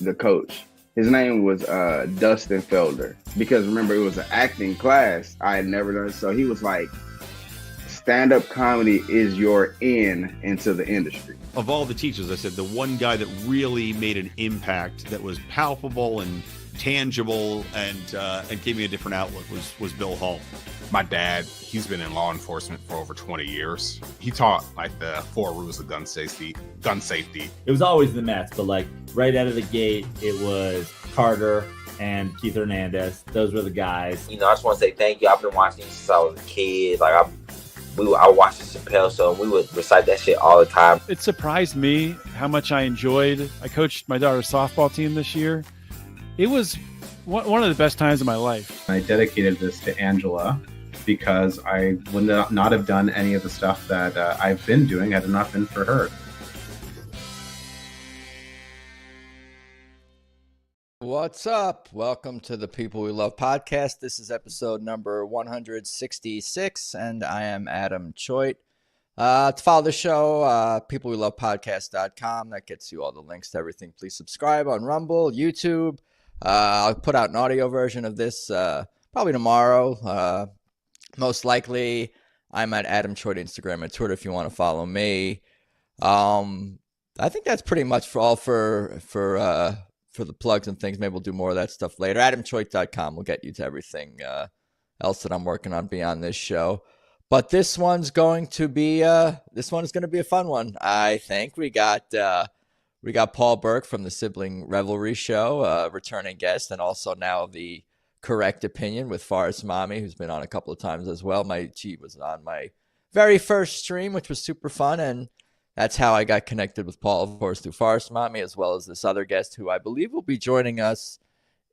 the coach. His name was Dustin Felder, because remember, it was an acting class I had never done. So he was like, stand-up comedy is your into the industry. Of all the teachers, I said the one guy that really made an impact that was palpable and tangible and gave me a different outlook was Bill Hall. My dad, he's been in law enforcement for over 20 years. He taught like the 4 rules of gun safety. It was always the Mets, but like right out of the gate, it was Carter and Keith Hernandez. Those were the guys. You know, I just want to say thank you. I've been watching since I was a kid. Like I watched the Chappelle Show, and we would recite that shit all the time. It surprised me how much I enjoyed. I coached my daughter's softball team this year. It was one of the best times of my life. I dedicated this to Angela because I would not have done any of the stuff that I've been doing had it not been for her. What's up? Welcome to the People We Love podcast. This is episode number 166, and I am Adam Choit. To follow the show, peoplewelovepodcast.com. That gets you all the links to everything. Please subscribe on Rumble, YouTube. I'll put out an audio version of this probably tomorrow. Most likely, I'm at Adam Choit, Instagram and Twitter if you want to follow me. I think that's pretty much for the plugs and things. Maybe we'll do more of that stuff later. AdamChoit.com will get you to everything else that I'm working on beyond this show. But this one's going to be a fun one. I think we got Paul Burke from the Sibling Revelry show, returning guest, and also now the CoWrect Opinion with Forrest Mommy, who's been on a couple of times as well. She was on my very first stream, which was super fun, and that's how I got connected with Paul, of course, through Forrest Mommy, as well as this other guest who I believe will be joining us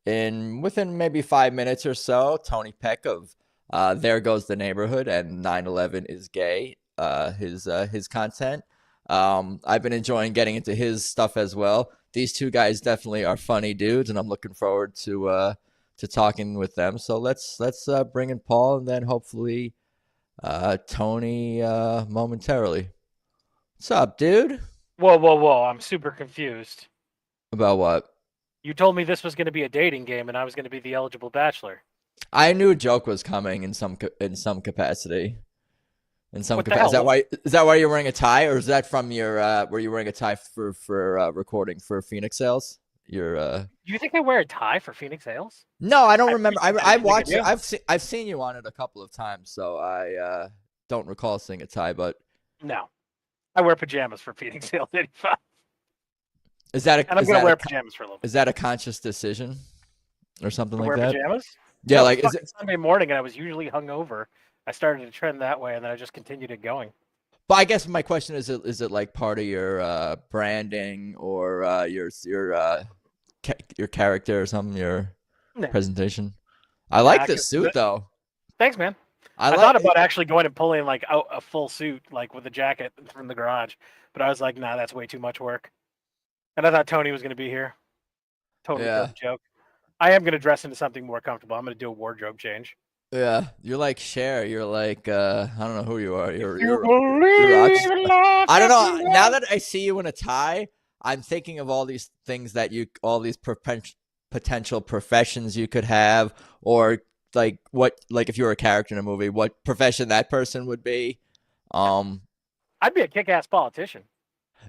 within maybe 5 minutes or so, Tony Peck of There Goes the Neighborhood and 9/11 is Gay, his content. I've been enjoying getting into his stuff as well. These two guys definitely are funny dudes, and I'm looking forward to talking with them. So let's bring in Paul and then hopefully Tony momentarily. What's up, dude? Whoa. I'm super confused. About what? You told me this was going to be a dating game and I was going to be the eligible bachelor. I knew a joke was coming in some capacity. Is that why you're wearing a tie, or is that from your were you wearing a tie for recording for Phoenix Sales? Do you think I wear a tie for Phoenix Sales? No, I don't remember. I watched it. I've seen you on it a couple of times, so I don't recall seeing a tie. But no, I wear pajamas for Phoenix Sales 85. I'm gonna wear pajamas for a little bit. Is that a conscious decision, or something like wear that? Pajamas? Yeah, no, like is it Sunday morning, and I was usually hungover. I started to trend that way, and then I just continued it going. But I guess my question is it like part of your branding or your character or something, your presentation? I like this suit though. Thanks, man. I thought about actually going and pulling like out a full suit, like with a jacket from the garage, but I was like, nah, that's way too much work. And I thought Tony was going to be here. Totally joke. I am going to dress into something more comfortable. I'm going to do a wardrobe change. Yeah, you're like Cher. You're like I don't know who you are. You're I don't know. Now that I see you in a tie, I'm thinking of all these things all these potential professions you could have, or like if you were a character in a movie, what profession that person would be. I'd be a kick-ass politician.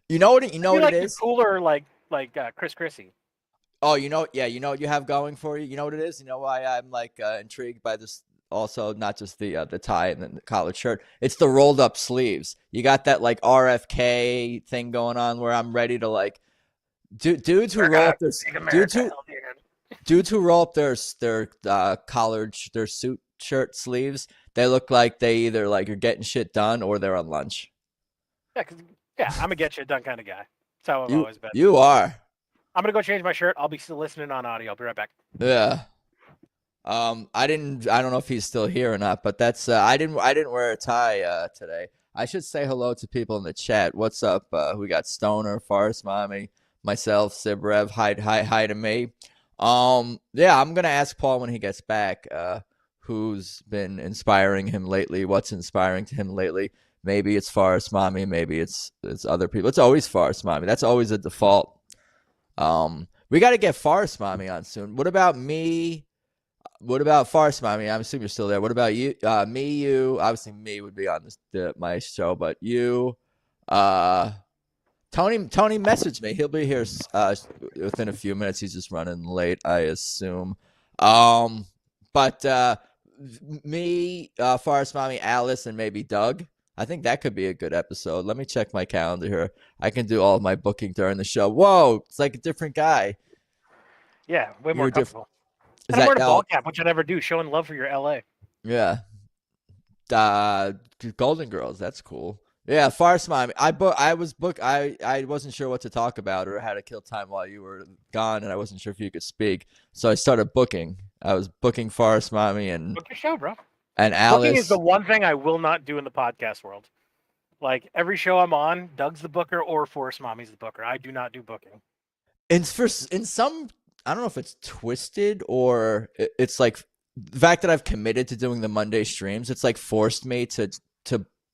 You know what it is? Cooler like Chris Christie. Oh, you know what you have going for you. You know what it is. You know why I'm like intrigued by this. Also, not just the tie and the collared shirt. It's the rolled up sleeves. You got that like RFK thing going on where I'm ready to like dudes who roll up their collared their suit shirt sleeves. They look like they either like you're getting shit done or they're on lunch. Yeah, I'm a get shit done kind of guy. That's how I've always been. You are. I'm gonna go change my shirt. I'll be still listening on audio. I'll be right back. Yeah. I don't know if he's still here or not, but that's I didn't wear a tie today. I should say hello to people in the chat. What's up? We got Stoner, Forrest Mommy, myself, Sibrev. Hi to me. Yeah, I'm gonna ask Paul when he gets back, who's been inspiring him lately, what's inspiring to him lately. Maybe it's Forrest Mommy, maybe it's other people. It's always Forrest Mommy. That's always a default. We got to get Forest Mommy on soon. What about me? What about Forest Mommy? I'm assuming you're still there. What about you? Me, you. Obviously, me would be on my show, but you, Tony messaged me. He'll be here within a few minutes. He's just running late, I assume. But me, Forest Mommy, Alice, and maybe Doug. I think that could be a good episode. Let me check my calendar here. I can do all of my booking during the show. Whoa, it's like a different guy. Yeah, way more comfortable. Is and I'm that wearing a ball cap, which I never do, showing love for your LA. Yeah. Golden Girls, that's cool. Yeah, Forest Mommy. I wasn't sure what to talk about or how to kill time while you were gone, and I wasn't sure if you could speak. So I started booking. I was booking Forest Mommy and book your show, bro. And Alice. Booking is the one thing I will not do in the podcast world. Like every show I'm on, Doug's the booker or Forest Mommy's the booker. I do not do booking. In some, I don't know if it's twisted or it's like the fact that I've committed to doing the Monday streams. It's like forced me to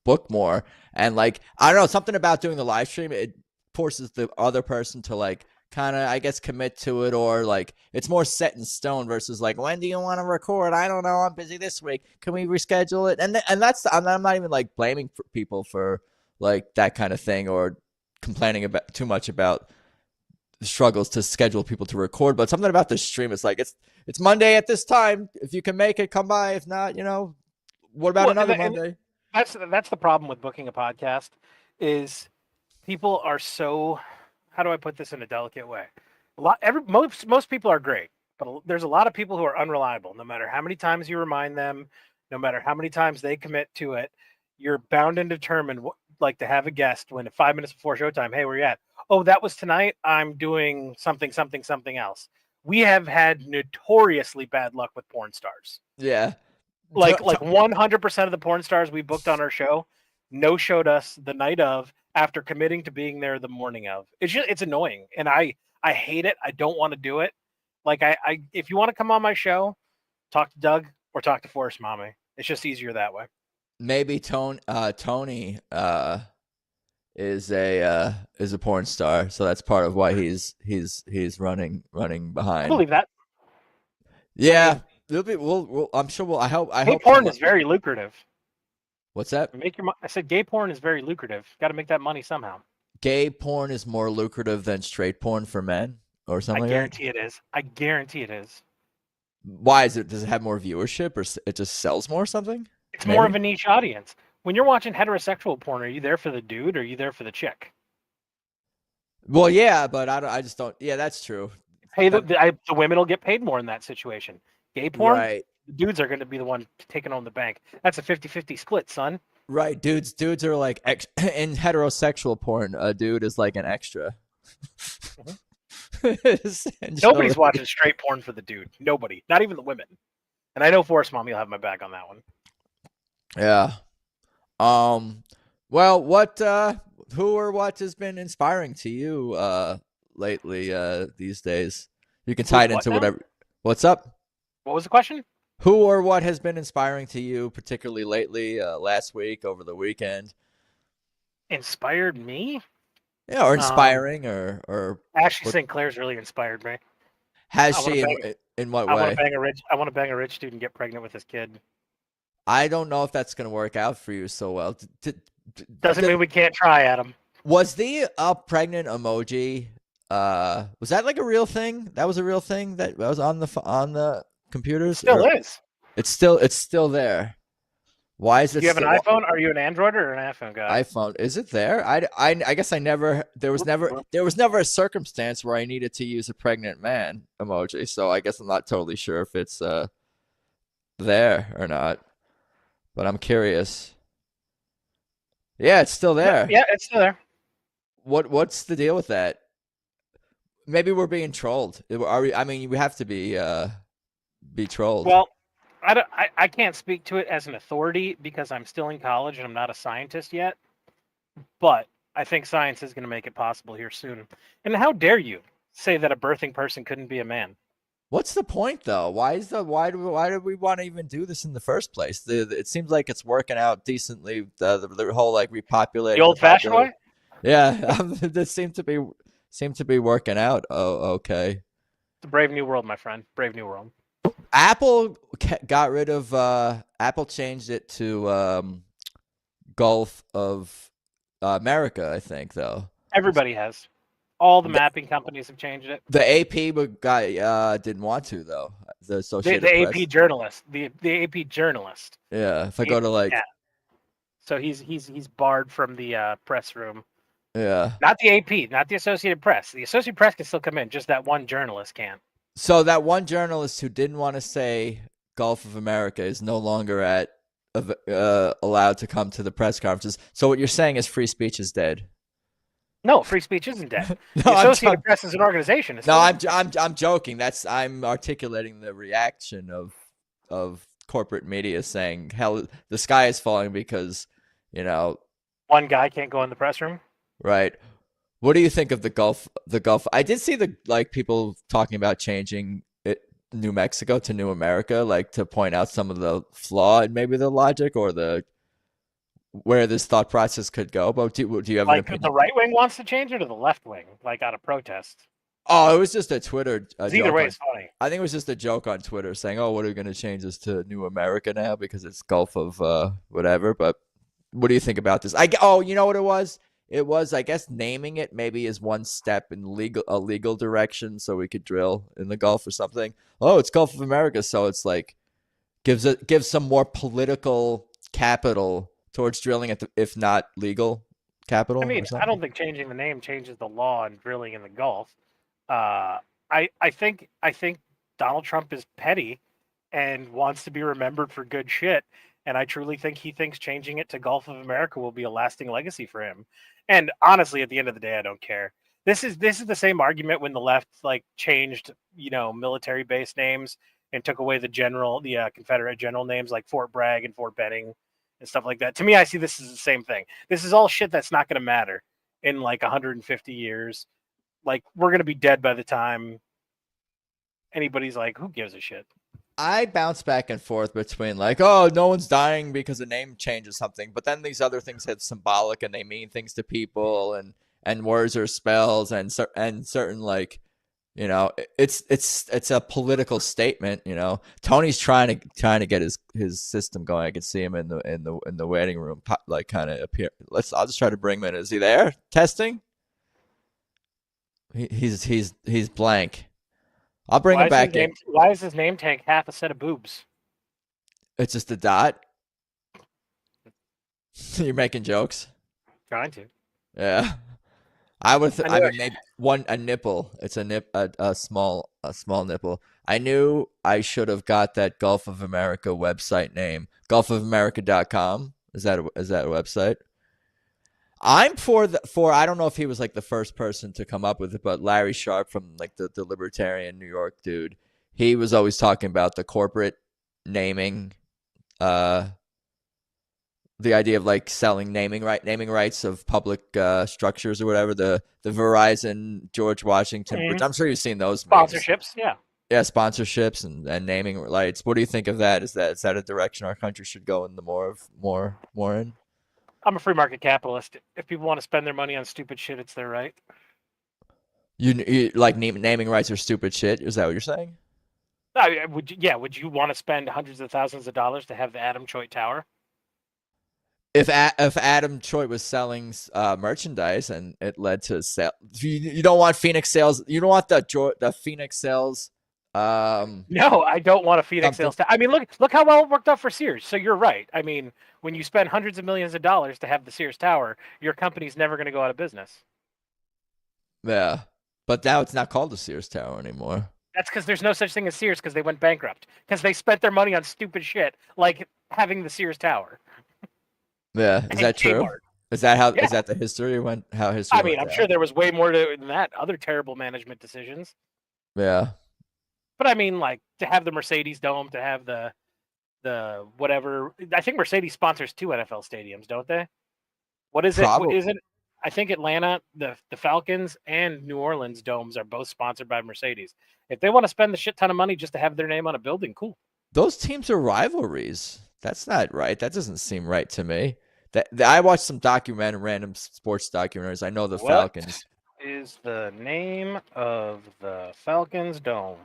book more, and like I don't know, something about doing the live stream. It forces the other person to like kind of, I guess, commit to it, or like it's more set in stone versus like, when do you want to record? I don't know, I'm busy this week, can we reschedule it? And that's I'm not even like blaming people for like that kind of thing or complaining about too much about the struggles to schedule people to record, but something about the stream, it's like it's Monday at this time, if you can make it, come by. If not, what about another Monday? That's the problem with booking a podcast is people are so, how do I put this in a delicate way? Most people are great, but there's a lot of people who are unreliable. No matter how many times you remind them, no matter how many times they commit to it, you're bound and determined, like to have a guest when 5 minutes before showtime, hey, where you at? Oh, that was tonight. I'm doing something else. We have had notoriously bad luck with porn stars. Yeah. Like 100% of the porn stars we booked on our show no-showed us the night of after committing to being there the morning of. It's annoying, and I hate it. I don't want to do it. Like I if you want to come on my show, talk to Doug or talk to Forest Mommy. It's just easier that way. Maybe Tony is a porn star, so that's part of why he's running behind. I believe that. Yeah. I'm sure I hope porn is very lucrative. What's that? I said gay porn is very lucrative. Got to make that money somehow. Gay porn is more lucrative than straight porn for men, or something. I guarantee it is. I guarantee it is. Why is it? Does it have more viewership, or it just sells more? Or something? It's more of a niche audience. When you're watching heterosexual porn, are you there for the dude, or are you there for the chick? Well, yeah, but I just don't. Yeah, that's true. Hey, the women will get paid more in that situation. Gay porn, right? The dudes are going to be the one taking home the bank. That's a 50-50 split, son. Right, dudes are like in heterosexual porn. A dude is like an extra. Nobody's watching straight porn for the dude. Nobody, not even the women. And I know Forest Mommy will have my back on that one. Yeah. Well, who or what has been inspiring to you lately these days? You can tie it into whatever. What's up? What was the question? Who or what has been inspiring to you, particularly lately, last week, over the weekend? Inspired me? Yeah, or inspiring, or Ashley St. Clair's really inspired me. Has she? In what way? I want to bang a rich dude and get pregnant with his kid. I don't know if that's going to work out for you so well. Doesn't mean we can't try, Adam. Was the pregnant emoji? Was that like a real thing? That was a real thing that was on the computers. It still is. It's still there. Why is it? Do you have an iPhone? Are you an Android or an iPhone guy? iPhone. Is it there? I guess I never. There was never a circumstance where I needed to use a pregnant man emoji. So I guess I'm not totally sure if it's there or not. But I'm curious. Yeah, it's still there. Yeah, it's still there. What's the deal with that? Maybe we're being trolled. Are we? I mean, we have to be trolled. Well, I can't speak to it as an authority because I'm still in college and I'm not a scientist yet. But I think science is going to make it possible here soon. And how dare you say that a birthing person couldn't be a man? What's the point, though? Why do we want to even do this in the first place? It seems like it's working out decently. The whole like repopulating. The old-fashioned way. Yeah, this seemed to be working out. Oh, okay. a brave new world, my friend. Brave new world. Apple got rid of. Apple changed it to Gulf of America, I think, though. Everybody has. All the mapping companies have changed it. The AP guy didn't want to, though. The Associated The Press. AP journalist. The AP journalist. Yeah, if I go to like. Yeah. So he's barred from the press room. Yeah. Not the AP, not the Associated Press. The Associated Press can still come in. Just that one journalist can't. So that one journalist who didn't want to say Gulf of America is no longer allowed to come to the press conferences. So what you're saying is free speech is dead. No, free speech isn't dead. No, the Associated Press is an organization. No, I'm joking. I'm articulating the reaction of corporate media saying, "Hell, the sky is falling because, one guy can't go in the press room." Right. What do you think of the Gulf? I did see people talking about changing it, New Mexico to New America, like to point out some of the flaw in maybe the logic or where this thought process could go. But do you have an opinion? The right wing wants to change it, or the left wing, like out of protest? Oh, it was just a Twitter. Either way, it's funny. I think it was just a joke on Twitter saying, "Oh, what are we going to change this to New America now because it's Gulf of whatever." But what do you think about this? You know what it was? It was, I guess, naming it maybe is one step in a legal direction, so we could drill in the Gulf or something. Oh, it's Gulf of America, so it's like gives some more political capital towards drilling at if not legal capital. I mean, I don't think changing the name changes the law on drilling in the Gulf. I think Donald Trump is petty and wants to be remembered for good shit. And I truly think he thinks changing it to Gulf of America will be a lasting legacy for him. And honestly, at the end of the day, I don't care. This is the same argument when the left changed, military base names and took away the Confederate general names like Fort Bragg and Fort Benning and stuff like that. To me, I see this as the same thing. This is all shit that's not going to matter in 150 years. We're going to be dead by the time anybody's who gives a shit? I bounce back and forth between no one's dying because a name changes something, but then these other things have symbolic and they mean things to people and words or spells and certain it's a political statement. Tony's trying to get his system going. I can see him in the waiting room, kind of appear. I'll just try to bring him in. Is he there? Testing. He's blank. I'll bring him back in. Why is his name tag half a set of boobs? It's just a dot. You're making jokes. Trying to. Yeah. I would maybe a nipple. It's a small nipple. I knew I should have got that Gulf of America website name. Gulfofamerica.com. Is that a website? I'm for I don't know if he was the first person to come up with it, but Larry Sharp from the libertarian New York dude, he was always talking about the corporate naming, the idea of selling naming rights of public structures or whatever. The Verizon George Washington, which I'm sure you've seen those sponsorships, memes. Yeah, sponsorships and naming rights. What do you think of that? Is that a direction our country should go in the more in? I'm a free market capitalist. If people want to spend their money on stupid shit, it's their right. You naming rights are stupid shit? Is that what you're saying? Would you want to spend hundreds of thousands of dollars to have the Adam Choit Tower? If Adam Choit was selling merchandise and it led to sale, you don't want Phoenix sales. You don't want the Phoenix sales. No, I don't want a Phoenix sales. I mean, look how well it worked out for Sears. So you're right. I mean, when you spend hundreds of millions of dollars to have the Sears Tower, your company's never going to go out of business. Yeah, but now it's not called the Sears Tower anymore. That's because there's no such thing as Sears because they went bankrupt because they spent their money on stupid shit like having the Sears Tower. Yeah, is that true? Kmart. Is that how? Yeah. Is that the history went? How history? I mean, I'm sure there was way more than that. Other terrible management decisions. Yeah. But I mean, to have the Mercedes Dome, to have the whatever. I think Mercedes sponsors 2 NFL stadiums, don't they? What is it? What is it? I think Atlanta, the Falcons, and New Orleans domes are both sponsored by Mercedes. If they want to spend the shit ton of money just to have their name on a building, cool. Those teams are rivalries. That's not right. That doesn't seem right to me. I watched some random sports documentaries. I know the Falcons. is the name of the Falcons Dome?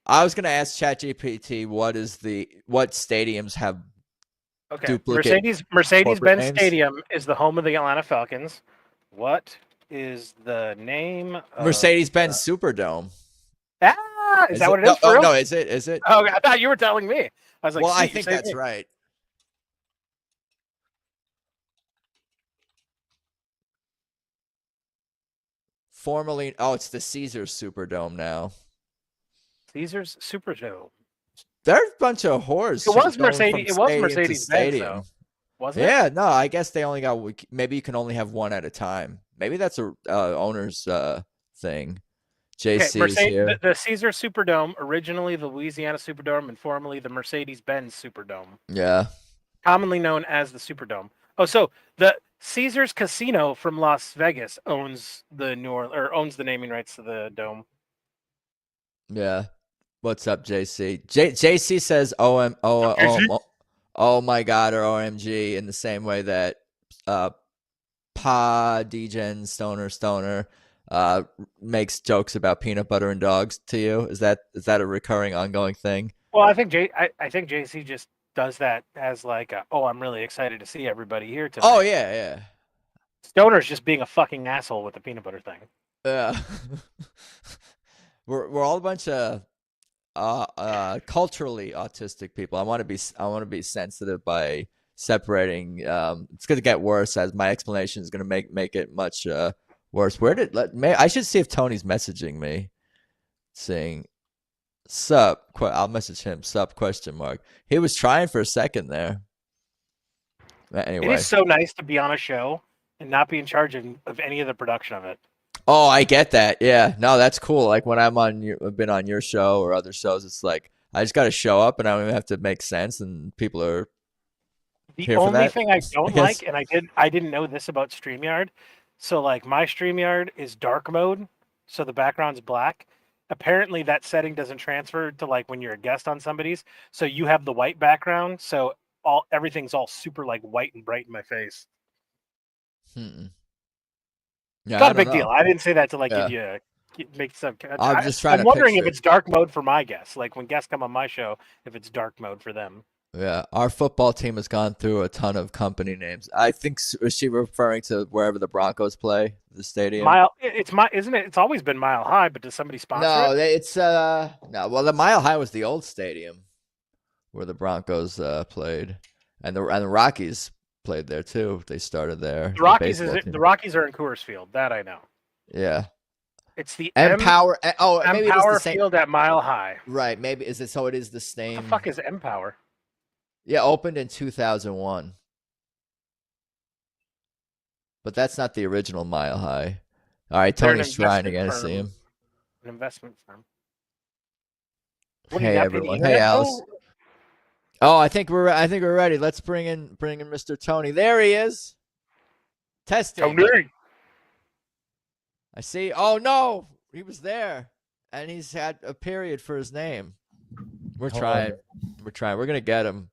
I was gonna ask ChatGPT what stadiums have duplicate Mercedes-Benz corporate names? Stadium is the home of the Atlanta Falcons. What is the name of Mercedes-Benz Superdome. Is that what it is? For real? No, is it? Oh, I thought you were telling me. I was like, well, I think that's right. Formerly, it's the Caesars Superdome now. Caesars Superdome. There's a bunch of whores. It was Mercedes. It was Mercedes-Benz, though. Wasn't it? Yeah, no, I guess they only got. Maybe you can only have one at a time. Maybe that's a owner's thing. JC's here. The Caesars Superdome, originally the Louisiana Superdome, and formerly the Mercedes-Benz Superdome. Yeah. Commonly known as the Superdome. Oh, so the Caesars Casino from Las Vegas owns the naming rights to the dome. Yeah. What's up, JC? JC says oh my God, or OMG in the same way that Degen Stoner makes jokes about peanut butter and dogs to you. Is that a recurring, ongoing thing? Well, I think JC just does that as like, I'm really excited to see everybody here tonight. Oh yeah. Stoner's just being a fucking asshole with the peanut butter thing. Yeah. We're all a bunch of culturally autistic people. I want to be sensitive by separating. It's going to get worse as my explanation is going to make it much worse. I should see if Tony's messaging me, saying sup. I'll message him sup ? He was trying for a second there. Anyway, it is so nice to be on a show and not be in charge of any of the production of it. Oh, I get that. Yeah, no, that's cool. Like when I've been on your show or other shows, it's like I just got to show up and I don't even have to make sense, and people are. The only thing I don't like, and I didn't know this about StreamYard. So like my StreamYard is dark mode, so the background's black. Apparently that setting doesn't transfer to like when you're a guest on somebody's. So you have the white background, so everything's all super like white and bright in my face. Yeah, not a big deal. I didn't say that to like make some. I'm just trying. I'm wondering if it's dark mode for my guests. Like when guests come on my show, if it's dark mode for them. Yeah, our football team has gone through a ton of company names. I think is she referring to wherever the Broncos play, the stadium? Isn't it? It's always been Mile High, but does somebody sponsor it? It's no. Well, the Mile High was the old stadium where the Broncos played, and the Rockies played there too. They started there. The Rockies are in Coors Field. That I know. Yeah. It's the Empower. Maybe it is the same Field at Mile High. Right. Maybe is it? So it is the same. What the fuck is Empower? Yeah, opened in 2001. But that's not the original Mile High. All right, Tony's trying again to see him. An investment firm. Hey everyone. Hey Alice. Oh, I think we're ready. Let's bring in Mr. Tony. There he is. Testing. Tony. I see. Oh no, he was there, and he's had a period for his name. We're trying. We're gonna get him.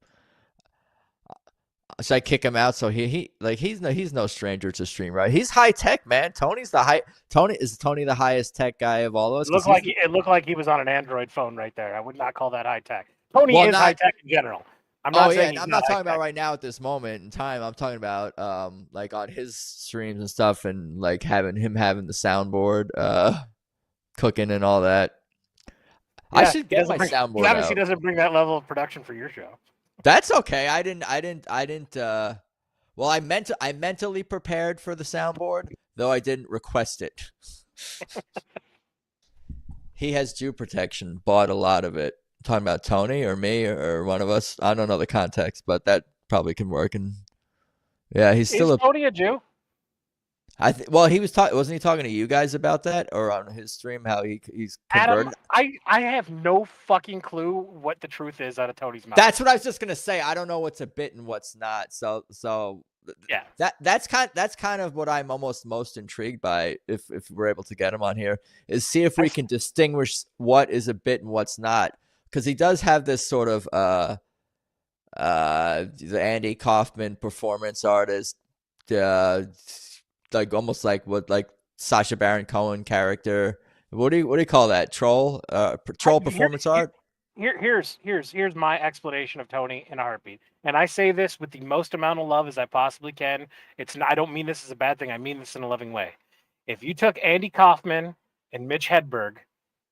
Should I kick him out? So he's no stranger to stream, right? He's high tech, man. Tony is the highest tech guy of all of us? It looked like he was on an Android phone right there. I would not call that high tech. Tony is high tech in general. I'm not talking about right now at this moment in time. I'm talking about like on his streams and stuff, and like having the soundboard, cooking and all that. Yeah, I should get my soundboard. He obviously doesn't bring that level of production for your show. That's okay. I didn't. Well, I mentally prepared for the soundboard, though I didn't request it. He has Jew protection. Bought a lot of it. Talking about Tony or me or one of us. I don't know the context, but that probably can work. And yeah, he's still Is Tony a Jew? Well, he was wasn't he talking to you guys about that, or on his stream how he's converted? Adam, I have no fucking clue what the truth is out of Tony's mouth. That's what I was just gonna say. I don't know what's a bit and what's not. So yeah, that's kind of what I'm almost most intrigued by. If we're able to get him on here, is see if we can distinguish what is a bit and what's not, because he does have this sort of the Andy Kaufman performance artist, like almost like what like Sacha Baron Cohen character. What do you call that? Troll performance art? Here's my explanation of Tony in a heartbeat. And I say this with the most amount of love as I possibly can. I don't mean this as a bad thing. I mean this in a loving way. If you took Andy Kaufman and Mitch Hedberg,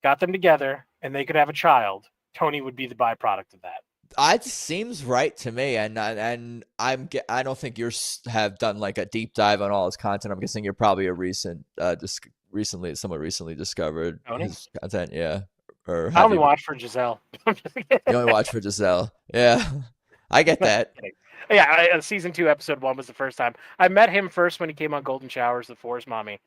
got them together, and they could have a child, Tony would be the byproduct of that. It seems right to me, and I don't think you have done like a deep dive on all his content. I'm guessing you're probably a somewhat recently discovered Tony? his content, yeah. Or I only watch for Giselle. You only watch for Giselle, yeah. I get that. Yeah, season 2, episode 1 was the first time I met him. First when he came on Golden Showers, the Forest Mommy.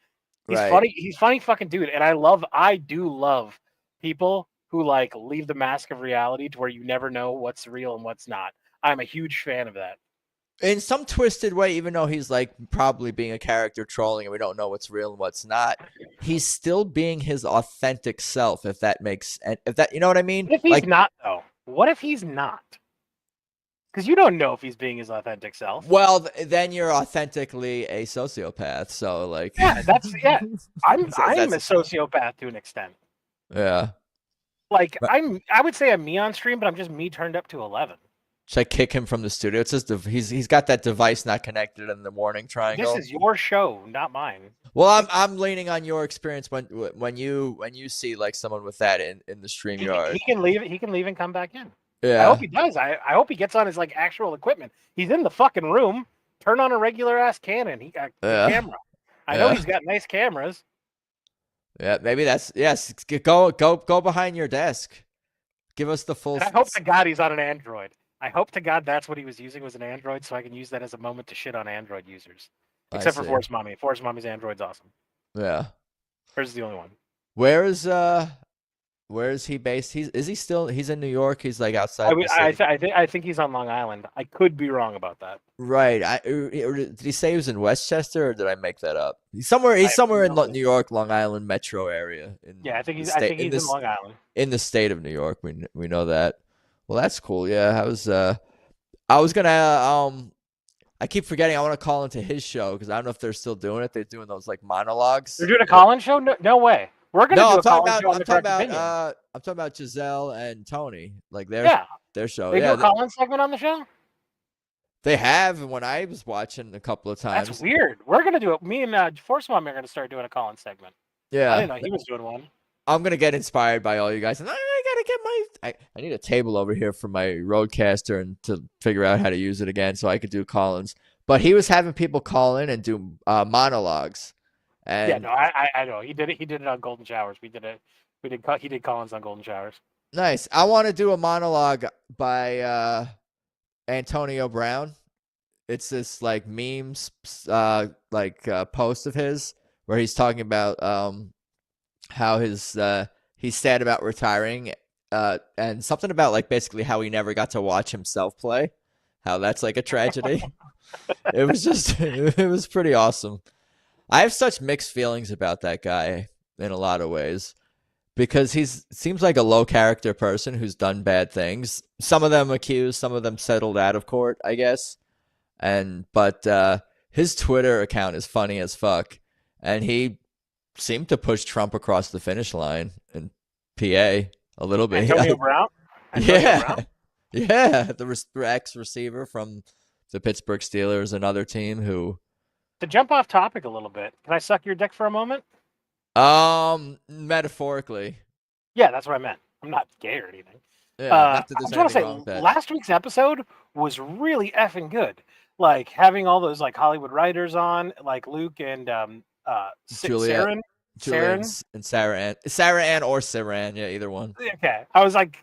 He's funny. He's funny fucking dude, and I do love people who like leave the mask of reality to where you never know what's real and what's not. I'm a huge fan of that. In some twisted way, even though he's like probably being a character trolling and we don't know what's real and what's not, he's still being his authentic self. If that, you know what I mean? If he's not though, what if he's not? Because you don't know if he's being his authentic self. Well, then you're authentically a sociopath. So like, I'm a sociopath to an extent. Yeah. Like I would say I'm me on stream, but I'm just me turned up to 11. Should I kick him from the studio? It says he's got that device not connected in the warning triangle. This is your show, not mine. Well, I'm leaning on your experience when you see like someone with that in the StreamYard. He can leave. He can leave and come back in. Yeah. I hope he does. I hope he gets on his like actual equipment. He's in the fucking room. Turn on a regular ass Canon. He got a camera. I know he's got nice cameras. Yeah, maybe yes. Go behind your desk. Give us the full. And I hope to God he's on an Android. I hope to God that's what he was using was an Android, so I can use that as a moment to shit on Android users. Except for Force Mommy. Force Mommy's Android's awesome. Yeah. Hers is the only one. Where is he based? He's in New York. He's like outside. I think he's on Long Island. I could be wrong about that. Right. Did he say he was in Westchester, or did I make that up? He's somewhere in New York, Long Island metro area. I think he's in Long Island. In the state of New York, we know that. Well, that's cool. Yeah, I was gonna I keep forgetting. I want to call into his show because I don't know if they're still doing it. They're doing those like monologues. They're doing a call-in show? No way. We're gonna do a call-in show on the CoWrect Opinion. I'm talking about Giselle and Tony, like their show. They do a call-in segment on the show. They have when I was watching a couple of times. That's weird. We're gonna do it. Me and Force Mom are gonna start doing a call-in segment. Yeah, I didn't know he was doing one. I'm gonna get inspired by all you guys, and I gotta get I need a table over here for my Rodecaster and to figure out how to use it again so I could do call-ins. But he was having people call in and do monologues. And I know he did it. He did it on Golden Showers. He did call-ins on Golden Showers. Nice. I want to do a monologue by Antonio Brown. It's this like memes post of his where he's talking about how he's sad about retiring and something about like basically how he never got to watch himself play, how that's like a tragedy. It was pretty awesome. I have such mixed feelings about that guy in a lot of ways because seems like a low character person who's done bad things. Some of them accused, some of them settled out of court, I guess. But his Twitter account is funny as fuck, and he seemed to push Trump across the finish line in PA a little bit. Antonio Brown? Yeah. The ex-receiver from the Pittsburgh Steelers, another team who... To jump off topic a little bit, can I suck your dick for a moment? Metaphorically. Yeah, that's what I meant. I'm not gay or anything. Yeah, I just want to say, last week's episode was really effing good. Like, having all those, like, Hollywood writers on, like Luke and Saren. And Sarah Ann or Saran, yeah, either one. Okay. I was like,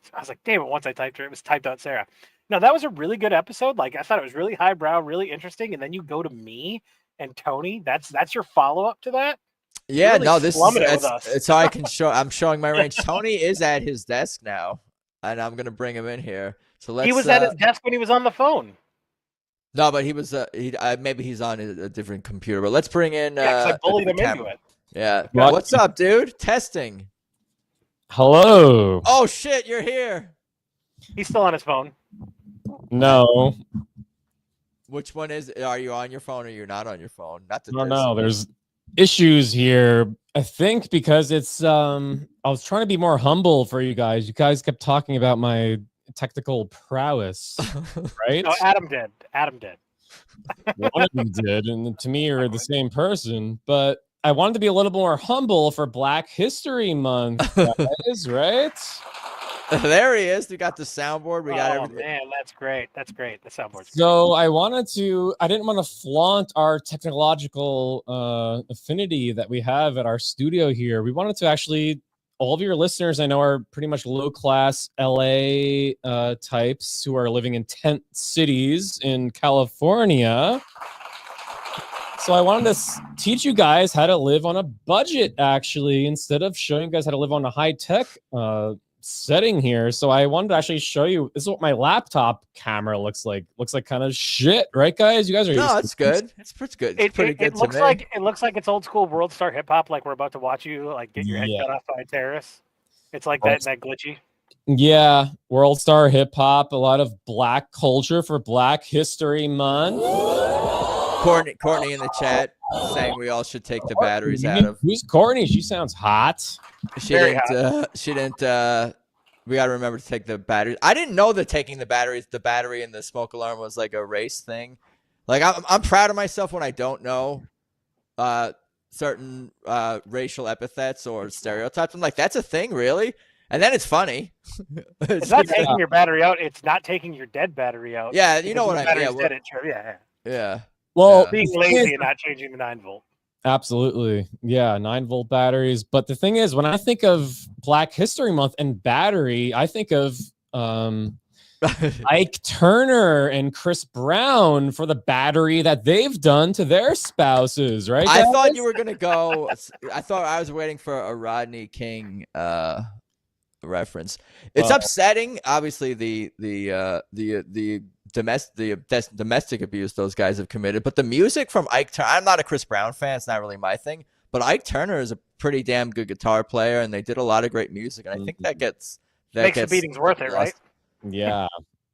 damn it, once I typed it was typed out Sarah. No, that was a really good episode. Like, I thought it was really highbrow, really interesting. And then you go to me and Tony. That's your follow-up to that? Yeah, really no, this is it's how I can show. I'm showing my range. Tony is at his desk now, and I'm gonna bring him in here. So he was at his desk when he was on the phone. No, but he was. Maybe he's on a different computer. But let's bring in. Yeah, 'cause I bullied him into it. Yeah. What's up, dude? Testing. Hello. Oh shit, you're here. He's still on his phone. No. Which one is? Are you on your phone or you're not on your phone? Not the. No. issues here. I think because it's I was trying to be more humble for you guys. You guys kept talking about my technical prowess, right? No, Adam did. Adam did. One of you did, and to me, you're the same person. But I wanted to be a little more humble for Black History Month, guys, right? There he is. We got the soundboard. We got everything. Man, that's great. That's great. The soundboard's So I didn't want to flaunt our technological affinity that we have at our studio here. We wanted to actually, all of your listeners I know are pretty much low-class LA types who are living in tent cities in California. So I wanted to teach you guys how to live on a budget, actually, instead of showing you guys how to live on a high-tech setting here. So I wanted to actually show you, this is what my laptop camera looks like. Looks like kind of shit, right, guys? You guys are it's good. It's pretty good. It's pretty good. It looks like it's old school World Star Hip Hop, like we're about to watch you like get your head cut off by a terrorist. It's like that glitchy. Yeah, World Star Hip Hop, a lot of Black culture for Black History Month. Courtney in the chat saying we all should take the batteries out of. Who's Courtney? She sounds hot. She didn't. We got to remember to take the batteries. I didn't know that taking the battery and the smoke alarm was like a race thing. Like I'm proud of myself when I don't know certain racial epithets or stereotypes. I'm like, that's a thing, really? And then it's funny. It's not taking your battery out. It's not taking your dead battery out. Yeah, you know what I mean. Yeah. Well, being lazy and not changing the 9-volt. Absolutely. Yeah, 9-volt batteries. But the thing is, when I think of Black History Month and battery, I think of Ike Turner and Chris Brown for the battery that they've done to their spouses, right? I thought you were going to go. I thought I was waiting for a Rodney King reference. It's upsetting, obviously, the domestic abuse those guys have committed, but the music from Ike Turner, I'm not a Chris Brown fan, it's not really my thing, but Ike Turner is a pretty damn good guitar player, and they did a lot of great music, and I think that makes the beatings worth it, right? Yeah.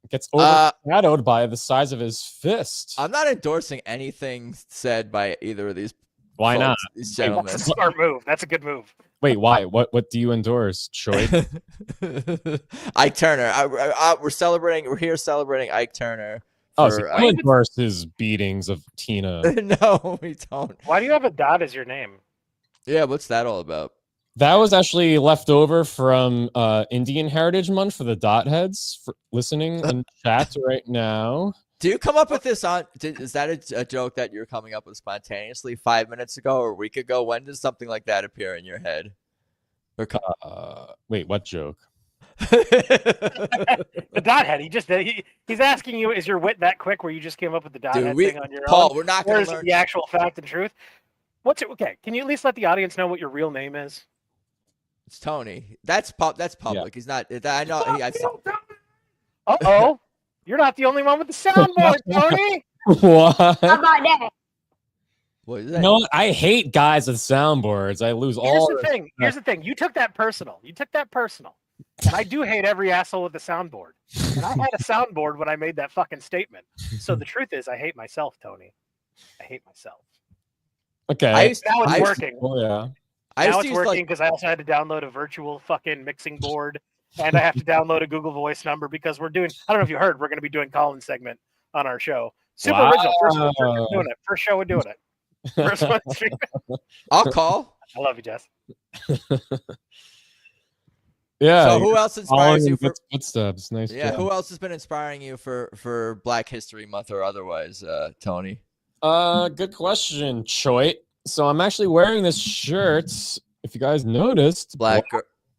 Gets overshadowed by the size of his fist. I'm not endorsing anything said by either of these. Why not? These gentlemen. That's a smart move. That's a good move. Wait, why? What do you endorse, Choit? Ike Turner. We're here celebrating Ike Turner. So you endorse his beatings of Tina. No, we don't. Why do you have a dot as your name? Yeah, what's that all about? That was actually left over from Indian Heritage Month for the dot heads for listening in chat right now. Do you come up with this on? Is that a joke that you're coming up with spontaneously 5 minutes ago or a week ago? When does something like that appear in your head? Or wait, what joke? The dot head. He's asking you, is your wit that quick where you just came up with the dot head thing on your Paul, own? We're not going to learn the actual fact and truth. Okay? Can you at least let the audience know what your real name is? It's Tony. That's public. Yeah. He's not. I know. Uh-oh. You're not the only one with the soundboard, Tony. What? How about that? What is that? No, I hate guys with soundboards. I lose all. Here's the thing. You took that personal. And I do hate every asshole with the soundboard. And I had a soundboard when I made that fucking statement. So the truth is, I hate myself, Tony. I hate myself. Okay. Now it's working. Oh yeah. Now it's working because I also had to download a virtual fucking mixing board. And I have to download a Google Voice number because we're doing, I don't know if you heard, we're going to be doing Colin's segment on our show. Super original. First show we're doing it. First one streaming. I'll call. I love you, Jess. Yeah. So who else inspires you for footsteps? Nice. Yeah. Job. Who else has been inspiring you for Black History Month or otherwise, Tony? Good question, Choit. So I'm actually wearing this shirt. If you guys noticed, Black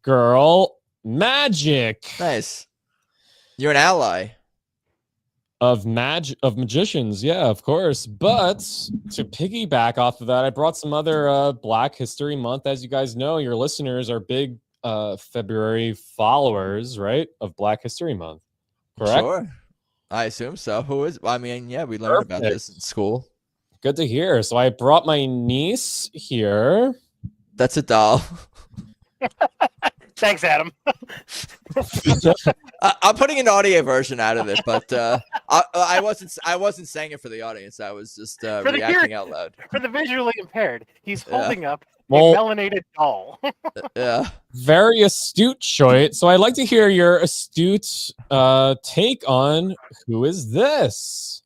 Girl Magic. Nice. You're an ally of magicians, yeah, of course. But to piggyback off of that, I brought some other Black History Month. As you guys know, your listeners are big February followers, right, of Black History Month. Correct? Sure. I assume so. Who is? I mean, yeah, we learned about this in school. Good to hear. So I brought my niece here. That's a doll. Thanks, Adam. I'm putting an audio version out of it, but I wasn't saying it for the audience. I was just reacting out loud. For the visually impaired, he's holding up a Well- melanated doll. Yeah. Very astute, Choit. So I'd like to hear your astute take on who is this?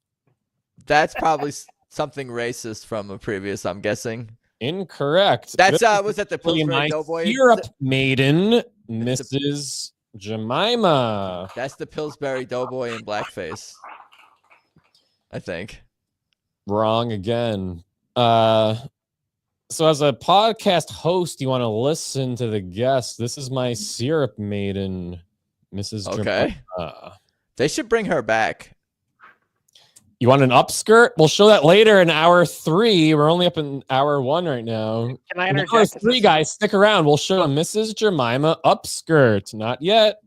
That's probably something racist from a previous, I'm guessing. Incorrect. That's This was that the is really Pillsbury my Doughboy? syrup maiden, Mrs. Jemima. That's the Pillsbury Doughboy in blackface, I think. Wrong again. So as a podcast host, you want to listen to the guest. This is my syrup maiden, Mrs. Okay. Jemima. They should bring her back. You want an upskirt? We'll show that later in hour 3. We're only up in hour 1 right now. Can I In interject? hour 3, guys, stick around. We'll show a Mrs. Jemima upskirt. Not yet.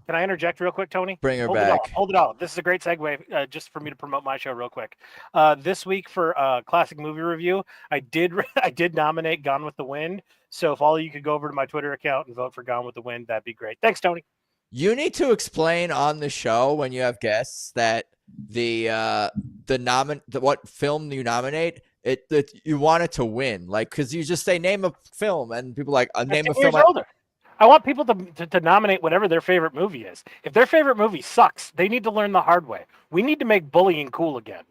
Can I interject real quick, Tony? Bring her Hold back. Hold it all. This is a great segue just for me to promote my show real quick. This week for classic movie review, I did nominate Gone with the Wind. So if all of you could go over to my Twitter account and vote for Gone with the Wind, that'd be great. Thanks, Tony. You need to explain on the show when you have guests that what film you nominate that you want it to win, like, because you just say name a film and people are like name a film. I want people to nominate whatever their favorite movie is. If their favorite movie sucks, they need to learn the hard way. We need to make bullying cool again.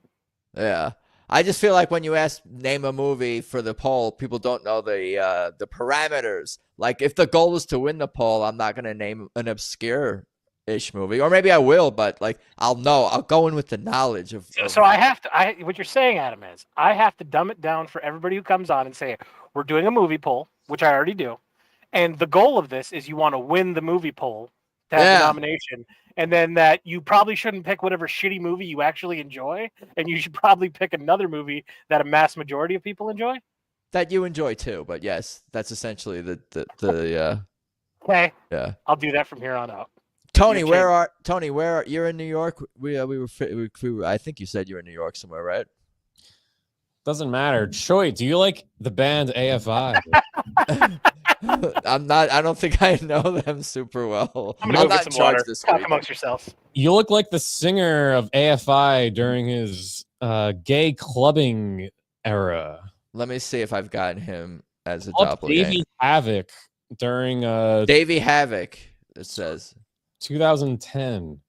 Yeah, I just feel like when you ask name a movie for the poll, people don't know the parameters. Like, if the goal is to win the poll, I'm not gonna name an obscure-ish movie, or maybe I will, but like I'll go in with the knowledge of. So I have to. What you're saying, Adam, is I have to dumb it down for everybody who comes on and say we're doing a movie poll, which I already do. And the goal of this is you want to win the movie poll to have the nomination. And then that you probably shouldn't pick whatever shitty movie you actually enjoy. And you should probably pick another movie that a mass majority of people enjoy. That you enjoy too, but yes, that's essentially the Okay. Yeah. I'll do that from here on out. Tony, you're in New York? I think you said you're in New York somewhere, right? Doesn't matter. Choit, do you like the band AFI? I'm not. I don't think I know them super well. I'm gonna go get not some water. this Talk week. amongst yourselves. You look like the singer of AFI during his gay clubbing era. Let me see if I've gotten him as a Up doppelganger. Davey Havoc during Davey Havoc. It says 2010.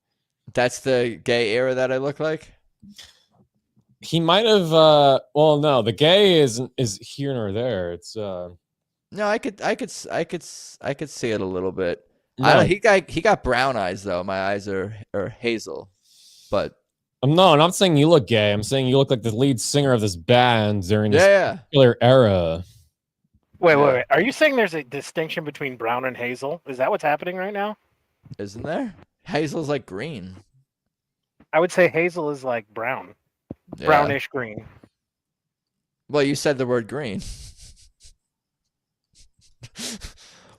That's the gay era that I look like. He might have. Well, no, the gay is here nor there. It's No, I could see it a little bit. No. He got brown eyes though. My eyes are hazel, but no, I'm not saying you look gay. I'm saying you look like the lead singer of this band during this particular era. Wait. Are you saying there's a distinction between brown and hazel? Is that what's happening right now? Isn't there? Hazel's like green. I would say hazel is like brown. Yeah. Brownish green. Well, you said the word green.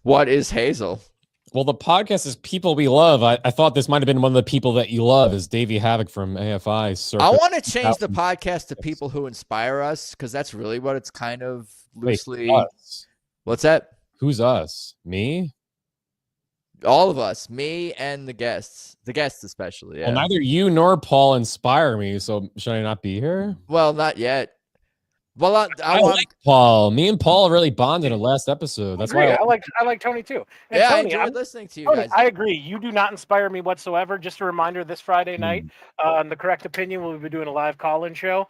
What is hazel? Well, the podcast is People We Love. I thought this might have been one of the people that you love, is Davey Havoc from AFI. I want to change the podcast to People Who Inspire Us, because that's really what it's kind of loosely. Wait, us? What's that? Who's us? Me? All of us, me and the guests especially. Yeah. Well, neither you nor Paul inspire me, so should I not be here? Well, not yet. Well, I like Paul. Me and Paul really bonded in the last episode. That's why I like Tony too. And yeah, Tony, I enjoyed listening to you Tony, guys. I agree. You do not inspire me whatsoever. Just a reminder: this Friday night on the CoWrect Opinion, we'll be doing a live call-in show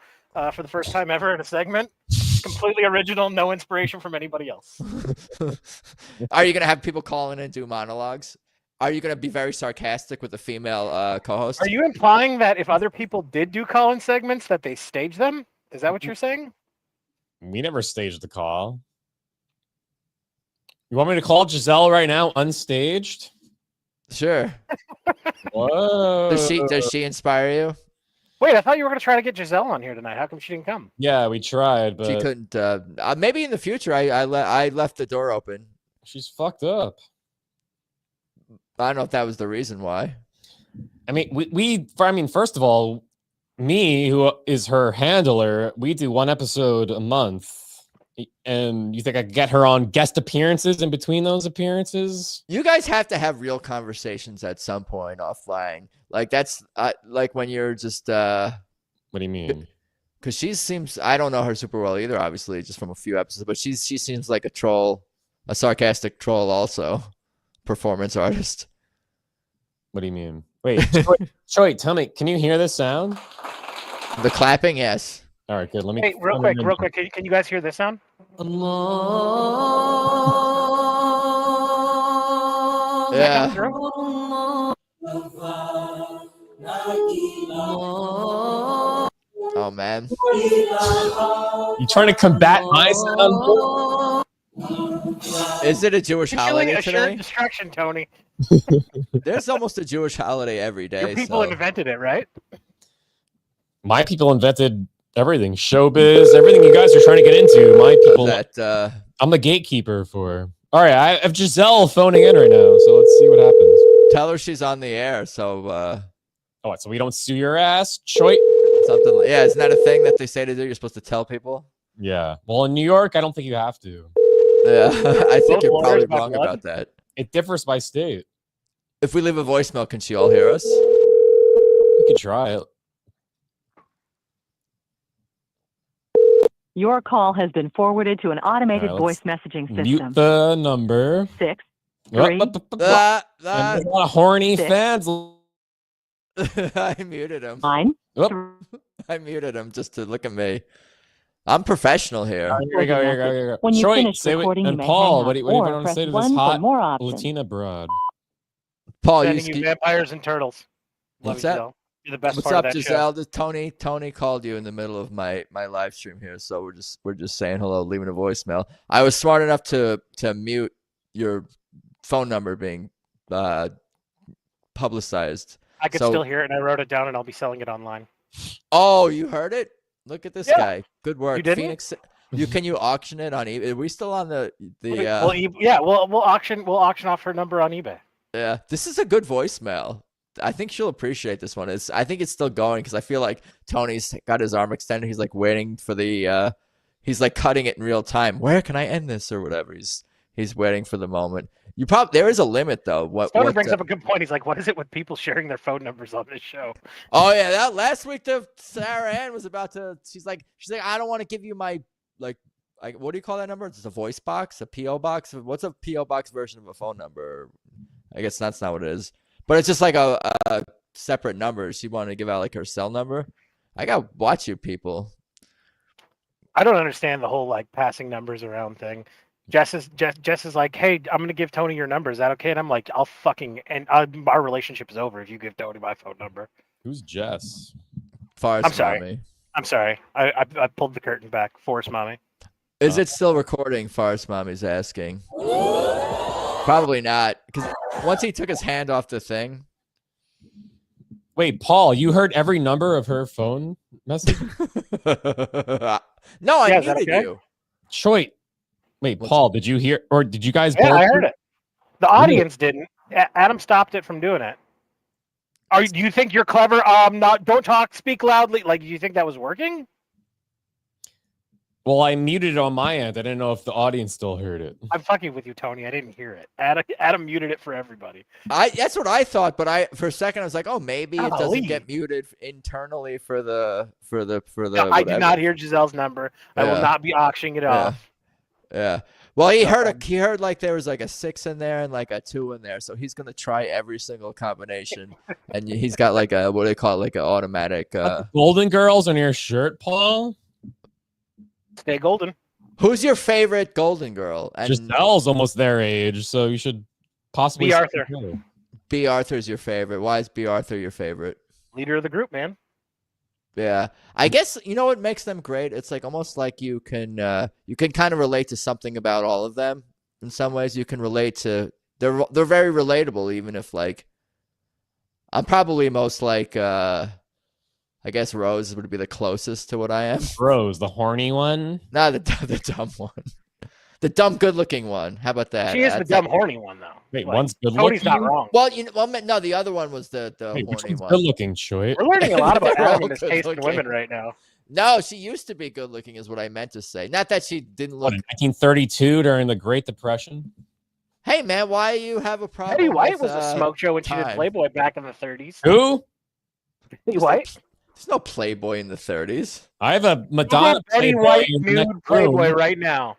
for the first time ever in a segment. Completely original, no inspiration from anybody else. Are you gonna have people call in and do monologues? Are you going to be very sarcastic with the female co-host? Are you implying that if other people did do call-in segments, that they stage them? Is that what you're saying? We never staged the call. You want me to call Giselle right now, unstaged? Sure. Whoa. Does she inspire you? Wait, I thought you were going to try to get Giselle on here tonight. How come she didn't come? Yeah, we tried, but she couldn't. Maybe in the future. I left the door open. She's fucked up. I don't know if that was the reason why. I mean, first of all, me, who is her handler, we do one episode a month. And you think I could get her on guest appearances in between those appearances? You guys have to have real conversations at some point offline. Like that's like when you're just. What do you mean? Because she seems, I don't know her super well either, obviously, just from a few episodes. But she seems like a troll, a sarcastic troll, also performance artist. What do you mean? Wait, Choit, tell me, can you hear this sound? The clapping, yes. All right, good. Let me. Hey, real quick. Can you guys hear this sound? Yeah. Oh man. You trying to combat my sound? Is it a Jewish holiday today? Distraction, Tony. There's almost a Jewish holiday every day. Your people invented it, right? My people invented everything, showbiz, everything you guys are trying to get into. My people. I'm the gatekeeper for. All right, I have Giselle phoning in right now, so let's see what happens. Tell her she's on the air. So. Oh, so we don't sue your ass, Choit? Something. Yeah, isn't that a thing that they say to do? You're supposed to tell people. Yeah. Well, in New York, I don't think you have to. Yeah, I think you're probably wrong about that. It differs by state. If we leave a voicemail, can she all hear us? We could try it. Your call has been forwarded to an automated voice messaging system. Mute the number. 6 3 and a lot of horny 6 fans. I muted him. 9 I muted him just to look at me. I'm professional here. Here we go. When you Choit, finish say recording, and you may Paul, hang what do up you or want to say to press this 1 for hot more options. Latina broad? Paul, Sending you vampires and turtles. Love What's you, that? Giselle. You're the best What's part up, of that Giselle? show. Tony called you in the middle of my live stream here, so we're just saying hello, leaving a voicemail. I was smart enough to mute your phone number being publicized. I could still hear it, and I wrote it down, and I'll be selling it online. Oh, you heard it? Look at this guy. Good work, You didn't? Phoenix. Can you auction it on eBay? Are we still on the? We'll auction off her number on eBay. Yeah, this is a good voicemail. I think she'll appreciate this one. I think it's still going because I feel like Tony's got his arm extended. He's like waiting for the. He's like cutting it in real time. Where can I end this or whatever? He's waiting for the moment. There is a limit though. Stoner brings up a good point. He's like, "What is it with people sharing their phone numbers on this show?" Oh yeah, that last week Sarah Ann was about to. She's like, I don't want to give you my what do you call that number? It's a voice box, a PO box. What's a PO box version of a phone number? I guess that's not what it is. But it's just like a separate number. She wanted to give out like her cell number. I gotta watch you people. I don't understand the whole like passing numbers around thing. Jess is like, hey, I'm gonna give Tony your number. Is that okay? And I'm like, I'll fucking our relationship is over if you give Tony my phone number. Who's Jess? Forest I'm sorry. Mommy. I'm sorry. I pulled the curtain back. Forest Mommy. Is it still recording? Forest Mommy's asking. Probably not, because once he took his hand off the thing. Wait, Paul, you heard every number of her phone message? No, I muted you. Choit. Wait, Paul, did you hear, or did you guys? Yeah, I heard it. The audience didn't. Adam stopped it from doing it. Do you think you're clever? Don't talk, speak loudly. Like, do you think that was working? Well, I muted it on my end. I didn't know if the audience still heard it. I'm fucking with you, Tony. I didn't hear it. Adam muted it for everybody. That's what I thought, but for a second I was like, oh, maybe it doesn't get muted internally for the. No, I did not hear Giselle's number. I will not be auctioning it off. Yeah. Well, he heard like there was like a 6 in there and like a 2 in there, so he's gonna try every single combination, and he's got like a what do they call it, like an automatic. Golden Girls on your shirt, Paul. Stay golden. Who's your favorite Golden Girl? And Giselle's almost their age, so you should possibly. B. Arthur. B. Arthur's your favorite. Why is B. Arthur your favorite? Leader of the group, man. Yeah, I guess you know what makes them great. It's like almost like you can kind of relate to something about all of them. In some ways, you can relate to. They're very relatable, even if like. I'm probably most like. I guess Rose would be the closest to what I am. Rose, the horny one? No, the dumb one. The dumb, good-looking one. How about that? She is the dumb, horny one, though. Wait, like, one's good-looking? Tony's not wrong. Well, no, the other one was the Wait, horny one. good-looking, Choit? We're learning a lot about Adam and his taste in women right now. No, she used to be good looking, is what I meant to say. Not that she didn't look. What, in 1932 during the Great Depression? Hey, man, why you have a problem? Betty White with, was a smoke show when she did time? Playboy back in the 30s. Who? Betty White. There's no Playboy in the 30s. I have a Madonna Betty Playboy White in the nude next Playboy room. right now.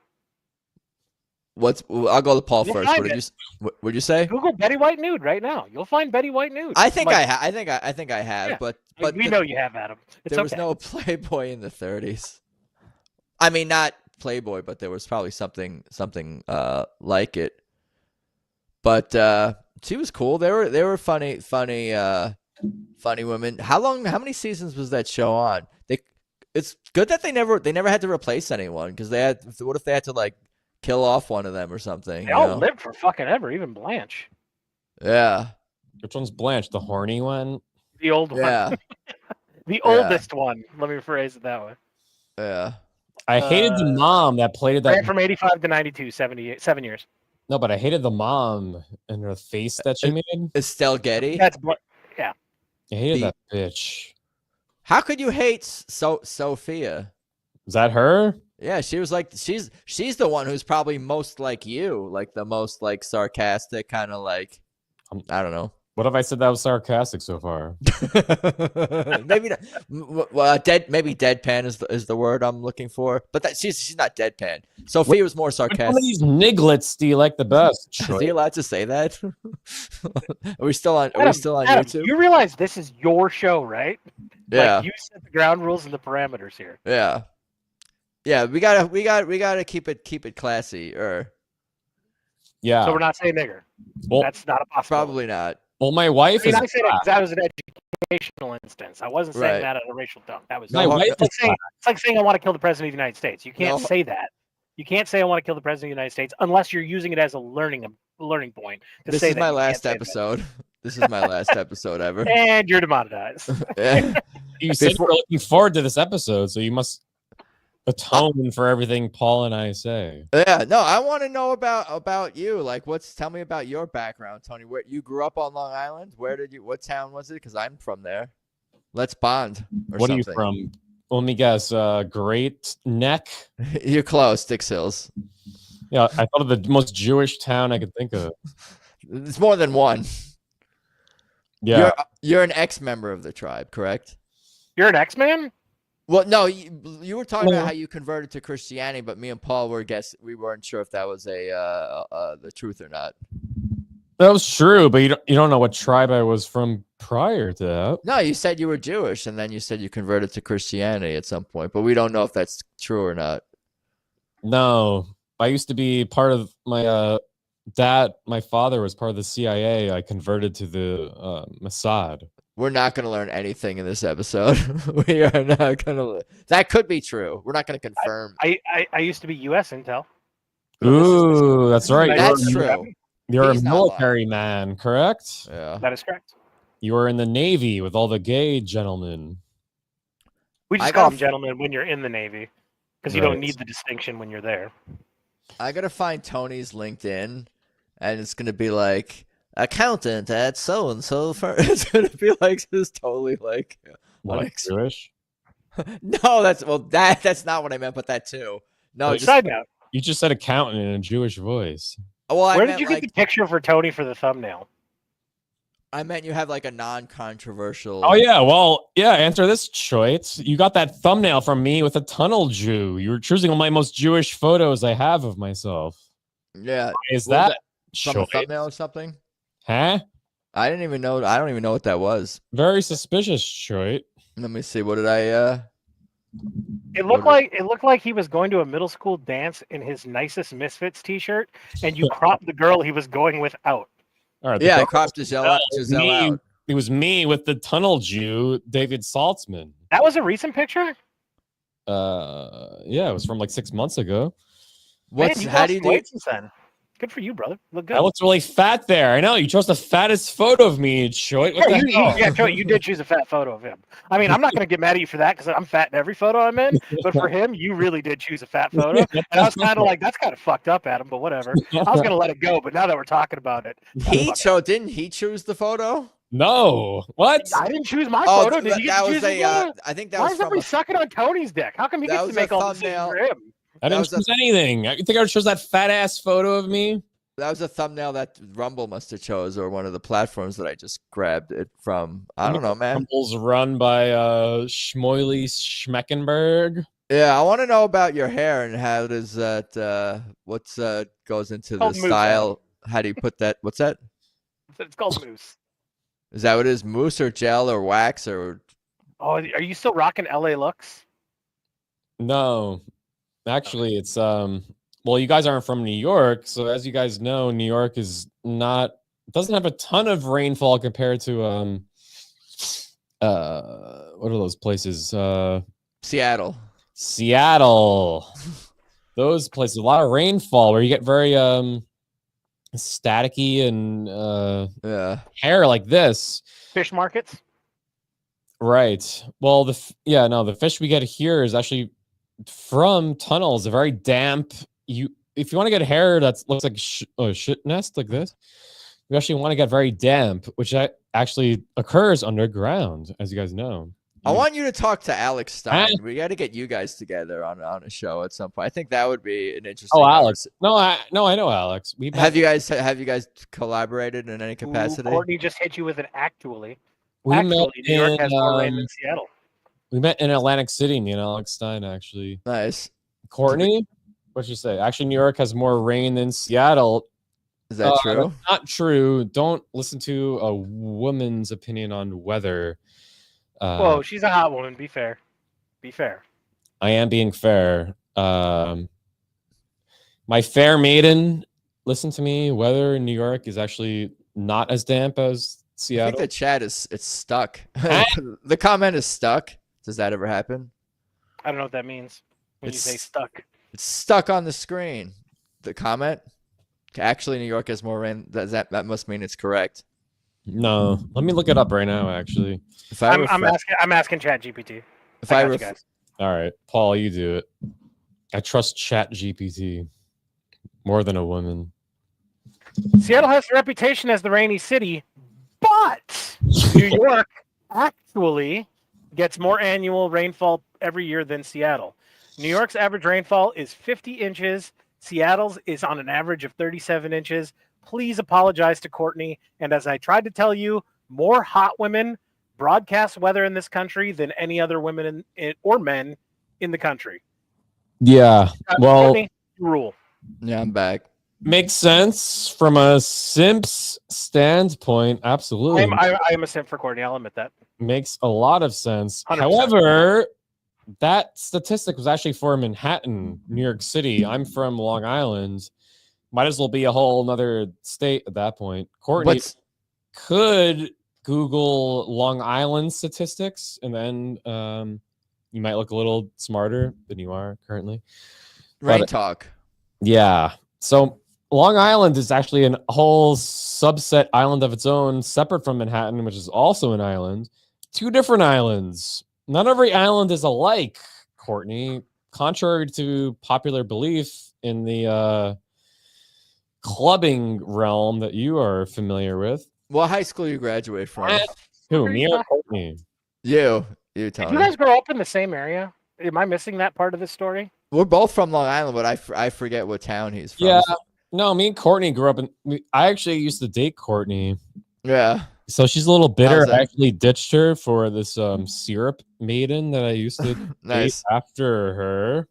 I'll go to Paul You'll first. find What'd you say? Google Betty White nude right now. You'll find Betty White nude. I think Like, I think I have, Yeah. but we know you have, Adam. It's there was okay. no Playboy in the 30s. I mean, not Playboy, but there was probably something like it. But she was cool. They were funny women. How many seasons was that show on? It's good that they never had to replace anyone, because what if they had to like kill off one of them or something? They all lived for fucking ever, even Blanche. Yeah. Which one's Blanche? The horny one? The old one. Yeah. The oldest one. Let me phrase it that way. Yeah. I hated the mom that played that. Ran from 85 to 92, 7 years. No, but I hated the mom and her face that she made. Estelle Getty. Yeah. I hated that bitch. How could you hate Sophia? Is that her? Yeah, she was like she's the one who's probably most like you, like the most like sarcastic kind of like I don't know. What if I said that was sarcastic so far? Maybe not. Maybe deadpan is the word I'm looking for. But she's not deadpan. Sophia was more sarcastic. Some of these nigglets do you like the best? Is he allowed to say that? Are we still on Adam, YouTube? You realize this is your show, right? Yeah. Like, you set the ground rules and the parameters here. Yeah. Yeah, we gotta keep it classy, or yeah. So we're not saying nigger. Well, that's not a possibility. Probably not. Well, my wife I mean, is. I say that 'cause that was an educational instance. I wasn't saying Right. that at a racial dump. That was My wife it's, like is saying, it's like saying I want to kill the president of the United States. You can't No. say that. You can't say I want to kill the president of the United States unless you're using it as a learning point. To This say is that my you can't last say that. episode. This is my last episode ever. And you're demonetized. Yeah. You said you were looking forward to this episode, so you must atone for everything Paul and I say. Yeah, no, I want to know about you. Like, tell me about your background, Tony. Where you grew up on Long Island? What town was it? Because I'm from there. Let's bond. What are you from? Let me guess. Great Neck. You're close, Dix Hills. Yeah, I thought of the most Jewish town I could think of. It's more than one. Yeah, you're an ex-member of the tribe, correct? You're an X-Man? Well, no, you were talking about how you converted to Christianity, but me and Paul we weren't sure if that was the truth or not. that was true, but you don't know what tribe I was from prior to that. No, you said you were Jewish, and then you said you converted to Christianity at some point, but we don't know if that's true or not. No, I used to be part of my my father was part of the CIA. I converted to the Mossad. We're not going to learn anything in this episode. We are not going to. That could be true. We're not going to confirm. I used to be U.S. Intel. Ooh, that's right. That's true. You're He's a not military man, correct? Yeah. That is correct. You were in the Navy with all the gay gentlemen. We just call them gentlemen when you're in the Navy because you Right. don't need the distinction when you're there. I got to find Tony's LinkedIn, and it's going to be like, accountant at so-and-so firm. It's going to be like, just totally like. Like Jewish? No, that's not what I meant, but that too. No, Side note. You just said accountant in a Jewish voice. Well, Where did you get the picture for Tony for the thumbnail? I meant you have like a non-controversial. Oh yeah, well, yeah. Answer this, Choit. You got that thumbnail from me with a tunnel Jew. You were choosing one of my most Jewish photos I have of myself. Yeah, Is What was that from a Choit? thumbnail or something? Huh? I don't even know what that was. Very suspicious, Choit. Let me see. What did I? It looked like he was going to a middle school dance in his nicest Misfits T-shirt, and you cropped the girl he was going with out. All right. Yeah, I cropped Giselle out. It was me with the tunnel Jew, David Saltzman. That was a recent picture. Yeah, it was from like 6 months ago. How do you do it? Since then. Good for you, brother. Look good. I looked really fat there. I know you chose the fattest photo of me, Choit. What the hell? Choit, you did choose a fat photo of him. I mean, I'm not going to get mad at you for that because I'm fat in every photo I'm in. But for him, you really did choose a fat photo, and I was kind of like, that's kind of fucked up, Adam. But whatever. I was going to let it go, but now that we're talking about it, Didn't he choose the photo? No, what? I didn't choose my photo. Did you get to choose his photo? I think that Why was is from everybody sucking on Tony's dick? How come he gets to make all decisions for him? I didn't choose anything. I think I chose that fat ass photo of me. That was a thumbnail that Rumble must have chose, or one of the platforms that I just grabbed it from. I don't know, man. Rumble's run by Schmoily Schmeckenberg. Yeah, I want to know about your hair and how does that what's goes into the style. How do you put that? What's that? It's called mousse. Is that what it is? Mousse or gel or wax or? Oh, are you still rocking LA looks? No, actually, it's well, you guys aren't from New York, so as you guys know, New York is doesn't have a ton of rainfall compared to what are those places? Seattle. Those places, a lot of rainfall where you get very staticky and hair like this. Fish markets. Right. Well, the fish we get here is actually from tunnels. A very damp. If you want to get hair that looks like a shit nest like this, you actually want to get very damp, which actually occurs underground, as you guys know. I want you to talk to Alex Stein. We got to get you guys together on a show at some point. I think that would be an interesting. Oh, Alex. No, I know Alex. Have you guys collaborated in any capacity? Courtney just hit you with an actually. We New met York has more rain than Seattle. We met in Atlantic City, me and Alex Stein, actually. Nice. Courtney, what'd you say? Actually, New York has more rain than Seattle. Is that true? Not true. Don't listen to a woman's opinion on weather. Whoa, she's a hot woman. Be fair. Be fair. I am being fair. My fair maiden, listen to me. Weather in New York is actually not as damp as Seattle. I think the chat it's stuck. The comment is stuck. Does that ever happen? I don't know what that means when you say stuck. It's stuck on the screen. The comment. Actually, New York has more rain. That must mean it's correct. No, let me look it up right now. Actually, I'm asking ChatGPT. All right, Paul, you do it. I trust ChatGPT more than a woman. Seattle has a reputation as the rainy city, but New York actually gets more annual rainfall every year than Seattle. New York's average rainfall is 50 inches. Seattle's is on an average of 37 inches. Please apologize to Courtney. And as I tried to tell you, more hot women broadcast weather in this country than any other women or men in the country. Yeah, well, Courtney, rule. Yeah, I'm back. Makes sense from a Simps standpoint. Absolutely. I am a simp for Courtney. I'll admit that. Makes a lot of sense. 100%. However, that statistic was actually for Manhattan, New York City. I'm from Long Island. Might as well be a whole another state at that point. Courtney could Google Long Island statistics, and then you might look a little smarter than you are currently. Rain talk. Yeah. So Long Island is actually a whole subset island of its own, separate from Manhattan, which is also an island. Two different islands. Not every island is alike, Courtney. Contrary to popular belief in the clubbing realm that you are familiar with. What high school you graduate from? Who, me or Courtney? You, Did Tony. you guys grow up in the same area? Am I missing that part of the story? We're both from Long Island, but I forget what town he's from. Yeah, no, me and Courtney grew up I actually used to date Courtney. Yeah. So she's a little bitter. I actually ditched her for this syrup maiden that I used to date after her.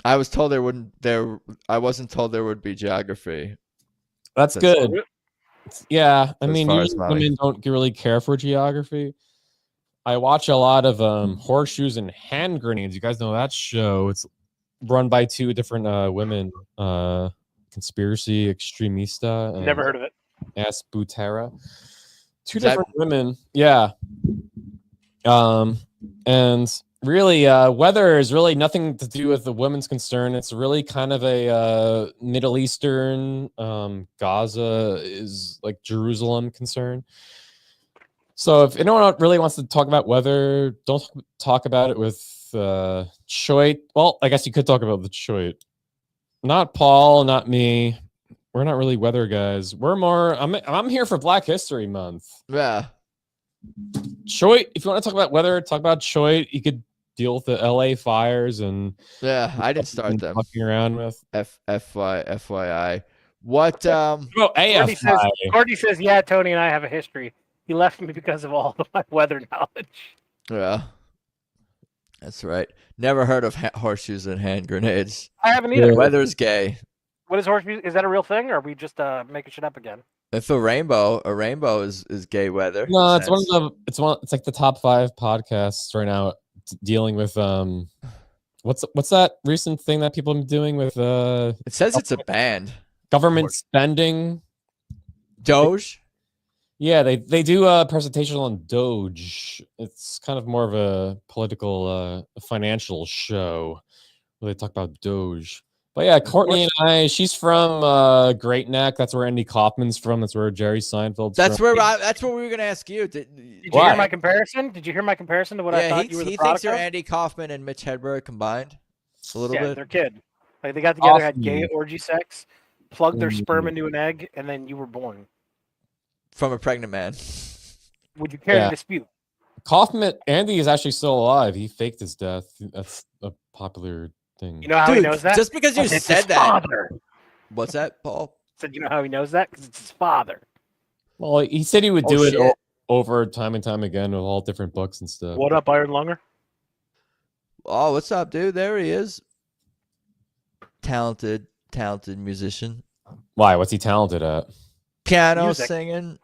I was told I wasn't told there would be geography. That's good. Yeah, I mean, usually women don't really care for geography. I watch a lot of Horseshoes and Hand Grenades. You guys know that show? It's run by two different women, Conspiracy Extremista. And Never heard of it. Ass Butera. Two different women. Yeah. And really, weather is really nothing to do with the women's concern. It's really kind of a Middle Eastern, Gaza is like Jerusalem concern. So if anyone really wants to talk about weather, don't talk about it with Choit. Well, I guess you could talk about the Choit. Not Paul, not me. we're not really weather guys. We're more. I'm here for Black History Month. Yeah. Choit, if you want to talk about weather, talk about Choit. You could deal with the LA fires and I didn't start them. Fucking around with FYI. What? Courtney says, yeah, Tony and I have a history. He left me because of all of my weather knowledge. Yeah, that's right. Never heard of horseshoes and hand grenades. I haven't either. Weather's gay. What is horseshoes? Is that a real thing, or are we just making shit up again? If a rainbow is gay weather. No, it's it's like the top 5 podcasts right now dealing with what's that recent thing that people have been doing with it says it's a band. Government spending. Doge? Yeah, they do a presentation on Doge. It's kind of more of a political financial show where they talk about Doge. But yeah, Courtney and she's from Great Neck. That's where Andy Kaufman's from. That's where Jerry Seinfeld's that's from. That's what we were gonna ask you. Did you hear my comparison? Did you hear my comparison to what I thought you were the product thinks you're of? Andy Kaufman and Mitch Hedberg combined. A little bit. They're kid. Like they got together, had gay orgy sex, plugged their sperm into an egg, and then you were born. From a pregnant man. Would you care to dispute? Andy is actually still alive. He faked his death. That's a popular thing. You know how he knows that? Just because you said that. Father. What's that, Paul? Said you know how he knows that? Because it's his father. Well, he said he would do it over time and time again with all different books and stuff. What up, Iron Lunger? Oh, what's up, dude? There he is. Talented musician. Why? What's he talented at? Piano, singing,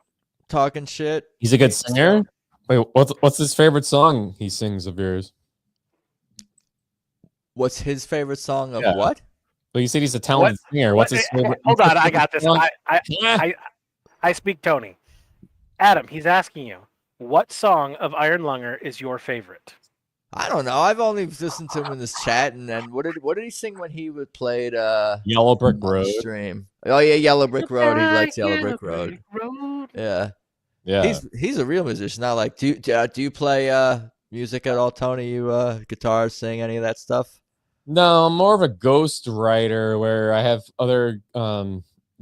talking shit. He's a good singer? Wait, what's his favorite song he sings of yours? What's his favorite song of what? Well, you said he's a talented singer. What's his favorite? Hold on, I got this. I speak Tony. Adam, he's asking you, what song of Iron Lunger is your favorite? I don't know. I've only listened to him in this chat, and then what did he sing when he played Yellow Brick Road stream? Oh yeah, Yellow Brick Road. He likes Yellow Brick Road. Yeah. He's a real musician. Not like do you play music at all, Tony? You guitar, sing, any of that stuff? No, I'm more of a ghost writer where I have other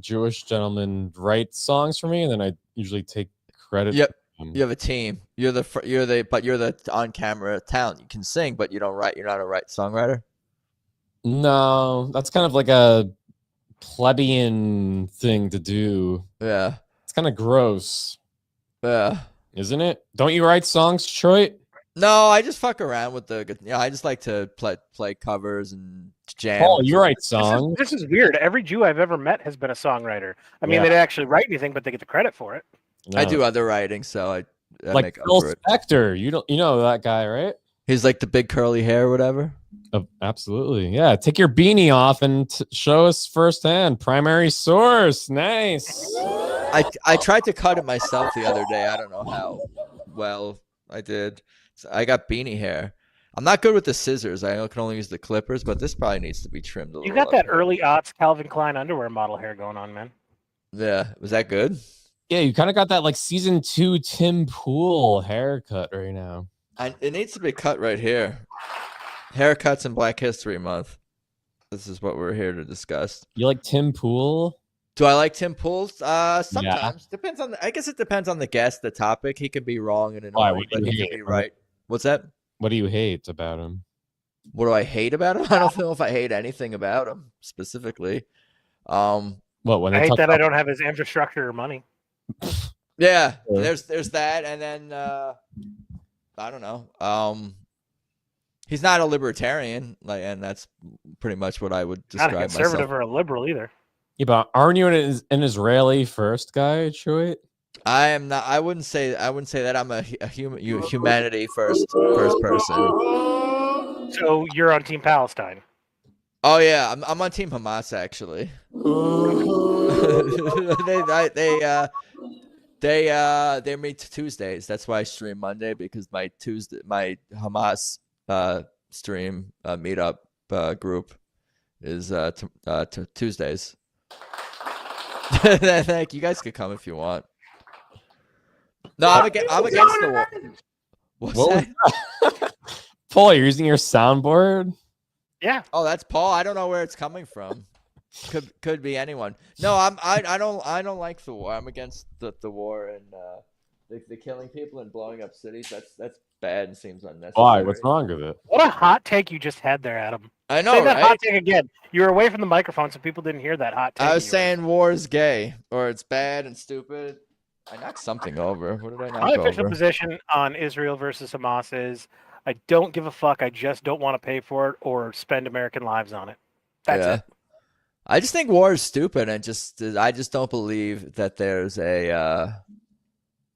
Jewish gentlemen write songs for me, and then I usually take credit. Yep. You have a team. You're the on-camera talent. You can sing, but you don't write. You're not a songwriter. No, that's kind of like a plebeian thing to do. Yeah, it's kind of gross. Yeah, isn't it? Don't you write songs, Choit? No, I just fuck around with I just like to play covers and jam. Oh, you write songs. This is weird. Every Jew I've ever met has been a songwriter. I mean, they didn't actually write anything, but they get the credit for it. No. I do other writing, so I like make up Phil for it. Spector. You know that guy, right? He's like the big curly hair, or whatever. Absolutely, yeah. Take your beanie off and show us firsthand. Primary source, nice. I tried to cut it myself the other day. I don't know how well I did. So I got beanie hair. I'm not good with the scissors. I can only use the clippers, but this probably needs to be trimmed a little. You got that early aughts Calvin Klein underwear model hair going on, man. Yeah, was that good? Yeah, you kind of got that like season 2 Tim Pool haircut right now. It needs to be cut right here. Haircuts in Black History Month. This is what we're here to discuss. You like Tim Pool? Do I like Tim Pool? Sometimes. Depends on. I guess it depends on the guest, the topic. He could be wrong and annoying, but he could be right. What's that? What do you hate about him? What do I hate about him? I don't know if I hate anything about him specifically. When I hate that I don't have his infrastructure or money. Yeah, there's that, and then I don't know. He's not a libertarian, and that's pretty much what I would describe not a conservative myself. or a liberal either. Yeah, but aren't you an Israeli first guy, Choit? I am not. I wouldn't say that. I'm a humanity first person. So you're on Team Palestine. Oh yeah, I'm on Team Hamas actually. They meet Tuesdays. That's why I stream Monday, because my Hamas stream meetup group is Tuesdays. Thank you. Guys could come if you want. No, I'm against the war. What's that? Paul, you're using your soundboard? Yeah. Oh, that's Paul. I don't know where it's coming from. Could be anyone. No, I don't like the war. I'm against the war and the killing people and blowing up cities. That's bad and seems unnecessary. Why? What's wrong with it? What a hot take you just had there, Adam. I know, Say that right? hot take again. You were away from the microphone, so people didn't hear that hot take. I was saying war is gay, or it's bad and stupid. I knocked something over. What did I knock My official over? position on Israel versus Hamas is I don't give a fuck. I just don't want to pay for it or spend American lives on it. That's it. I just think war is stupid, and I just don't believe that there's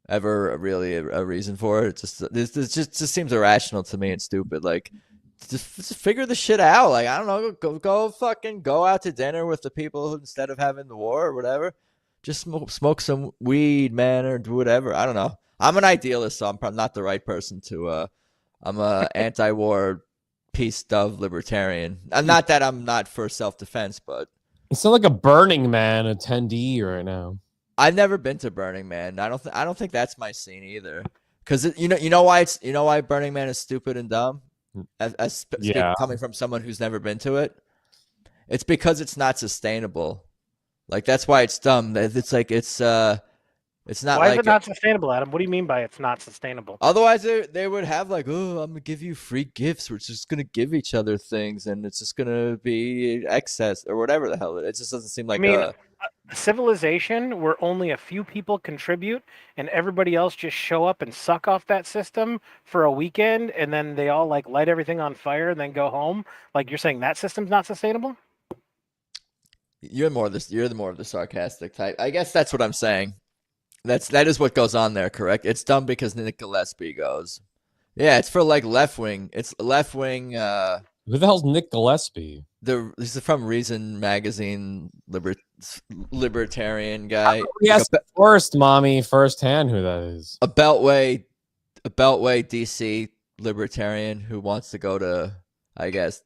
ever really a reason for it. This just seems irrational to me and stupid. Like, just figure the shit out. Like, I don't know, go out to dinner with the people instead of having the war or whatever. Just smoke some weed, man, or do whatever. I don't know. I'm an idealist, so I'm probably not the right person to. I'm a anti-war, peace dove libertarian. Not that I'm not for self-defense, but You sound like a Burning Man attendee right now. I've never been to Burning Man. I don't think that's my scene either. Because you know why Burning Man is stupid and dumb. Coming from someone who's never been to it, it's because it's not sustainable. Like, that's why it's dumb. It's like it's not. Why is it not sustainable, Adam? What do you mean by it's not sustainable? Otherwise, they would have like, oh, I'm gonna give you free gifts. We're just gonna give each other things, and it's just gonna be excess or whatever the hell. It just doesn't seem like. Civilization where only a few people contribute and everybody else just show up and suck off that system for a weekend, and then they all like light everything on fire and then go home. Like, you're saying that system's not sustainable? You're more of the sarcastic type. I guess that's what I'm saying. That is what goes on there, correct? It's dumb because Nick Gillespie goes. Yeah, it's for like left wing. It's left wing. Who the hell's Nick Gillespie? This is from Reason magazine, libertarian guy. Yes, first, mommy, firsthand who that is. A Beltway DC libertarian who wants to go to, I guess,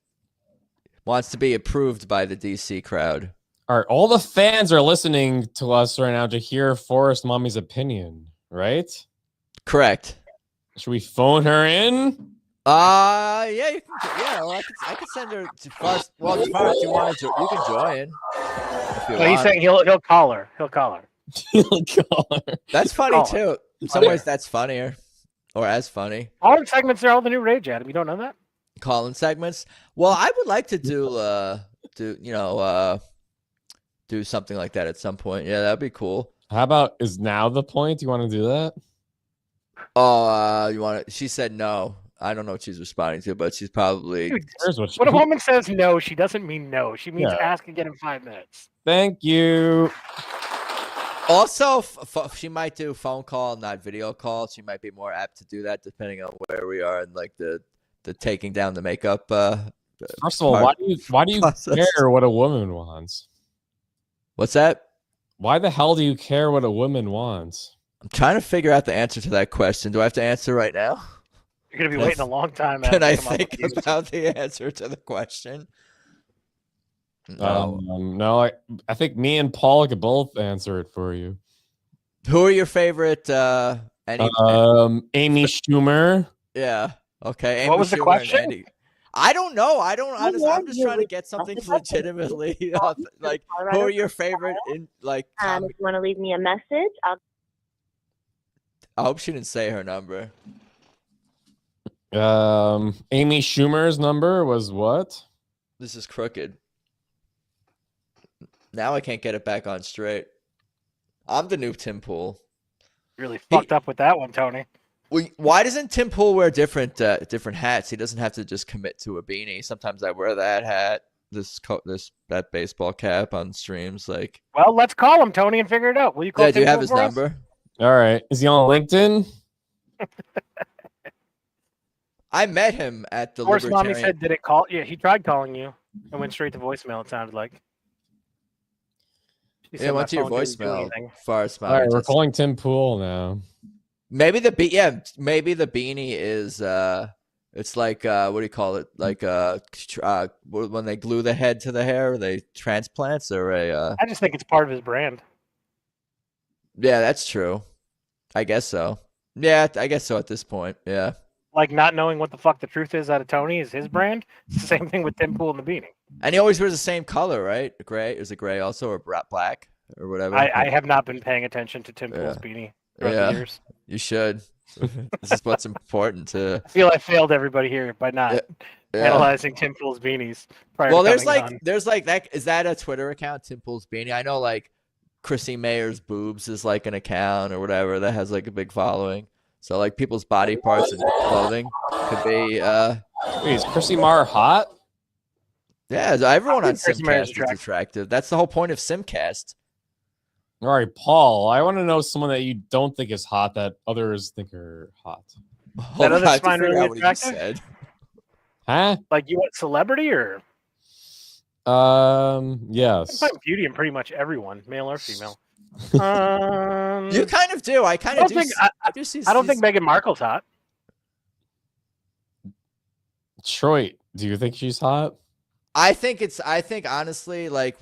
wants to be approved by the DC crowd. All right, all the fans are listening to us right now to hear Forrest Mommy's opinion, right? Correct. Should we phone her in? Yeah, you can. Yeah, well, I could send her to Forrest. Well, Forrest, you can join. He's saying he'll call her. He'll call her. He'll call her. That's funny too. In some ways, that's funnier, or as funny. All segments are all the new rage, Adam. You don't know that? Call-in segments. Well, I would like to do something like that at some point. Yeah, that'd be cool. How about, is now the point? You want to do that? Oh, you want to? She said no. I don't know what she's responding to, but she's probably. Dude, when a woman says no, she doesn't mean no. She means ask again in 5 minutes. Thank you. Also, she might do phone call, not video call. She might be more apt to do that depending on where we are and like the taking down the makeup. First of all, why do you care what a woman wants? What's that? Why the hell do you care what a woman wants? I'm trying to figure out the answer to that question. Do I have to answer right now? You're going to be waiting a long time. Can I think about the answer to the question? No. No, I think me and Paul could both answer it for you. Who are your favorite? Amy Schumer. Yeah. Okay. What was the question? I don't know. I'm just trying to get something legitimately. Like, who are your favorite? In like, if you want to leave me a message, I hope she didn't say her number. Amy Schumer's number was what? This is crooked. Now I can't get it back on straight. I'm the new Tim Pool. Really fucked up with that one, Tony. Why doesn't Tim Pool wear different hats? He doesn't have to just commit to a beanie. Sometimes I wear that hat, that baseball cap on streams. Like, well, let's call him, Tony, and figure it out. Will you call? Yeah, do you have his number? All right. Is he on LinkedIn? I met him at the Forrest Libertarian. Mommy said, "Did it call?" Yeah, he tried calling you and went straight to voicemail. It sounded like. Yeah, went to your voicemail. Forrest Mommy. All right, we're calling Tim Pool now. Maybe the beanie is it's like what do you call it? Like when they glue the head to the hair, they transplants or a. I just think it's part of his brand. Yeah, that's true. I guess so. Yeah, I guess so at this point. Yeah. like not knowing what the fuck the truth is out of Tony is his brand. It's the same thing with Tim Pool and the beanie. And he always wears the same color, right? Gray. Is it gray also, or black, or whatever? I have not been paying attention to Tim Pool's beanie throughout the years. You should. This is what's important to. I feel I failed everybody here by not analyzing Tim Pool's beanies. Well, there's like that. Is that a Twitter account, Tim Pool's beanie? I know like Chrissy Mayer's boobs is like an account or whatever that has like a big following. So like people's body parts and clothing could be. Wait, is Chrissy Mayer hot? Yeah, everyone on Chrissy Mayer's Simcast is attractive. That's the whole point of Simcast. All right, Paul. I want to know someone that you don't think is hot that others think are hot. That other find really attractive? Huh? Like you want celebrity or? Yes. I find beauty in pretty much everyone, male or female. You kind of do. I kind of do. I don't think Meghan Markle's hot. Choit, do you think she's hot? I think honestly, like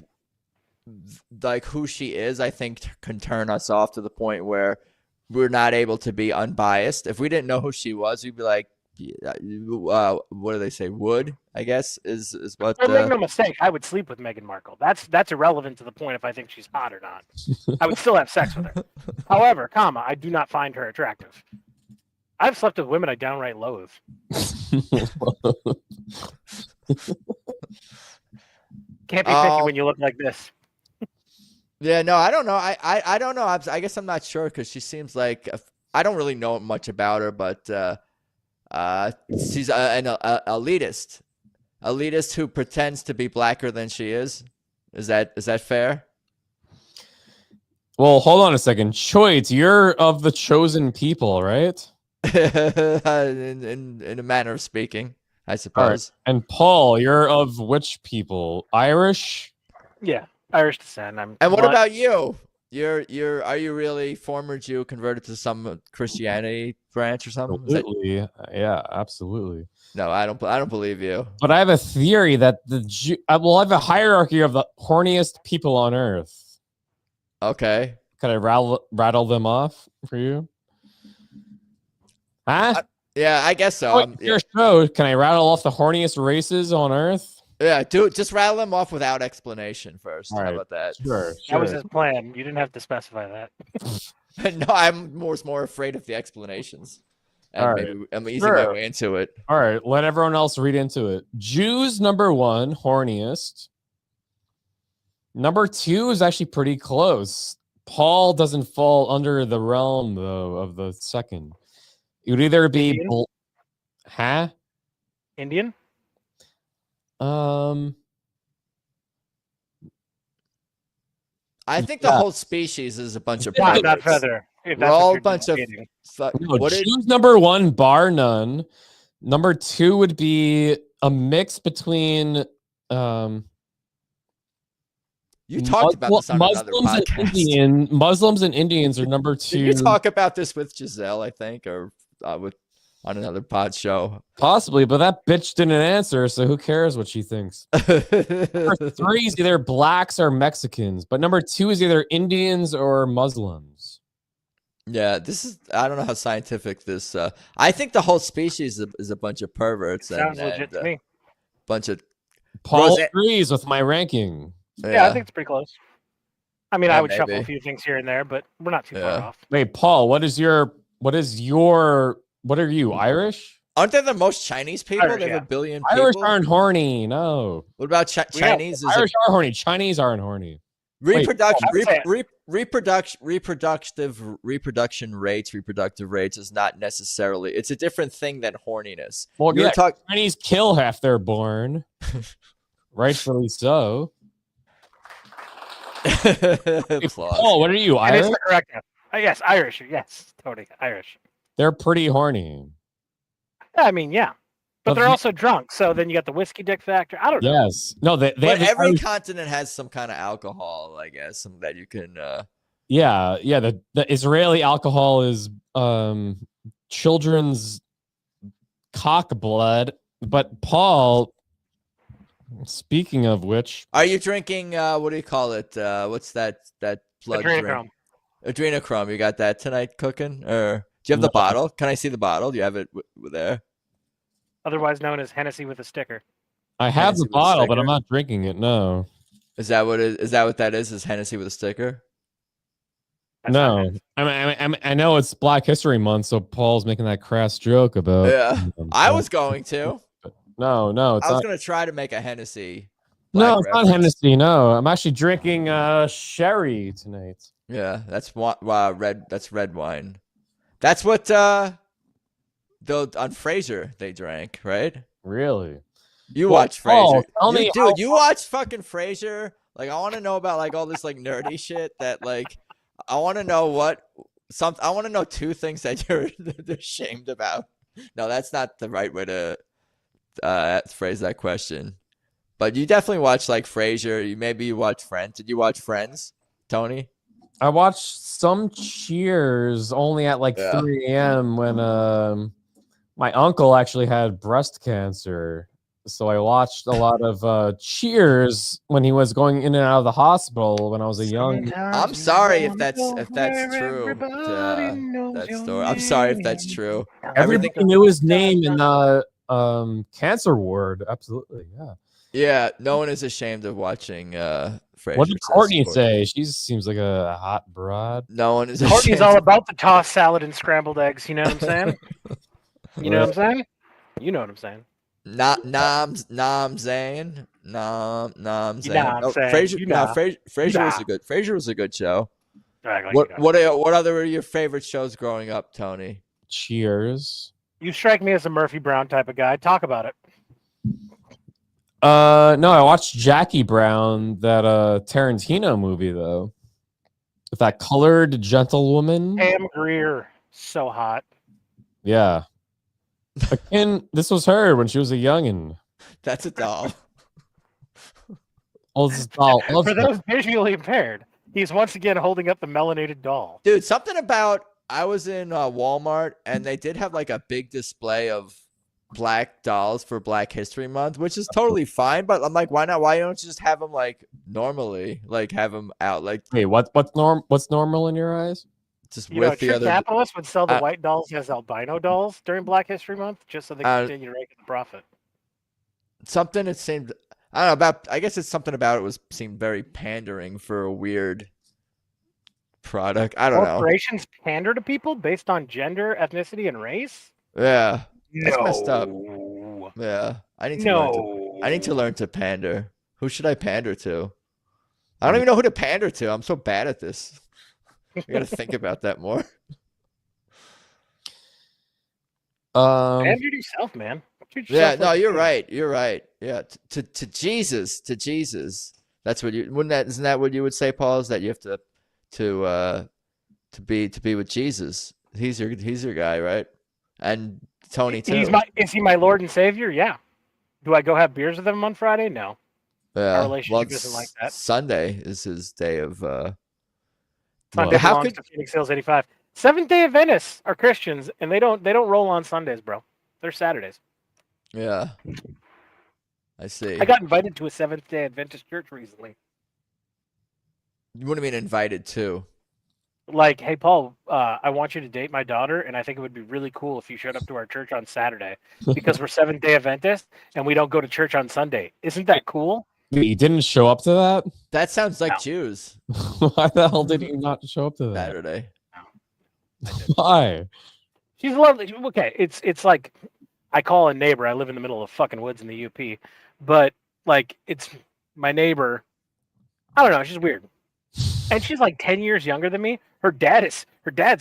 who she is, I think can turn us off to the point where we're not able to be unbiased. If we didn't know who she was, we'd be like, what do they say? Would, I guess, is what. Well, make no mistake, I would sleep with Meghan Markle. That's irrelevant to the point if I think she's hot or not. I would still have sex with her. However, I do not find her attractive. I've slept with women I downright loathe. Can't be picky when you look like this. Yeah, no, I don't know. I don't know. I guess I'm not sure because she seems like I don't really know much about her, but she's an elitist who pretends to be blacker than she is. Is that fair? Well, hold on a second. Choit, you're of the chosen people, right? in a manner of speaking, I suppose. Right. And Paul, you're of which people? Irish? Yeah, Irish descent. And what about you? Are you really former Jew converted to some Christianity branch or something? Absolutely. Yeah, absolutely. No, I don't believe you. But I have a theory that I have a hierarchy of the horniest people on earth. Okay. Can I rattle them off for you? Huh? Yeah, I guess so. Your show. Can I rattle off the horniest races on earth? Yeah, just rattle them off without explanation first. How about that? Sure. That was his plan. You didn't have to specify that. No, I'm more afraid of the explanations. And all maybe I'm easing my way into it. All right, let everyone else read into it. Jews number 1, horniest. Number 2 is actually pretty close. Paul doesn't fall under the realm though of the second. It would either be Indian? I think the whole species is a bunch of perverts. Not feather. We're all a bunch of. Jews number 1, bar none. Number 2 would be a mix between. You talked about this on another podcast. Muslims and Indians are number 2. Did you talk about this with Giselle, I think, or on another pod show? Possibly, but that bitch didn't answer, so who cares what she thinks? Number 3 is either blacks or Mexicans, but number 2 is either Indians or Muslims. Yeah, I don't know how scientific this. I think the whole species is a bunch of perverts. Sounds legit to me. Bunch of. Paul agrees with my ranking. Yeah, I think it's pretty close. I mean, I would shuffle a few things here and there, but we're not too far off. Wait, Paul, what are you, Irish? Aren't there the most Chinese people? Irish, they have 1 billion people. Irish aren't horny, no. What about Chinese? Irish are horny. Chinese aren't horny. Reproduction rates is not necessarily. It's a different thing than horniness. Well, Chinese kill half their born. Rightfully so. Paul, what are you, Irish? That is the correct answer. Yes, Irish. Yes, totally Irish. They're pretty horny. I mean, yeah. But they're also drunk, so then you got the whiskey dick factor. I don't know. Yes. No, but every continent has some kind of alcohol, I guess, that you can. Yeah. The Israeli alcohol is children's cock blood. But Paul, speaking of which, are you drinking? What do you call it? What's that blood drink? Adrenochrome. Adrenochrome. You got that tonight cooking, or Do you have the bottle? Can I see the bottle? Do you have it there? Otherwise known as Hennessy with a sticker. I have the bottle, but I'm not drinking it. No. Is that what it is? That what that is? Is Hennessy with a sticker? No, I know it's Black History Month, so Paul's making that crass joke about. Yeah, I was going to. No, it's I was not. going to try to make a Hennessy. No, it's not Hennessy. No, I'm actually drinking sherry tonight. Yeah, that's red. That's red wine. That's what on Frasier they drank, right? Really? You watch Frasier? Tell me, dude. You watch fucking Frasier? Like, I want to know about like all this like nerdy shit that like. I want to know I want to know two things that you're ashamed about. No, that's not the right way to phrase that question. But you definitely watch like Frasier. Maybe you watch Friends. Did you watch Friends, Tony? I watched some Cheers only at like 3 a.m. when my uncle actually had breast cancer. So I watched a lot of Cheers when he was going in and out of the hospital when I was a young. I'm sorry if that's true. That story. I'm sorry if that's true. Everybody knew his name in the cancer ward. Absolutely, yeah. Yeah, no one is ashamed of watching Frasier. What did Courtney say? She seems like a hot broad. No one is. Courtney's all about the tossed salad and scrambled eggs. You know what I'm saying? You know what I'm saying? You know what I'm saying? Nom Zane. Frasier was a good show. What other were your favorite shows growing up, Tony? Cheers. You strike me as a Murphy Brown type of guy. Talk about it. No, I watched Jackie Brown, that Tarantino movie though. With that colored gentlewoman. Pam Grier, so hot. Yeah. Again, this was her when she was a youngin. That's a doll. Oh, this is doll. For those visually impaired, he's once again holding up the melanated doll. Dude, something about I was in Walmart and they did have like a big display of black dolls for Black History Month, which is totally fine. But I'm like, why not? Why don't you just have them like normally, like have them out? Like, wait, what's normal in your eyes? Just you know, Trip Capitalists would sell the white dolls as albino dolls during Black History Month, just so they could continue to make the profit. Something it seemed, I don't know about. I guess it's something about it seemed very pandering for a weird product. I don't know. Corporations pander to people based on gender, ethnicity, and race. Yeah, that's No. messed up. Yeah, I need to learn to pander. Who should I pander to? I don't even know who to pander to. I'm so bad at this. I gotta think about that more. Pander to yourself, man. Yeah, no, you're right. You're right. Yeah, to Jesus, That's what you isn't that what you would say, Paul? Is that you have to be with Jesus? He's your guy, right? And Tony too. Is he my Lord and Savior? Yeah. Do I go have beers with him on Friday? No. Yeah. Our relationship isn't like that. Sunday is his day of. Sunday belongs to Phoenix Hills 85. Seventh-day Adventists are Christians, and they don't roll on Sundays, bro. They're Saturdays. Yeah. I see. I got invited to a Seventh-day Adventist church recently. What do you mean invited to? Like, hey, Paul, I want you to date my daughter, and I think it would be really cool if you showed up to our church on Saturday because we're Seventh-day Adventists, and we don't go to church on Sunday. Isn't that cool? You didn't show up to that? That sounds like Jews. Why the hell did you not show up to that? Saturday. Why? She's lovely. Okay, it's like I call a neighbor. I live in the middle of fucking woods in the UP, but like it's my neighbor. I don't know. She's weird, and she's like 10 years younger than me. Her dad's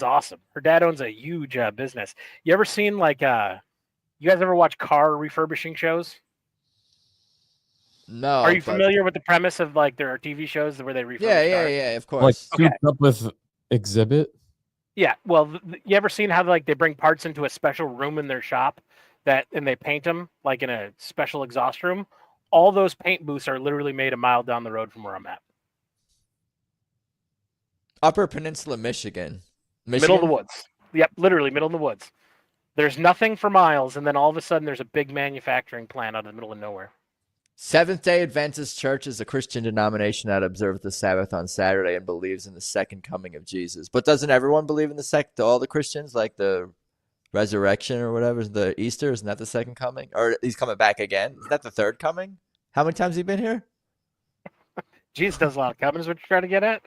awesome. Her dad owns a huge business. You ever seen like you guys ever watch car refurbishing shows? No. Are you familiar with the premise of like there are TV shows where they refurbish cars? Yeah, of course. Like souped up with Exhibit? Yeah, well, you ever seen how like they bring parts into a special room in their shop and they paint them like in a special exhaust room? All those paint booths are literally made a mile down the road from where I'm at. Upper Peninsula, Michigan. Middle of the woods. Yep, literally middle of the woods. There's nothing for miles, and then all of a sudden there's a big manufacturing plant out in the middle of nowhere. Seventh-day Adventist Church is a Christian denomination that observes the Sabbath on Saturday and believes in the second coming of Jesus. But doesn't everyone believe in all the Christians, like the resurrection or whatever, the Easter? Isn't that the second coming? Or he's coming back again? Is that the third coming? How many times has he been here? Jesus does a lot of coming, is what you're trying to get at?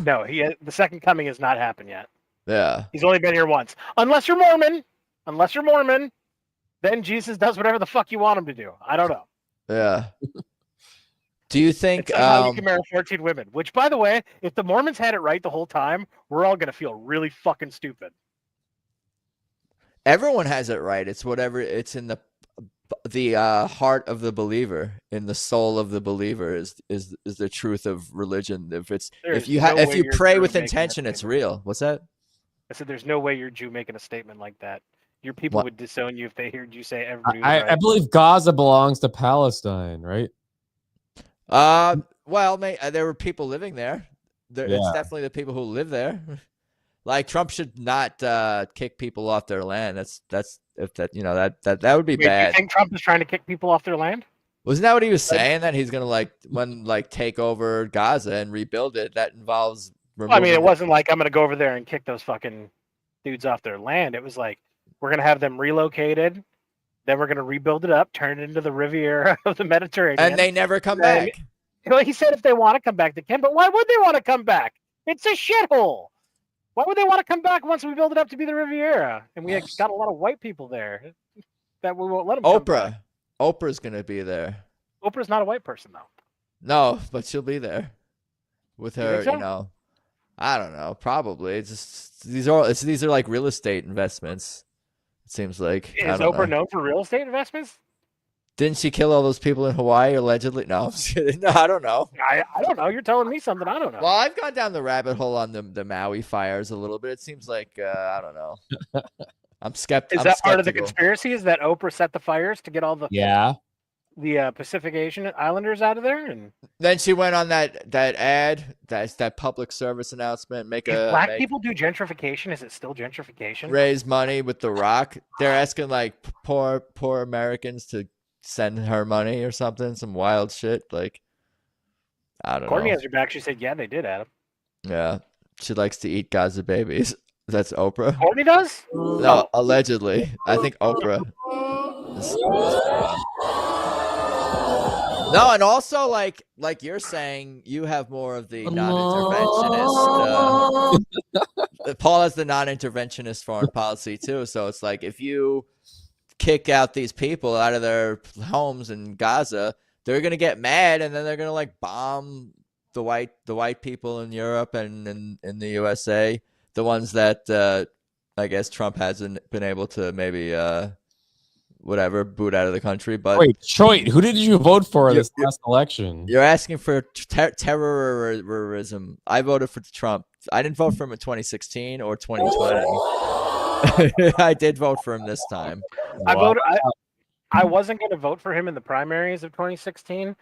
No, the second coming has not happened yet. Yeah. He's only been here once. Unless you're Mormon, then Jesus does whatever the fuck you want him to do. I don't know. Yeah. Do you think you can marry 14 women? Which, by the way, if the Mormons had it right the whole time, we're all gonna feel really fucking stupid. Everyone has it right. It's whatever. It's in the heart of the believer, in the soul of the believer is the truth of religion. If you pray with intention, it's real. What's that? I said, there's no way you're a Jew making a statement like that. Your people would disown you if they heard you say everybody was right. I believe Gaza belongs to Palestine, right? Well, there were people living there. It's definitely the people who live there. Like Trump should not kick people off their land. That would be bad. You think Trump is trying to kick people off their land? Wasn't that what he was saying? That he's gonna take over Gaza and rebuild it. That involves. It wasn't like I'm gonna go over there and kick those fucking dudes off their land. It was like we're gonna have them relocated, then we're gonna rebuild it up, turn it into the Riviera of the Mediterranean, and they never come back. Well, he said if they want to come back, they can. But why would they want to come back? It's a shithole. Why would they want to come back once we build it up to be the Riviera? And we got a lot of white people there that we won't let them come back. Oprah's going to be there. Oprah's not a white person, though. No, but she'll be there with her, so? I don't know, probably. It's just, these are like real estate investments, it seems like. Is Oprah known for real estate investments? Didn't she kill all those people in Hawaii, allegedly? No, no, I don't know. I don't know. You're telling me something I don't know. Well, I've gone down the rabbit hole on the Maui fires a little bit. It seems like, I don't know. I'm skeptical. Is that part of the conspiracy? Is that Oprah set the fires to get all the Pacific Asian Islanders out of there? And then she went on that ad, that public service announcement. Black people do gentrification? Is it still gentrification? Raise money with The Rock. They're asking like poor Americans to send her money or something, some wild shit. Like, I don't know. Courtney has your back. She said, yeah, they did, Adam. Yeah. She likes to eat Gaza babies. That's Oprah. Courtney does? No, allegedly. I think Oprah. No, and also like you're saying, you have more of the non-interventionist. Paul has the non-interventionist foreign policy too. So it's like if you kick out these people out of their homes in Gaza, they're gonna get mad, and then they're gonna like bomb the white people in Europe and in the USA, the ones that I guess Trump hasn't been able to maybe boot out of the country. But wait, Choit, who did you vote for this last election? You're asking for terrorism. I voted for Trump. I didn't vote for him in 2016 or 2020. I did vote for him this time. I wasn't going to vote for him in the primaries of 2016.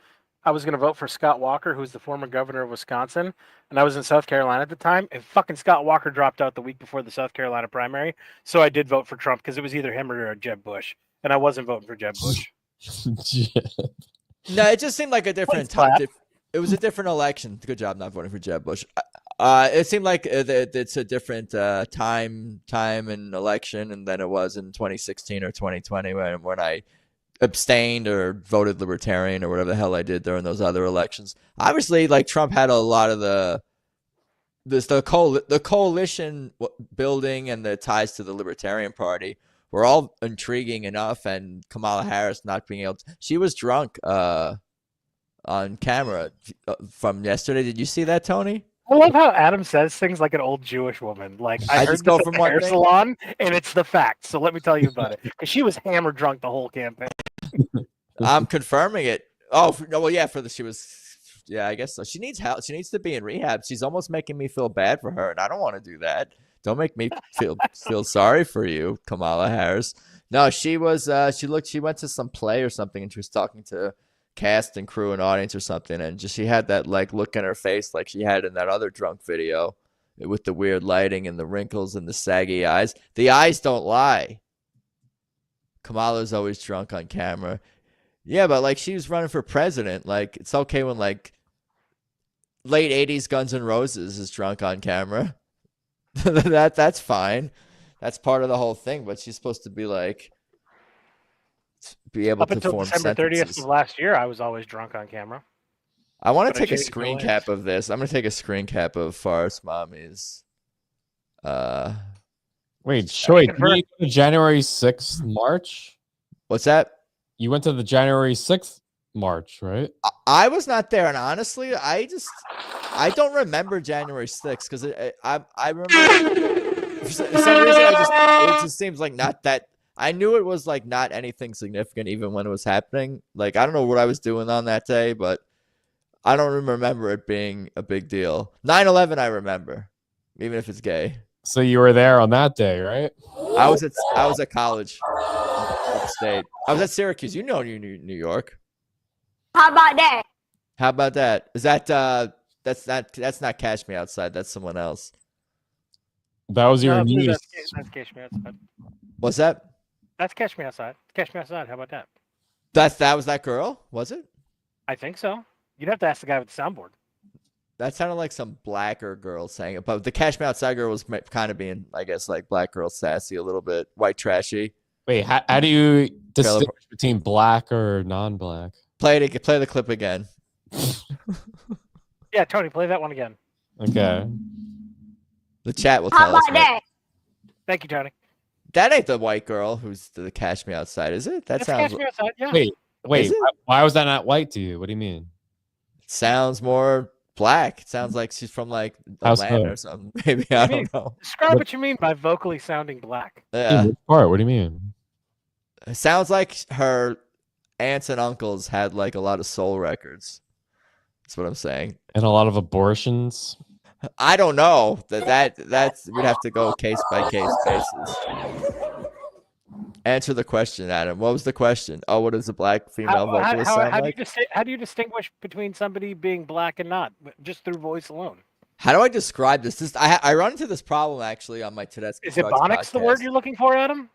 I was going to vote for Scott Walker, who's the former governor of Wisconsin, and I was in South Carolina at the time. And fucking Scott Walker dropped out the week before the South Carolina primary, so I did vote for Trump because it was either him or Jeb Bush, and I wasn't voting for Jeb Bush. No, it just seemed like a different time. It was a different election. Good job not voting for Jeb Bush. It seemed like it's a different time and election, and than it was in 2016 or 2020 when I abstained or voted libertarian or whatever the hell I did during those other elections. Obviously, like Trump had a lot of the coalition building and the ties to the Libertarian Party were all intriguing enough, and Kamala Harris not being able to, she was drunk on camera from yesterday. Did you see that, Tony? I love how Adam says things like an old Jewish woman. Like I heard this at the hair salon, and it's the fact. So let me tell you about it. Because she was hammered drunk the whole campaign. I'm confirming it. Oh, no, well, yeah, I guess so. She needs help. She needs to be in rehab. She's almost making me feel bad for her, and I don't want to do that. Don't make me feel sorry for you, Kamala Harris. No, she was. She went to some play or something, and she was talking to cast and crew and audience or something, and she had that like look in her face like she had in that other drunk video with the weird lighting and the wrinkles and the saggy eyes. The eyes don't lie. Kamala's always drunk on camera. Yeah, but like she was running for president. Like it's okay when like late 80s Guns N' Roses is drunk on camera. That's fine. That's part of the whole thing, but she's supposed to be like be able Up to until form December 30th sentences. of last year, I was always drunk on camera. I want But to I take a changed my screen ways. cap of this. I'm going to take a screen cap of Forest Mommy's Wait, Choit, you went to January 6th March? What's that? You went to the January 6th March, right? I was not there, and honestly, I don't remember January 6th because I remember for some reason it just seems like not that. I knew it was like not anything significant even when it was happening. Like I don't know what I was doing on that day, but I don't remember it being a big deal. 9/11 I remember, even if it's gay. So you were there on that day, right? I was at college upstate. I was at Syracuse. You know New York. How about that? How about that? Is that that's not Cash Me Outside, that's someone else. That was your niece. That's Cash Me Outside. What's that? That's Cash Me Outside. Cash Me Outside. How about that? That was that girl, was it? I think so. You'd have to ask the guy with the soundboard. That sounded like some blacker girl saying it, but the Cash Me Outside girl was kind of being, I guess, like black girl sassy, a little bit white trashy. Wait, how do you distinguish between black or non-black? Play the clip again. Yeah, Tony, play that one again. Okay. The chat will tell us. that? Thank you, Tony. That ain't the white girl who's the Cash Me Outside, is it? That That's sounds. Cash Me Outside. Yeah. Wait. Why was that not white to you? What do you mean? Sounds more black. It sounds like she's from like Atlanta or something. Maybe I don't know. Describe what you mean by vocally sounding black. Yeah. Which part? What do you mean? It sounds like her aunts and uncles had like a lot of soul records. That's what I'm saying. And a lot of abortions. I don't know. That's we'd have to go case by case basis. Answer the question, Adam. What was the question? Oh, what does a black female vocalist sound like? How do you distinguish between somebody being black and not, just through voice alone? How do I describe this? I run into this problem actually on my Tedeschi. Is Ebonics the word you're looking for, Adam?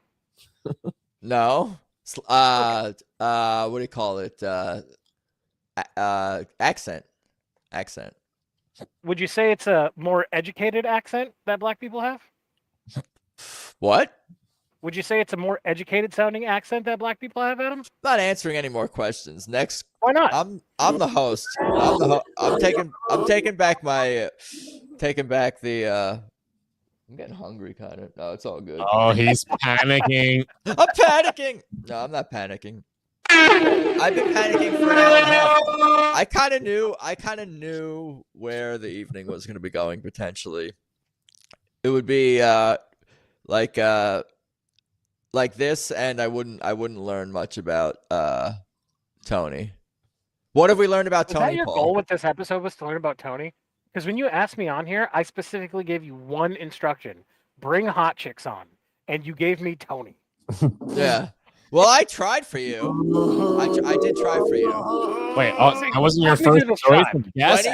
No. What do you call it? Accent. Would you say it's a more educated accent that black people have? What? Would you say it's a more educated sounding accent that black people have, Adam? Not answering any more questions. Next. Why not? I'm the host. I'm taking back the. I'm getting hungry, kind of. No, it's all good. Oh, he's panicking. I'm panicking. No, I'm not panicking. I've been panicking for an hour and a half. I kind of knew where the evening was going to be going potentially. It would be like this, and I wouldn't learn much about Tony. What have we learned about Tony? Was that your Paul? goal with this episode was to learn about Tony? Because when you asked me on here, I specifically gave you one instruction: bring hot chicks on, and you gave me Tony. Yeah. Well, I tried for you. I did try for you. Wait, that wasn't your first choice? Yes.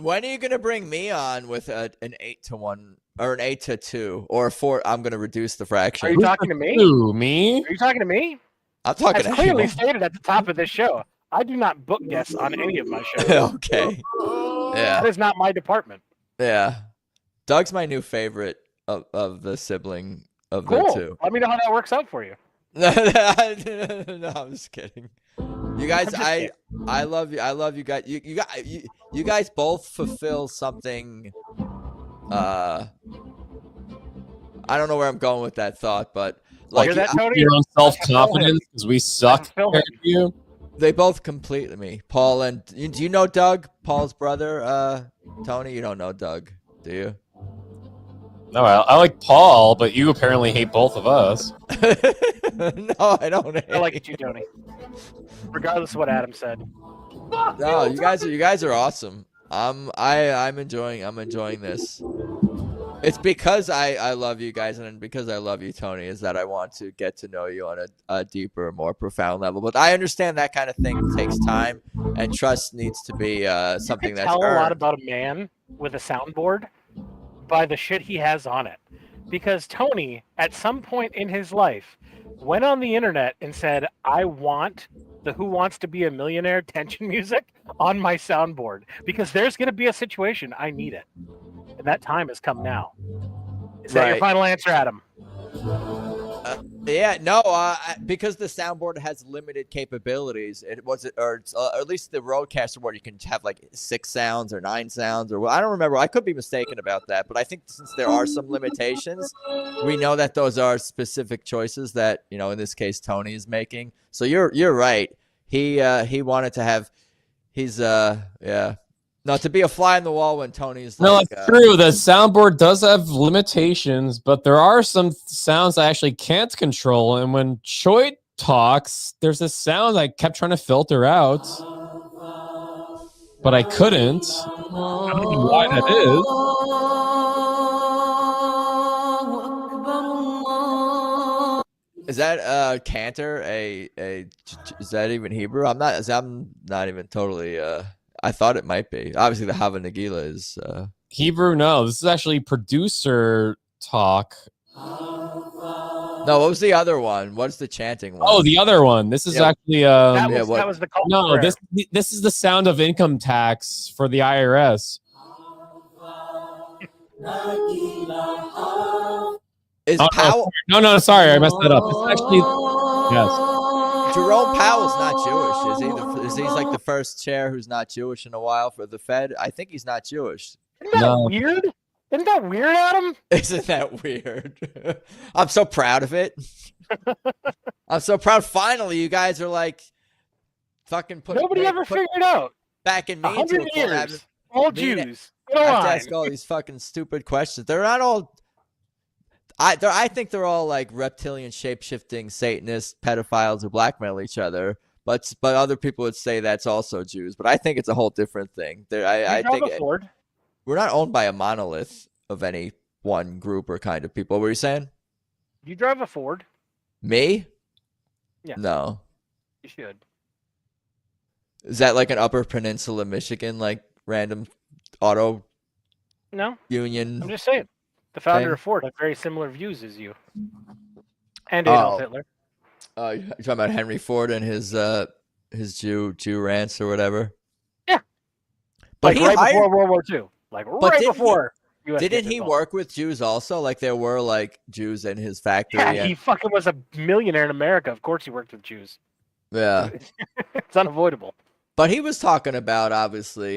When are you gonna bring me on with an 8-to-1 or an 8-to-2 or a 4? I'm gonna reduce the fraction. Are you talking to me? Me? Are you talking to me? I'm talking to As clearly you. stated at the top of this show, I do not book guests on any of my shows. Okay. Yeah. That is not my department. Yeah. Doug's my new favorite of the sibling of Cool. the two. Let me know how that works out for you. No, I'm just kidding. You guys, I love you. I love you guys. You guys both fulfill something. I don't know where I'm going with that thought, but like Hear that, Tony? Your own self-confidence because we suck compared to you. They both complete me. Paul and do you know Doug? Paul's brother, Tony. You don't know Doug, do you? No, I like Paul, but you apparently hate both of us. No, I don't. I like you, Tony. Regardless of what Adam said. No, you guys are awesome. I'm enjoying this. It's because I love you guys and because I love you, Tony, is that I want to get to know you on a deeper, more profound level. But I understand that kind of thing takes time, and trust needs to be something that's tell earned. a lot about a man with a soundboard by the shit he has on it. Because Tony, at some point in his life, went on the internet and said, I want the Who Wants to Be a Millionaire tension music on my soundboard because there's going to be a situation I need it. And that time has come now. Is that your final answer, Adam? Yeah, no, because the soundboard has limited capabilities. Or at least the Rodecaster where you can have like 6 sounds or 9 sounds, or I don't remember. I could be mistaken about that, but I think since there are some limitations, we know that those are specific choices that in this case Tony is making. So you're right. He wanted to have No, to be a fly on the wall when Tony's no, it's true. The soundboard does have limitations, but there are some sounds I actually can't control. And when Choit talks, there's a sound I kept trying to filter out, but I couldn't. I don't know why that is. Is that Cantor? Is that even Hebrew? I'm not even totally. I thought it might be. Obviously, the Hava Nagila is Hebrew. No, this is actually producer talk. No, what was the other one? What's the chanting one? Oh, the other one. This is actually that was the call. No, this is the sound of income tax for the IRS. No, sorry, I messed that up. It's actually yes. Jerome Powell's not Jewish, is he? He's like the first chair who's not Jewish in a while for the Fed. I think he's not Jewish. Isn't that weird? Isn't that weird, Adam? Isn't that weird? I'm so proud of it. I'm so proud. Finally, you guys are like fucking put. Nobody ever figured out. Back in 100 years, all Jews. I have to ask all these fucking stupid questions. They're not all. I think they're all like reptilian, shape-shifting Satanists, pedophiles who blackmail each other. But other people would say that's also Jews. But I think it's a whole different thing. I think we're not owned by a monolith of any one group or kind of people. What were you saying? Do you drive a Ford? Me? Yeah. No. You should. Is that like an Upper Peninsula, Michigan, like random auto union? I'm just saying. The founder of Ford had very similar views as you. And Adolf Hitler. You're talking about Henry Ford and his Jew rants or whatever? Yeah. But right before World War II. Before. Didn't he work with Jews also? Like there were like Jews in his factory. Yeah, he fucking was a millionaire in America. Of course he worked with Jews. Yeah. It's unavoidable. But he was talking about, obviously,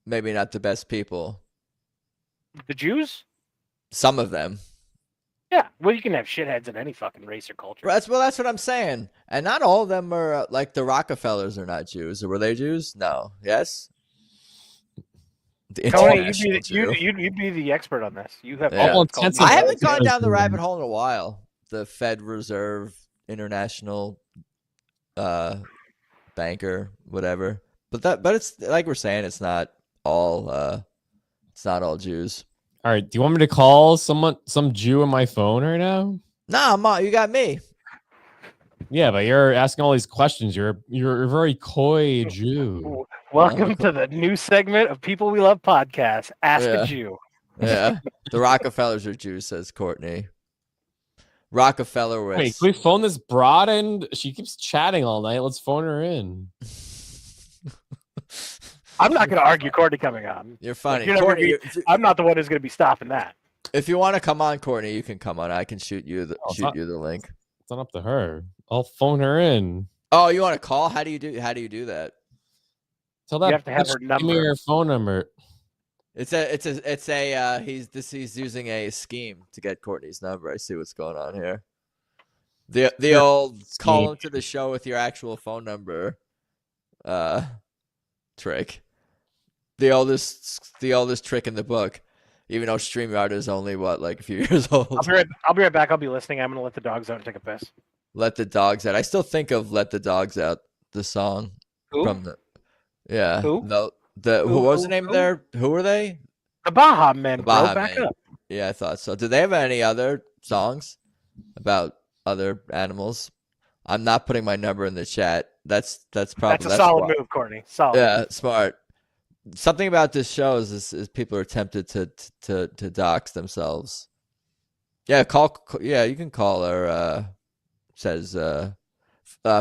maybe not the best people. The Jews? Some of them. Yeah, well, you can have shitheads in any fucking race or culture. That's what I'm saying. And not all of them are, like, the Rockefellers are not Jews. Or were they Jews? No. Yes? Tony, you'd be the expert on this. You have I haven't gone down the rabbit hole in a while. The Fed Reserve International banker, whatever. But it's like we're saying, it's not all Jews. All right, do you want me to call some Jew on my phone right now? Nah, you got me. Yeah, but you're asking all these questions. You're a very coy Jew. Welcome to the new segment of People We Love podcast. Ask a Jew. Yeah, the Rockefellers are Jews, says Courtney. Rockefeller was. Wait, can we phone this broad in? She keeps chatting all night. Let's phone her in. I'm not going to argue Courtney coming on. You're funny. Courtney, I'm not the one who's going to be stopping that. If you want to come on, Courtney, you can come on. I can shoot you the link. It's not up to her. I'll phone her in. Oh, you want to call? How do you do that? Tell that you have to have her number. Give me your phone number. He's using a scheme to get Courtney's number. I see what's going on here. The old call into the show with your actual phone number trick. The oldest trick in the book. Even though StreamYard is only a few years old. I'll be right back. I'll be listening. I'm gonna let the dogs out and take a piss. Let the Dogs Out. I still think of Let the Dogs Out, the song. Who? From the Who? Who was the name of their? Who were they? The Baja Men. Back up. Yeah, I thought so. Did they have any other songs about other animals? I'm not putting my number in the chat. That's probably a solid move, Courtney. Solid. Yeah, smart. Something about this show is people are tempted to dox themselves. Yeah, you can call her. Says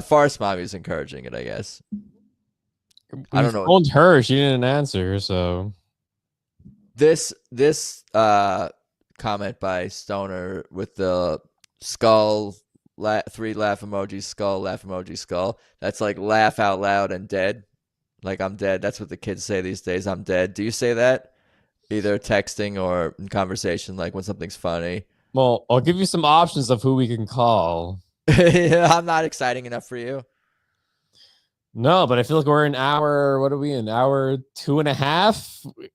Forest Mommy is encouraging it, I guess. I don't know. Phoned her. She didn't answer. So This comment by Stoner with the skull, 3 laugh emojis, skull, laugh emoji, skull. That's like laugh out loud and dead. Like I'm dead. That's what the kids say these days. I'm dead. Do you say that? Either texting or in conversation, like when something's funny. Well, I'll give you some options of who we can call. I'm not exciting enough for you. No, but I feel like we're an hour. What are we? An hour 2.5?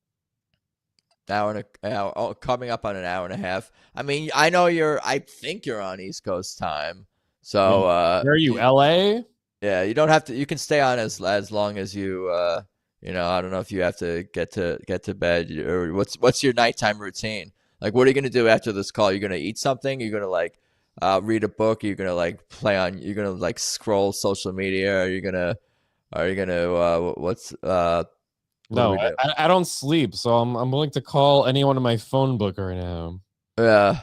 Coming up on an hour and a half. I mean, I know I think you're on East Coast time. So where are you? LA? Yeah, you don't have to. You can stay on as long as you. I don't know if you have to get to bed or what's your nighttime routine. Like, what are you gonna do after this call? You're gonna eat something. You're gonna like read a book. You're gonna like play on. You're gonna like scroll social media. Are you gonna No, I don't sleep, so I'm willing to call anyone in my phone book right now. Yeah.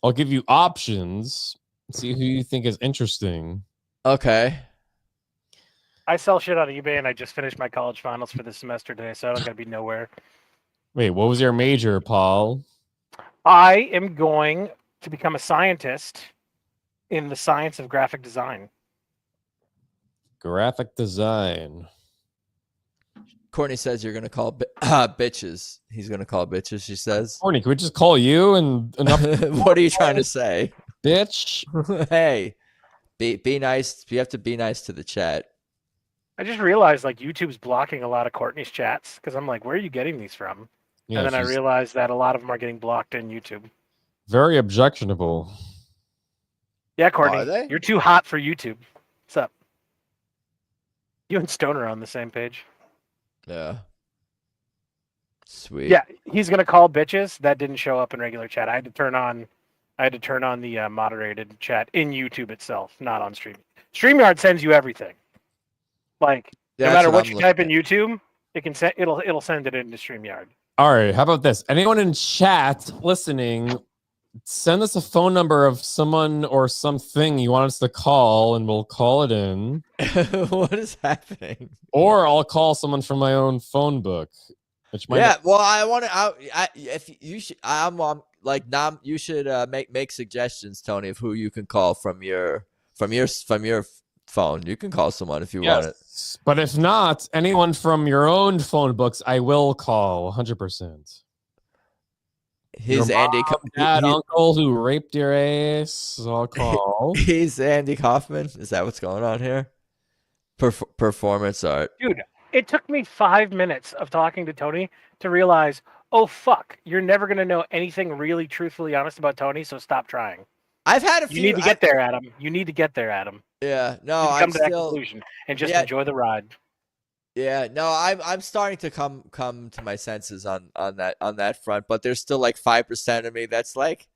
I'll give you options. See who you think is interesting. Okay. I sell shit on eBay, and I just finished my college finals for this semester today, so I don't gotta be nowhere. Wait, what was your major, Paul? I am going to become a scientist in the science of graphic design. Graphic design. Courtney says you're gonna call bitches. He's gonna call bitches. She says. Courtney, can we just call you and enough? What are you trying to say, bitch? Hey, be nice. You have to be nice to the chat. I just realized like YouTube's blocking a lot of Courtney's chats because I'm like, where are you getting these from? Yeah, and then I realized that a lot of them are getting blocked in YouTube. Very objectionable. Yeah, Courtney, you're too hot for YouTube. What's up? You and Stoner are on the same page. Yeah. Sweet. Yeah, he's gonna call bitches. That didn't show up in regular chat. I had to turn on the moderated chat in YouTube itself, not on Stream. StreamYard sends you everything. Like no matter what you type in YouTube, it'll send it into StreamYard. All right, how about this? Anyone in chat listening, send us a phone number of someone or something you want us to call, and we'll call it in. What is happening? Or I'll call someone from my own phone book. Which might well, I want to. If you should, I'm like Nam. You should make suggestions, Tony, of who you can call from your phone. You can call someone if you want it. But if not, anyone from your own phone books, I will call 100%. He's your Andy. Dad, uncle who raped your ass. So I'll call. He's Andy Kaufman. Is that what's going on here? Performance art, dude. It took me 5 minutes of talking to Tony to realize, oh fuck, you're never gonna know anything really truthfully honest about Tony. So stop trying. I've had a few. You need to get there, Adam. You need to get there, Adam. Yeah, no, I'm to that conclusion and just enjoy the ride. Yeah, no, I'm starting to come to my senses on that front, but there's still like 5% of me that's like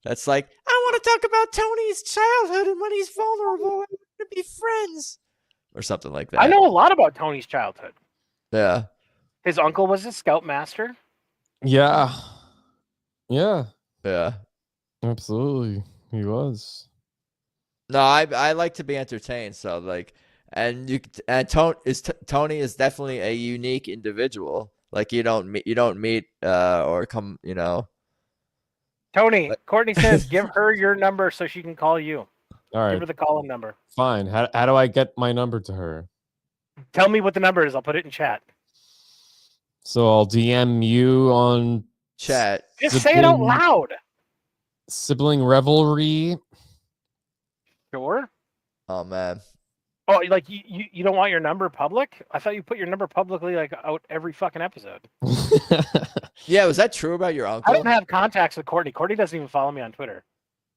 I want to talk about Tony's childhood and when he's vulnerable. I want to be friends or something like that. I know a lot about Tony's childhood. Yeah, his uncle was a scoutmaster. Yeah, absolutely, he was. No, I like to be entertained, so like. Tony is definitely a unique individual. Like you don't meet or come, Tony, Courtney says give her your number so she can call you. All right. Give her the call-in number. Fine. How do I get my number to her? Tell me what the number is. I'll put it in chat. So I'll DM you on chat. Just say it out loud. Sibling Revelry. Sure. Oh man. Oh, like you don't want your number public? I thought you put your number publicly like out every fucking episode. Yeah, was that true about your uncle? I don't have contacts with Courtney. Courtney doesn't even follow me on Twitter.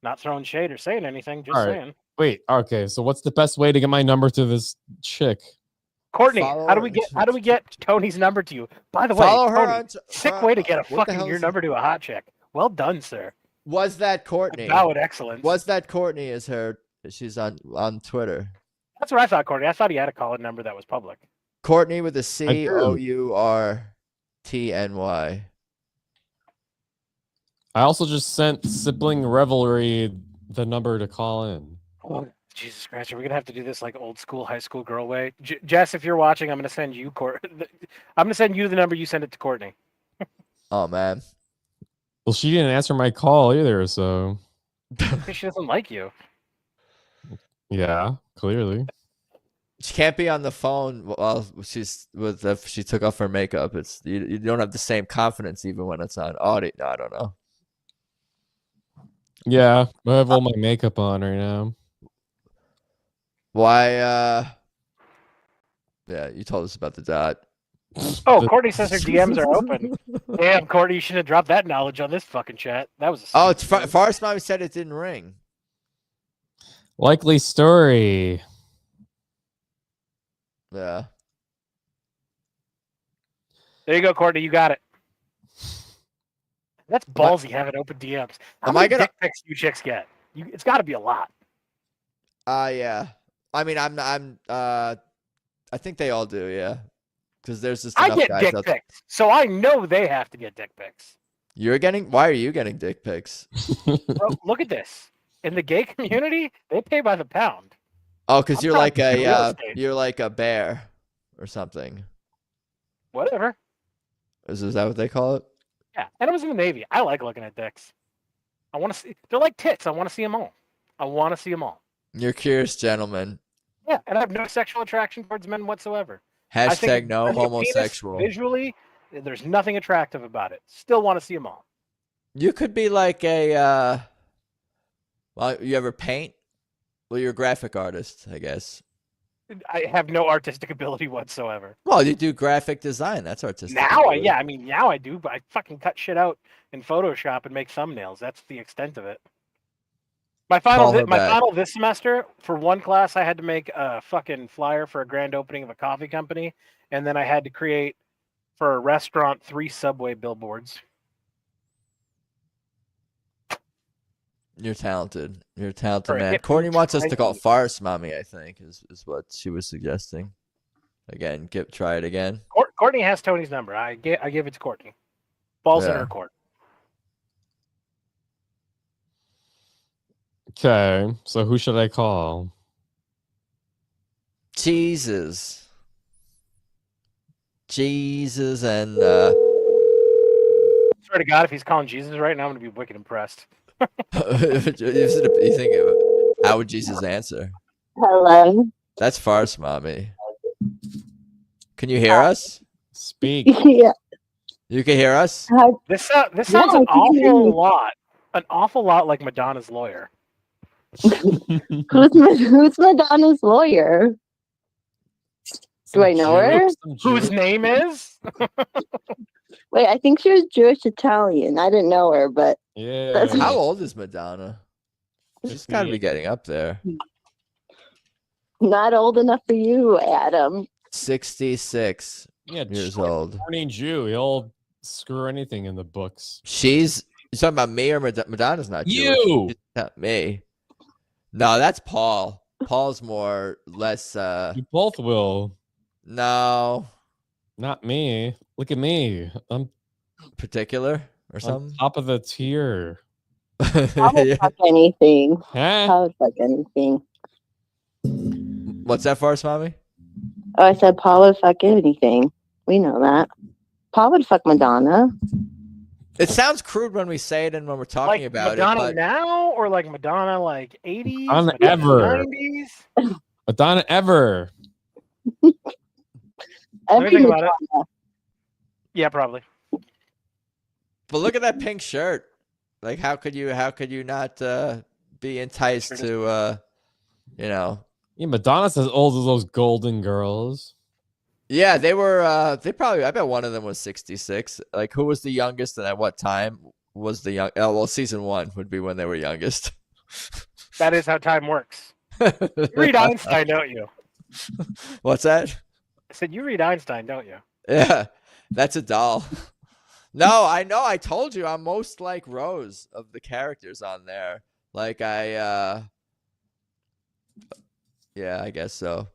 Not throwing shade or saying anything, just saying. Wait, okay. So what's the best way to get my number to this chick? Courtney, how do we get Tony's number to you? By the way, Tony, sick way to get your number to a hot chick. Well done, sir. Was that Courtney? Valid excellence. Was that Courtney? Is her? She's on Twitter. That's what I thought, Courtney. I thought he had a call-in number that was public. Courtney with a COURTNY. I also just sent Sibling Revelry the number to call in. Jesus Christ, are we gonna have to do this like old school high school girl way? Jess, if you're watching, I'm gonna send you I'm gonna send you the number. You send it to Courtney. Oh man. Well, she didn't answer my call either, so She doesn't like you. yeah, clearly. She can't be on the phone while she took off her makeup. It's you don't have the same confidence even when it's on audio. No, I don't know. Yeah, I have all my makeup on right now. Why? Yeah, you told us about the dot. Oh, Courtney says her DMs are open. Damn, Courtney, you should have dropped that knowledge on this fucking chat. That was. It's Forrest Mommy said it didn't ring. Likely story. Yeah. There you go, Courtney. You got it. That's ballsy having open DMs. How many dick pics you chicks get? It's got to be a lot. Yeah. I mean, I think they all do. Yeah. Because there's just I enough get guys dick out pics, so I know they have to get dick pics. Why are you getting dick pics? Bro, look at this. In the gay community, they pay by the pound. Oh, because you're like you're like a bear or something. Whatever. Is that what they call it? Yeah, and I was in the Navy. I like looking at dicks. I want to see. They're like tits. I want to see them all. You're a curious gentleman. Yeah, and I have no sexual attraction towards men whatsoever. Hashtag no homosexual. Visually, there's nothing attractive about it. Still want to see them all. You could be like a. Well, you ever paint? Well, you're a graphic artist, I guess. I have no artistic ability whatsoever. Well, you do graphic design. That's artistic. Now I do, but I fucking cut shit out in Photoshop and make thumbnails. That's the extent of it. My final this semester, for one class, I had to make a fucking flyer for a grand opening of a coffee company, and then I had to create for a restaurant 3 Subway billboards. You're talented. You're a talented man. Courtney wants us to call Farce Mommy, I think, is what she was suggesting. Again, try it again. Courtney has Tony's number. I give it to Courtney. Ball's in her court. Okay, so who should I call? Jesus and Swear to God, if he's calling Jesus right now, I'm gonna be wicked impressed. you think how would Jesus answer? Hello. That's Farce Mommy. Can you hear us? Speak. Yeah. You can hear us? This sounds an awful lot like Madonna's lawyer. Who's Madonna's lawyer? Do I know her? Whose name is? Wait, I think she was Jewish Italian. I didn't know her, but yeah. How old is Madonna? She's got to be getting up there. Not old enough for you, Adam. 66 years old. Morning Jew. He'll screw anything in the books. You talking about me or Madonna's not Jewish? You. She's not me. No, that's Paul. Paul's less. You both will. No. Not me. Look at me. I'm particular or something. Top of the tier. I would fuck anything. Huh? I would fuck anything. What's that for us, Mommy? Oh, I said Paul would fuck anything. We know that. Paul would fuck Madonna. It sounds crude when we say it and when we're talking about Madonna it. now or like Madonna like 80s? Madonna ever. 90s? Madonna ever. Every Madonna. Yeah, probably. But look at that pink shirt. Like, how could you not be enticed to, Yeah, Madonna's as old as those Golden Girls. Yeah, they were. I bet one of them was 66. Like, who was the youngest and at what time was the young? Oh, well, season 1 would be when they were youngest. That is how time works. You read Einstein, don't you? What's that? I said you read Einstein, don't you? Yeah, that's a doll. No, I know. I told you I'm most like Rose of the characters on there. Like yeah, I guess so.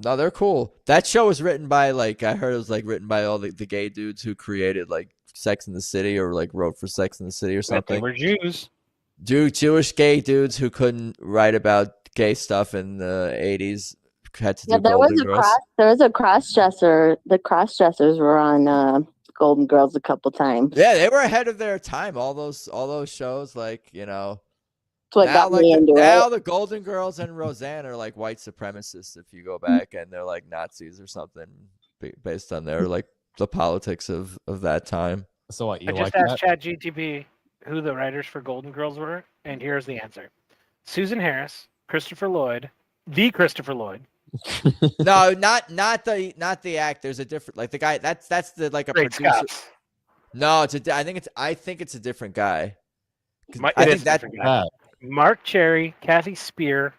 No, they're cool. That show was written by I heard it was written by all the gay dudes who created Sex in the City or wrote for Sex in the City or something. They were Jews. Jewish gay dudes who couldn't write about gay stuff in the 80s. Had to do Yeah, there was Golden a Girls. cross dresser. The cross dressers were on Golden Girls a couple times. Yeah, they were ahead of their time. All those shows, like, you know. That's what got me into Now it. the Golden Girls and Roseanne are like white supremacists if you go back, and they're like Nazis or something based on their like the politics of that time. So what, you I just like asked that? ChatGPT who the writers for Golden Girls were, and here's the answer: Susan Harris, Christopher Lloyd, the Christopher Lloyd. No, not the act. There's a different, like, the guy. That's the like a Great producer. Scots. No, I think it's a different guy. I think that's Mark Cherry, Kathy Spear,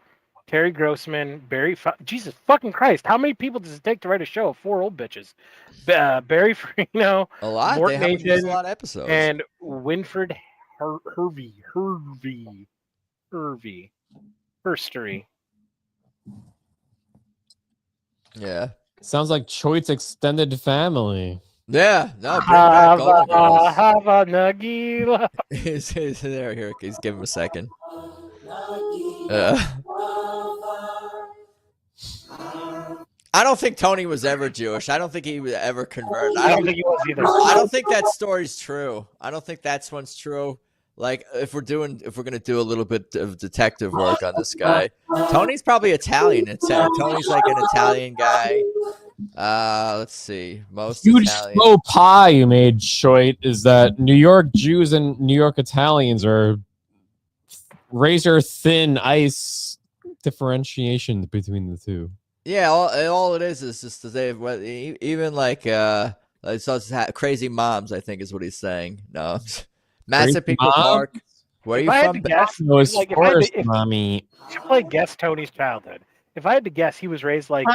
Terry Grossman, Barry. Jesus fucking Christ! How many people does it take to write a show of 4 old bitches? Barry Freno, A lot. Mort They have Nathan, a lot of episodes. and Winfred Herstory. Yeah. Sounds like Choit's extended family. Yeah. No. Bring back Golden Girls. Hava Nagila. He's there. Here, he's give him a second. I don't think Tony was ever Jewish. I don't think he was ever converted. I don't think he was either. I don't think that story's true. I don't think that's one's true. Like, if we're gonna do a little bit of detective work on this guy, Tony's probably Italian. Tony's like an Italian guy. Let's see. Most Huge Italian. faux pas you made, Choit, is that New York Jews and New York Italians are razor thin ice differentiation between the two. Yeah, all it is just to say, even like crazy moms, I think is what he's saying. No, Massapequa Park. Where are you from? No, it's Forest, mommy. To play guess Tony's childhood. If I had to guess, he was raised like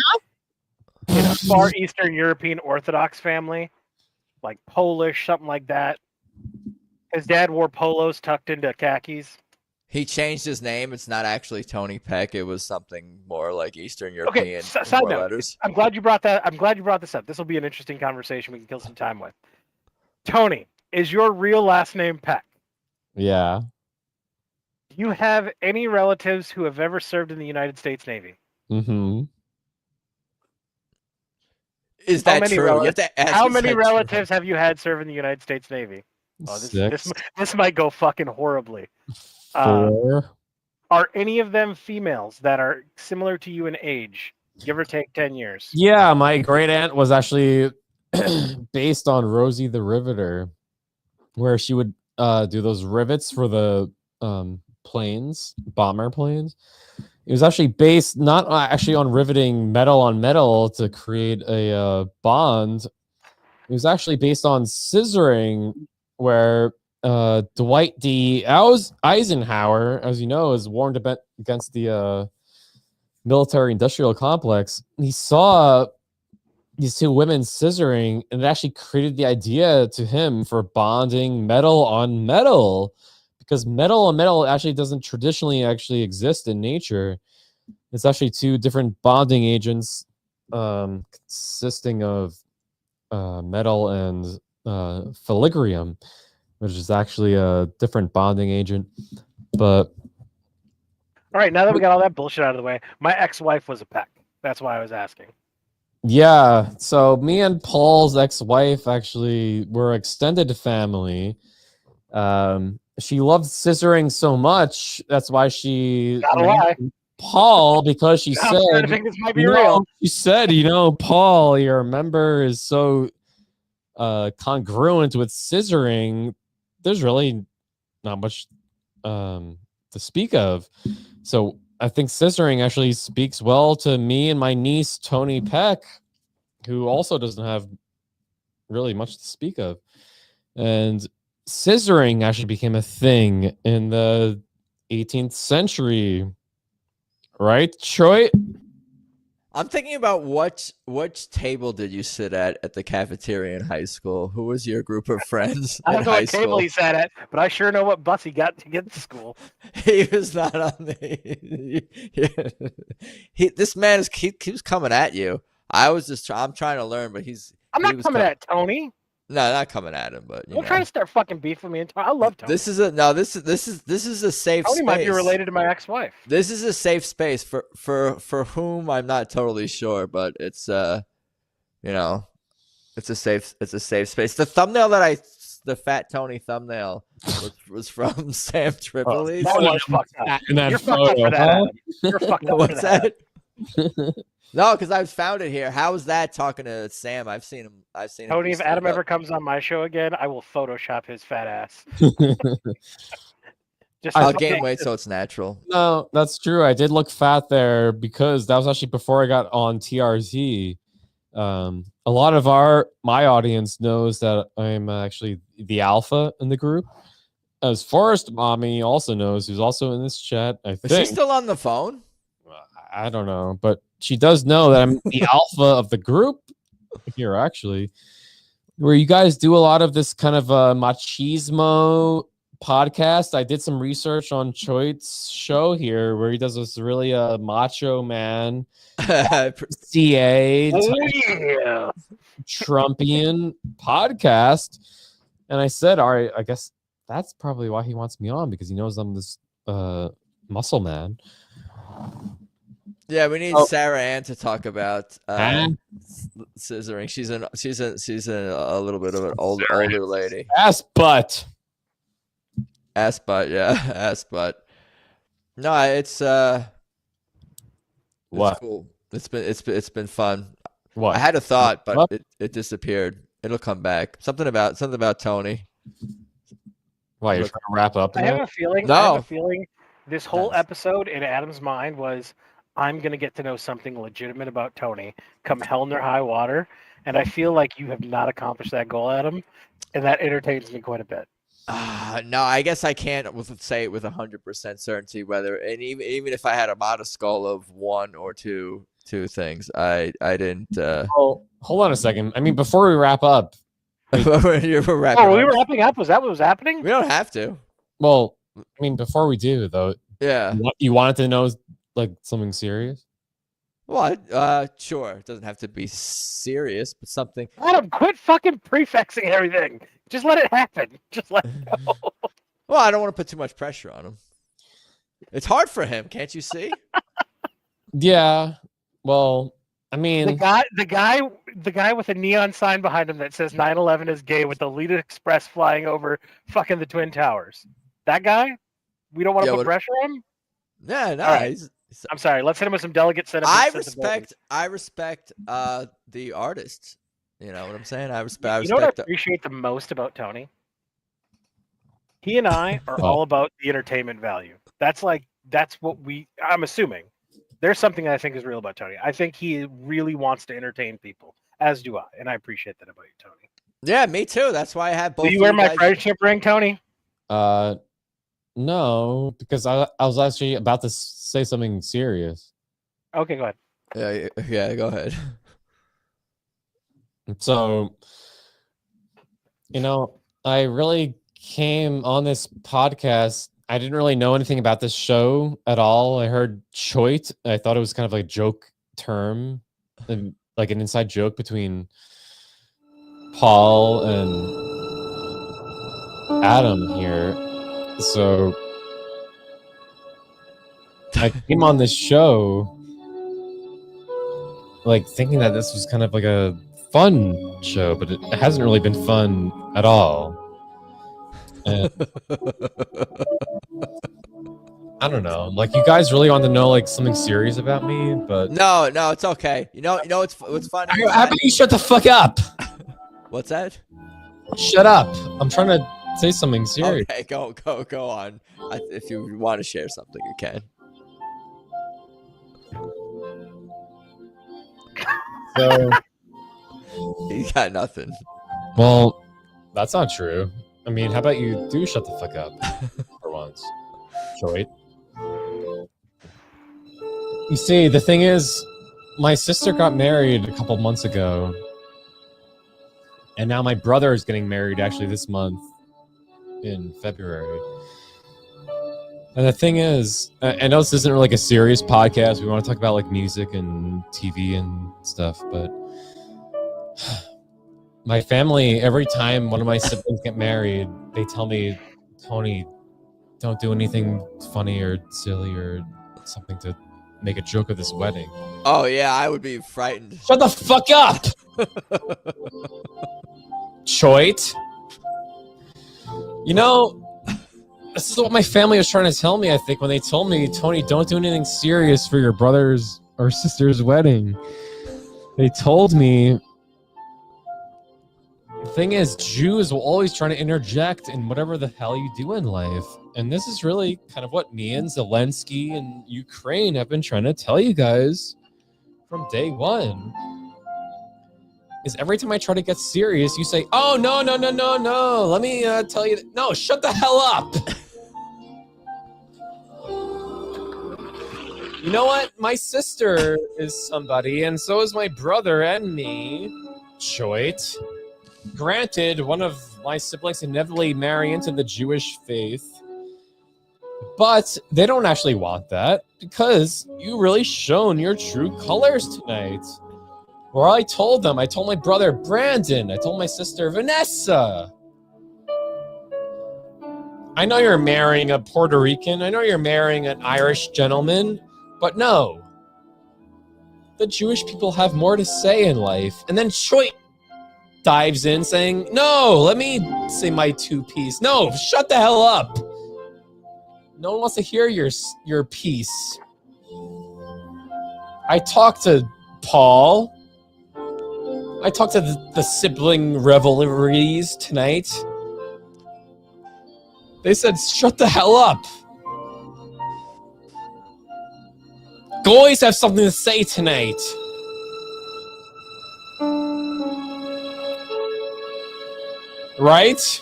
in a far Eastern European Orthodox family, like Polish, something like that. His dad wore polos tucked into khakis. He changed his name. It's not actually Tony Peck. It was something more like Eastern European. Okay, side note. Letters. I'm glad you brought that. I'm glad you brought this up. This will be an interesting conversation we can kill some time with. Tony, is your real last name Peck? Yeah. Do you have any relatives who have ever served in the United States Navy? Mm-hmm. Is that true? You have to ask, how many relatives have you had serve in the United States Navy? Oh, this might go fucking horribly. 4. Are any of them females that are similar to you in age, give or take 10 years? Yeah, my great aunt was actually based on Rosie the Riveter, where she would do those rivets for the bomber planes. It was actually based not actually on riveting metal on metal to create a bond. It was actually based on scissoring, where Dwight D. Eisenhower, as you know, is warned against the military-industrial complex. He saw these 2 women scissoring, and it actually created the idea to him for bonding metal on metal, because metal on metal actually doesn't traditionally actually exist in nature. It's actually 2 different bonding agents consisting of metal and filigree, which is actually a different bonding agent. But all right, now that we got all that bullshit out of the way, my ex-wife was a Peck. That's why I was asking. yeah, so me and Paul's ex-wife actually were extended family. She loved scissoring so much, that's why she Paul, because she said, I think this might be real. She said, Paul, your member is so congruent with scissoring. There's really not much to speak of. So I think scissoring actually speaks well to me and my niece, Tony Peck, who also doesn't have really much to speak of. And scissoring actually became a thing in the 18th century. Right, Choit? I'm thinking about which table did you sit at the cafeteria in high school? Who was your group of friends? I don't know what table school? he sat at, but I sure know what bus he got to get to school. He was not on the. This man keeps coming at you. I'm trying to learn, but I'm not coming at Tony. No, not coming at him, but Don't try to start fucking beef with me. I love Tony. This is a safe Tony space. might be related to my ex-wife. This is a safe space for whom I'm not totally sure, but it's it's a safe space. The thumbnail the Fat Tony thumbnail was from Sam Tripoli. That was fucked up. You're fucked up for that. Adam. You're fucked up What's for that. No, because I found it here. How is that talking to Sam? I've seen him. Tony, if Adam ever comes on my show again, I will Photoshop his fat ass. I'll gain weight so it's natural. No, that's true. I did look fat there because that was actually before I got on TRT. A lot of my audience knows that I'm actually the alpha in the group. As Forrest Mommy also knows, who's also in this chat. I think. Is she still on the phone? I don't know, but she does know that I'm the alpha of the group here, actually, where you guys do a lot of this kind of machismo podcast. I did some research on Choit's show here, where he does this really macho man, CA, Trumpian podcast. And I said, all right, I guess that's probably why he wants me on, because he knows I'm this muscle man. Yeah, we need Sarah Ann to talk about scissoring. She's a little bit of an older lady. Ass butt. Yeah, ass butt. No, it's what? Cool. It's been fun. What? I had a thought, but it disappeared. It'll come back. Something about Tony. Why, you're trying to wrap up? I have a feeling. No. I have a feeling this whole episode in Adam's mind was, I'm going to get to know something legitimate about Tony come hell nor high water. And I feel like you have not accomplished that goal, Adam. And that entertains me quite a bit. No, I guess I can't say it with 100% certainty whether, and even if I had a modest skull of one or two things, I didn't. Oh, hold on a second. I mean, before we wrap up. We were we were wrapping up? Was that what was happening? We don't have to. Well, I mean, before we do, though. Yeah. You wanted to know, like, something serious? Well, sure. It doesn't have to be serious, but something. Adam, quit fucking prefixing everything. Just let it happen. Just let it go. Well, I don't want to put too much pressure on him. It's hard for him, can't you see? Yeah. Well, I mean, the guy with a neon sign behind him that says 9/11 is gay with the Lead Express flying over fucking the Twin Towers. That guy? We don't want to put pressure on him? Yeah, no. Right. I'm sorry. Let's hit him with some delegate sentiment. I respect the artists. You know what I'm saying? I respect. You know what I appreciate the most about Tony? He and I are all about the entertainment value. That's what I'm assuming. There's something I think is real about Tony. I think he really wants to entertain people, as do I, and I appreciate that about you, Tony. Yeah, me too. That's why I have both. Do you wear my friendship ring, Tony? No, because I was actually about to say something serious. Okay, go ahead. Yeah, go ahead. So, I really came on this podcast. I didn't really know anything about this show at all. I heard Choit. I thought it was kind of like a joke term, like an inside joke between Paul and Adam here. So I came on this show like thinking that this was kind of like a fun show, but it hasn't really been fun at all. And I don't know. Like, you guys really want to know like something serious about me, but no, it's okay. You know what's funny? How about you shut the fuck up? What's that? Shut up! I'm trying to say something serious. Okay, go on. If you want to share something, you can. So you got nothing. Well, that's not true. I mean, how about you do shut the fuck up for once, Choit? You see, the thing is, my sister got married a couple months ago, and now my brother is getting married actually this month in February. And the thing is, I know this isn't really like a serious podcast. We want to talk about like music and TV and stuff, but My family, every time one of my siblings get married, they tell me, Tony, don't do anything funny or silly or something to make a joke of this wedding. Oh, yeah, I would be frightened. Shut the fuck up! Choit. You know, this is what my family was trying to tell me, I think, when they told me, Tony, don't do anything serious for your brother's or sister's wedding. They told me, the thing is, Jews will always try to interject in whatever the hell you do in life. And this is really kind of what me and Zelensky and Ukraine have been trying to tell you guys from day one. Is every time I try to get serious, you say, oh, no. Let me tell you. No, shut the hell up. You know what? My sister is somebody, and so is my brother and me, Choit. Granted, one of my siblings inevitably marry into the Jewish faith, but they don't actually want that because you really shown your true colors tonight. Where I told my brother Brandon, I told my sister Vanessa. I know you're marrying a Puerto Rican, I know you're marrying an Irish gentleman, but no. The Jewish people have more to say in life. And then Choit dives in saying, no, let me say my two-piece. No, shut the hell up. No one wants to hear your piece. I talked to Paul. I talked to the Sibling Revelries tonight. They said, shut the hell up. Goys have something to say tonight. Right?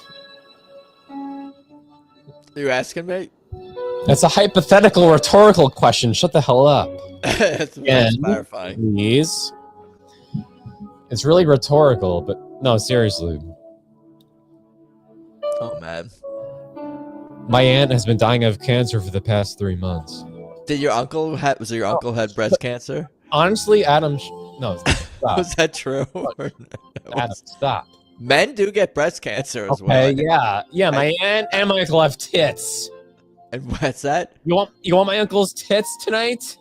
You asking me? That's a hypothetical rhetorical question. Shut the hell up. That's clarifying. Please. It's really rhetorical, but no, seriously. Oh, man. My aunt has been dying of cancer for the past 3 months. Did your uncle had breast cancer? Honestly, Adam, no, stop. Was that true? Adam, stop. Men do get breast cancer as well. Yeah. My aunt and my uncle have tits. And what's that? You want my uncle's tits tonight?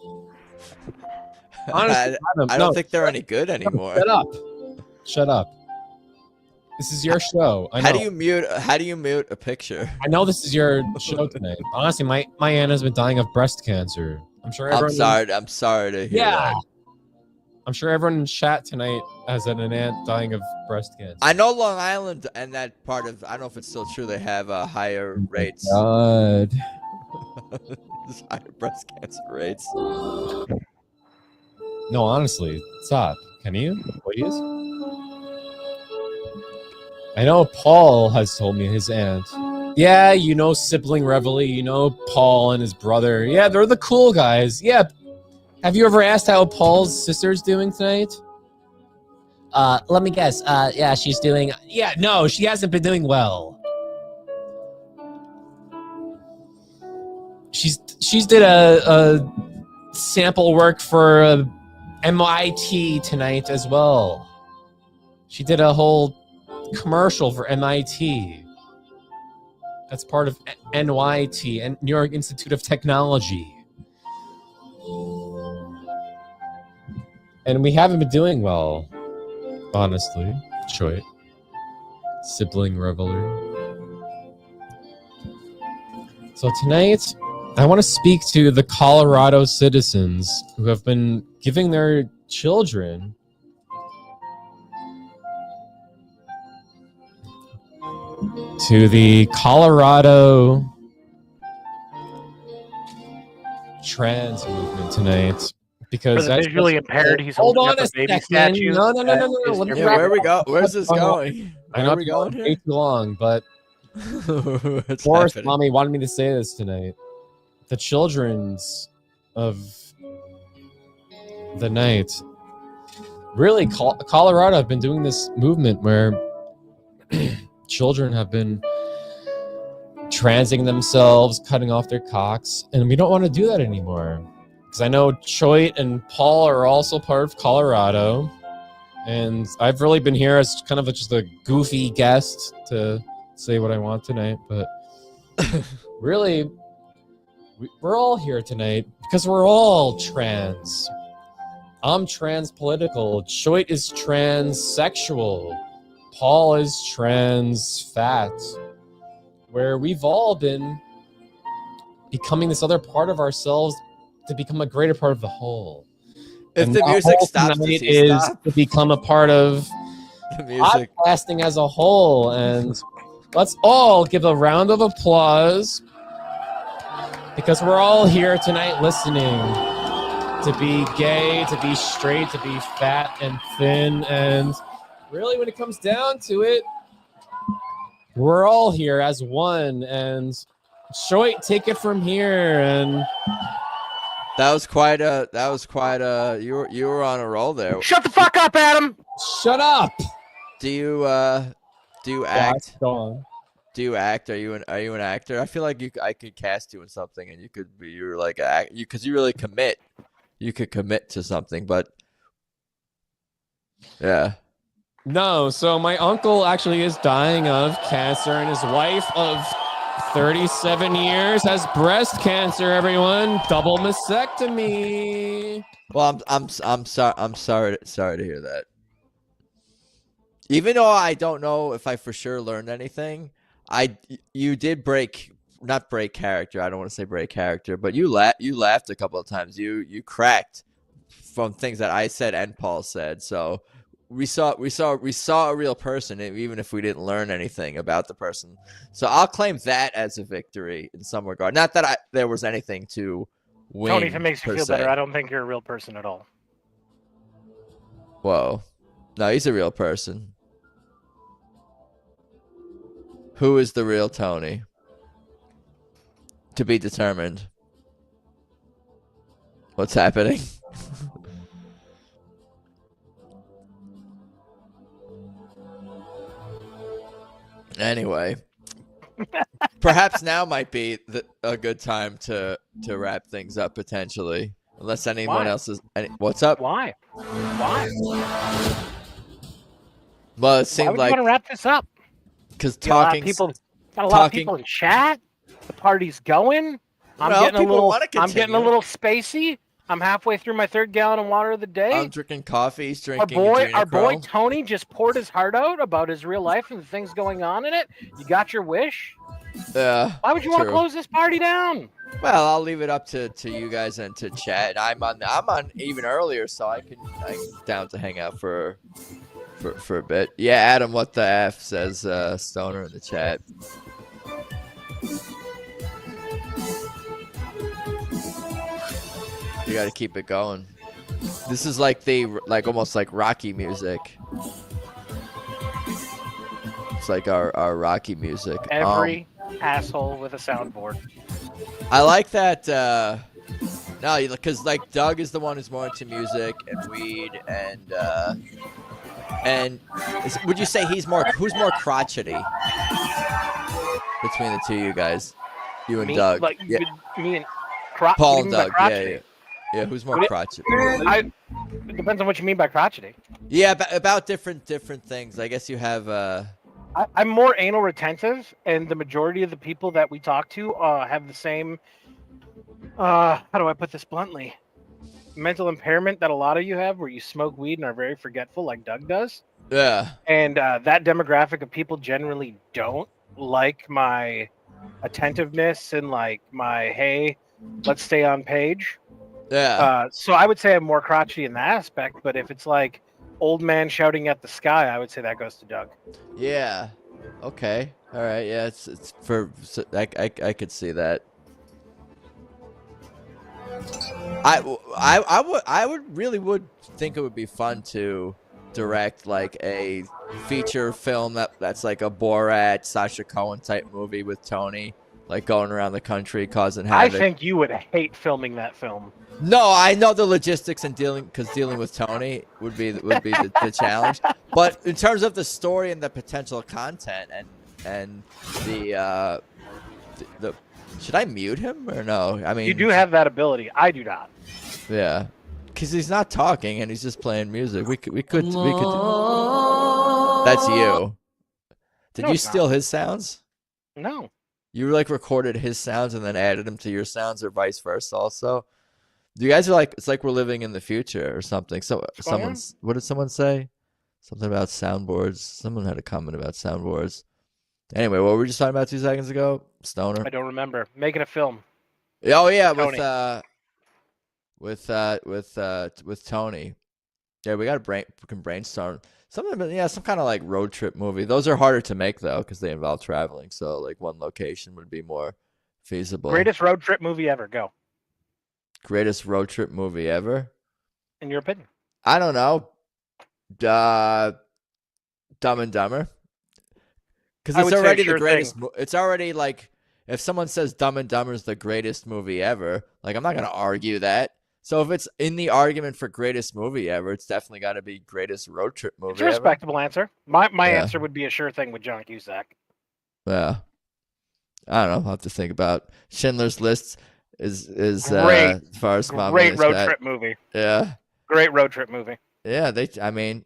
Honestly, Adam, I don't think they're any good anymore. Shut up. This is your show. I know. How do you mute a picture? I know this is your show tonight. Honestly, my aunt has been dying of breast cancer. I'm sure everyone. I'm sorry to hear that. I'm sure everyone in chat tonight has an aunt dying of breast cancer. I know Long Island and that part of, I don't know if it's still true, they have higher rates. God. Higher breast cancer rates. No, honestly, stop. Can you, please? I know Paul has told me, his aunt. Yeah, you know Sibling Revelry, you know Paul and his brother. Yeah, they're the cool guys. Yeah. Have you ever asked how Paul's sister's doing tonight? Let me guess. Yeah, she's doing... Yeah, no, she hasn't been doing well. She's did a sample work for MIT tonight as well. She did a whole commercial for MIT. That's part of NYT, and New York Institute of Technology. And we haven't been doing well, honestly. Choit. Sibling Revelry. So tonight, I want to speak to the Colorado citizens who have been giving their children to the Colorado trans movement tonight. Because for the visually impaired, he's hold holding on up a baby second. statue. No. Let me where we go? Where's this going? I know we going way too long, but Forrest Mommy wanted me to say this tonight. The children's of the night. Really, Colorado have been doing this movement where children have been transing themselves, cutting off their cocks, and we don't want to do that anymore. Because I know Choit and Paul are also part of Colorado. And I've really been here as kind of just a goofy guest to say what I want tonight. But really, we're all here tonight because we're all trans. I'm trans-political. Choit is transsexual. Paul is trans-fat. Where we've all been becoming this other part of ourselves to become a greater part of the whole. If And the music stops, tonight does he is stop? to become a part of The music. podcasting as a whole. And let's all give a round of applause because we're all here tonight listening to be gay, to be straight, to be fat and thin. And really, when it comes down to it, we're all here as one. And Choit, take it from here. And That was quite a. You were on a roll there. Shut the fuck up, Adam. Shut up. Do you act? Go on. Do you act? Are you an actor? I feel like I could cast you in something, and you're like because you really commit. You could commit to something, but yeah. No, so my uncle actually is dying of cancer, and his wife of 37 years has breast cancer. Everyone, double mastectomy. Well, I'm sorry to hear that. Even though I don't know if I for sure learned anything, you did not break character. I don't want to say break character, but you laughed a couple of times. You cracked from things that I said and Paul said. So we saw a real person, even if we didn't learn anything about the person. So I'll claim that as a victory in some regard. Not that there was anything to win. Tony, if it makes you feel se. better, I don't think you're a real person at all. Whoa, no, he's a real person. Who is the real Tony? To be determined. What's happening? Anyway, perhaps now might be a good time to wrap things up potentially, unless anyone else is. What's up? Why? Well, it seemed Why would like you want to wrap this up? because Got a lot of talking. people, got a lot of people in chat. The party's going. I'm Well, getting a people little. wanna I'm getting a continue. little spacey. I'm halfway through my 3rd gallon of water of the day. I'm drinking coffee. He's Our drinking. boy Tony just poured his heart out about his real life and the things going on in it. You got your wish. Yeah. Why would you want to true. close this party down? Well, I'll leave it up to you guys and to chat. I'm on even earlier, so I'm down to hang out for a bit. Yeah, Adam, what the F, says Stoner in the chat. You got to keep it going. This is like almost like Rocky music. It's like our Rocky music. Every asshole with a soundboard. I like that. No, because like Doug is the one who's more into music and weed, and would you say who's more crotchety between the two of you guys? You and Doug. Like, yeah. me and Paul what and do you mean by Doug. crotchety? Yeah. Who's more crotchety? It depends on what you mean by crotchety. Yeah, about different things. I guess you have. I'm more anal retentive, and the majority of the people that we talk to have the same. How do I put this bluntly? Mental impairment that a lot of you have, where you smoke weed and are very forgetful, like Doug does. Yeah. And that demographic of people generally don't like my attentiveness and like my hey, let's stay on page. Yeah. So I would say I'm more crotchety in that aspect, but if it's like old man shouting at the sky, I would say that goes to Doug. Yeah. Okay. All right. Yeah. It's I could see that. I would really think it would be fun to direct like a feature film that's like a Borat, Sacha Cohen type movie with Tony, like going around the country causing havoc. I think you would hate filming that film. No, I know the logistics and dealing with Tony would be the challenge. But in terms of the story and the potential content and the should I mute him or no? I mean, You do have that ability. I do not. Yeah. because he's not talking and he's just playing music. We could. That's you. Did you steal his sounds? No. You like recorded his sounds and then added them to your sounds, or vice versa. Also, you guys are like, it's like we're living in the future or something. So what did someone say? Something about soundboards. Someone had a comment about soundboards. Anyway, what were we just talking about 2 seconds ago? Stoner. I don't remember. Making a film. Oh yeah, with Tony. Yeah, we can brainstorm something. Yeah, some kind of like road trip movie. Those are harder to make though because they involve traveling. So like one location would be more feasible. Greatest road trip movie ever. Go. Greatest road trip movie ever. In your opinion? I don't know. Dumb and Dumber. Because it's already the greatest. It's already like, if someone says Dumb and Dumber is the greatest movie ever, like I'm not gonna argue that. So if it's in the argument for greatest movie ever, it's definitely got to be greatest road trip movie. It's a respectable answer. My answer would be a sure thing with John Cusack. Yeah, I don't know. I'll have to think about Schindler's List. Is great, as far as great road trip movie. Yeah, great road trip movie. Yeah, I mean,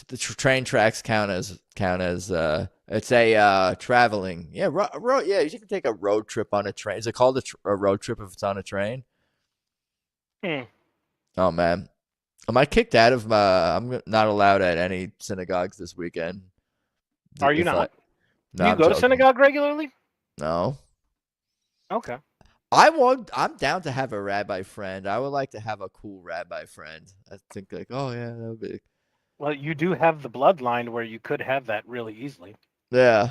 the train tracks count as it's a traveling. Yeah, yeah, you can take a road trip on a train. Is it called a road trip if it's on a train? Oh man, am I kicked out of I'm not allowed at any synagogues this weekend? Are you not? Do you go to synagogue regularly? No. Okay. I'm down to have a rabbi friend. I would like to have a cool rabbi friend. I think like, oh yeah, that would be. Well, you do have the bloodline where you could have that really easily. Yeah.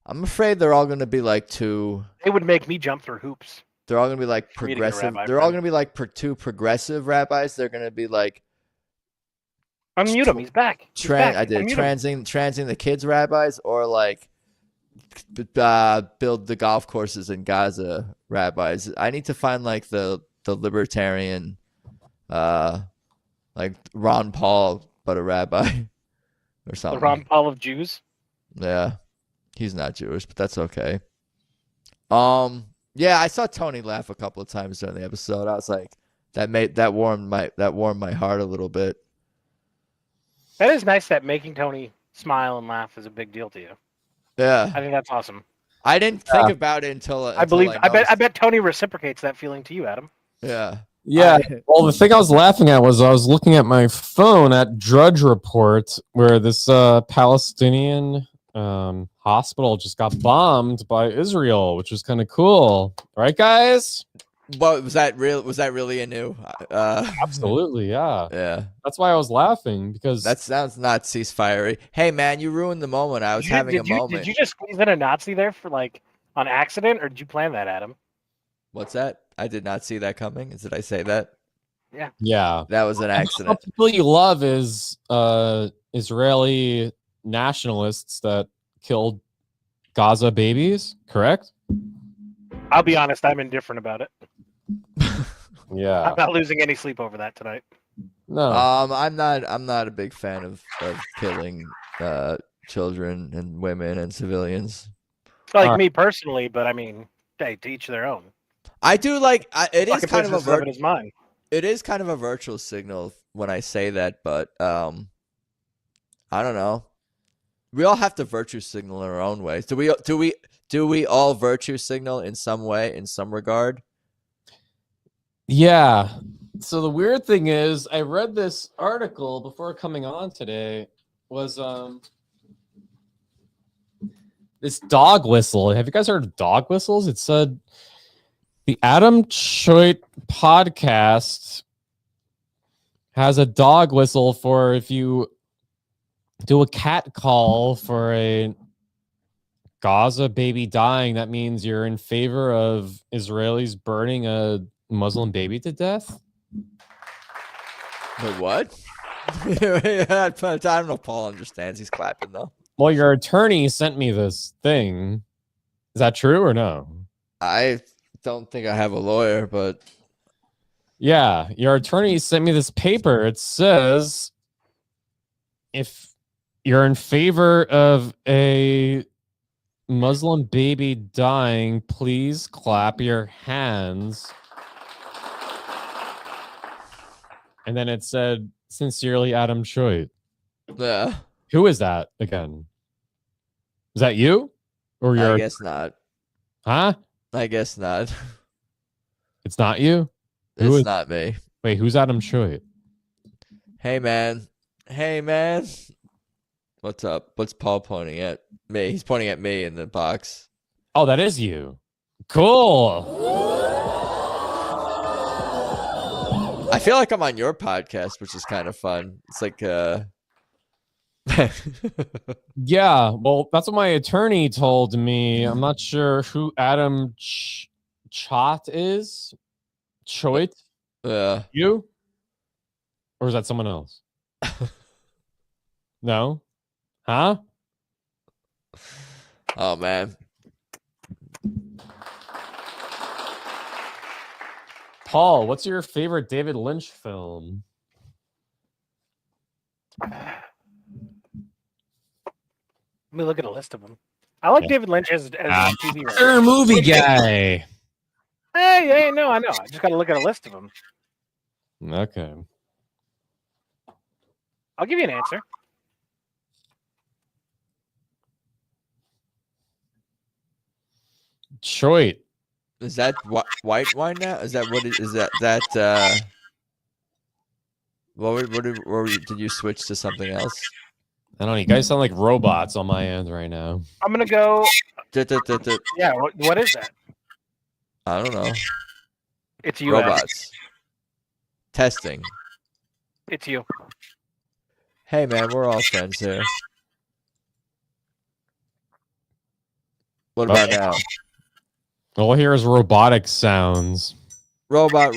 I'm afraid they're all going to be like too. It would make me jump through hoops. They're all going to be like progressive. They're all going to be like two progressive rabbis. They're going to be like. Unmute him. He's back. Transing the kids rabbis, or like build the golf courses in Gaza rabbis. I need to find like the libertarian, like Ron Paul, but a rabbi or something. The Ron Paul of Jews? Yeah. He's not Jewish, but that's okay. Yeah, I saw Tony laugh a couple of times during the episode. I was like, that warmed my heart a little bit. That is nice that making Tony smile and laugh is a big deal to you. Yeah. I think that's awesome. I didn't think about it until I bet Tony reciprocates that feeling to you, Adam. Yeah. Yeah. Well, the thing I was laughing at was I was looking at my phone at Drudge Report, where this Palestinian hospital just got bombed by Israel, which was kind of cool, right, guys? But was that really a new? Absolutely, yeah. Yeah. That's why I was laughing, because that sounds not ceasefire. Hey, man, you ruined the moment. I was having a moment. Did you just squeeze in a Nazi there for like on accident, or did you plan that, Adam? What's that? I did not see that coming. Did I say that? Yeah. Yeah. That was an accident. The people you love is Israeli nationalists that killed Gaza babies, correct? I'll be honest, I'm indifferent about it. Yeah. I'm not losing any sleep over that tonight. No. I'm not a big fan of killing children and women and civilians. Like me personally, but I mean, hey, to each their own. I do like it is kind of it is kind of a virtual signal when I say that, but I don't know. We all have to virtue signal in our own ways. Do we all virtue signal in some way, in some regard? Yeah. So the weird thing is, I read this article before coming on today. Was this dog whistle? Have you guys heard of dog whistles? It said the Adam Choit podcast has a dog whistle for if you do a cat call for a Gaza baby dying. That means you're in favor of Israelis burning a Muslim baby to death. Wait, what? I don't know if Paul understands. He's clapping though. Well, your attorney sent me this thing. Is that true or no? I don't think I have a lawyer, but yeah, your attorney sent me this paper. It says if you're in favor of a Muslim baby dying, please clap your hands. and then it said, "Sincerely, Adam Choit." Yeah. Who is that again? Is that you? Or I your? guess not. Huh? I guess not. It's not you? It's not me. Wait, who's Adam Choit? Hey, man. Hey, man. What's up? What's Paul pointing at? Me. He's pointing at me in the box. Oh, that is you. Cool. I feel like I'm on your podcast, which is kind of fun. It's like, Yeah, well, that's what my attorney told me. I'm not sure who Adam Choit is. Choit? You? Or is that someone else? No? Huh? Oh, man. Paul, what's your favorite David Lynch film? Let me look at a list of them. I like David Lynch as a TV writer. You're a movie guy. Hey, no, I know. I just got to look at a list of them. Okay. I'll give you an answer. Choit. Is that white wine now? Is that what? Is that? Did you switch to something else? I don't know. You guys sound like robots on my end right now. I'm gonna go. Yeah, what is that? I don't know. It's you. Robots. Testing. It's you. Hey, man, we're all friends here. What about now? All here is robotic sounds. Robot.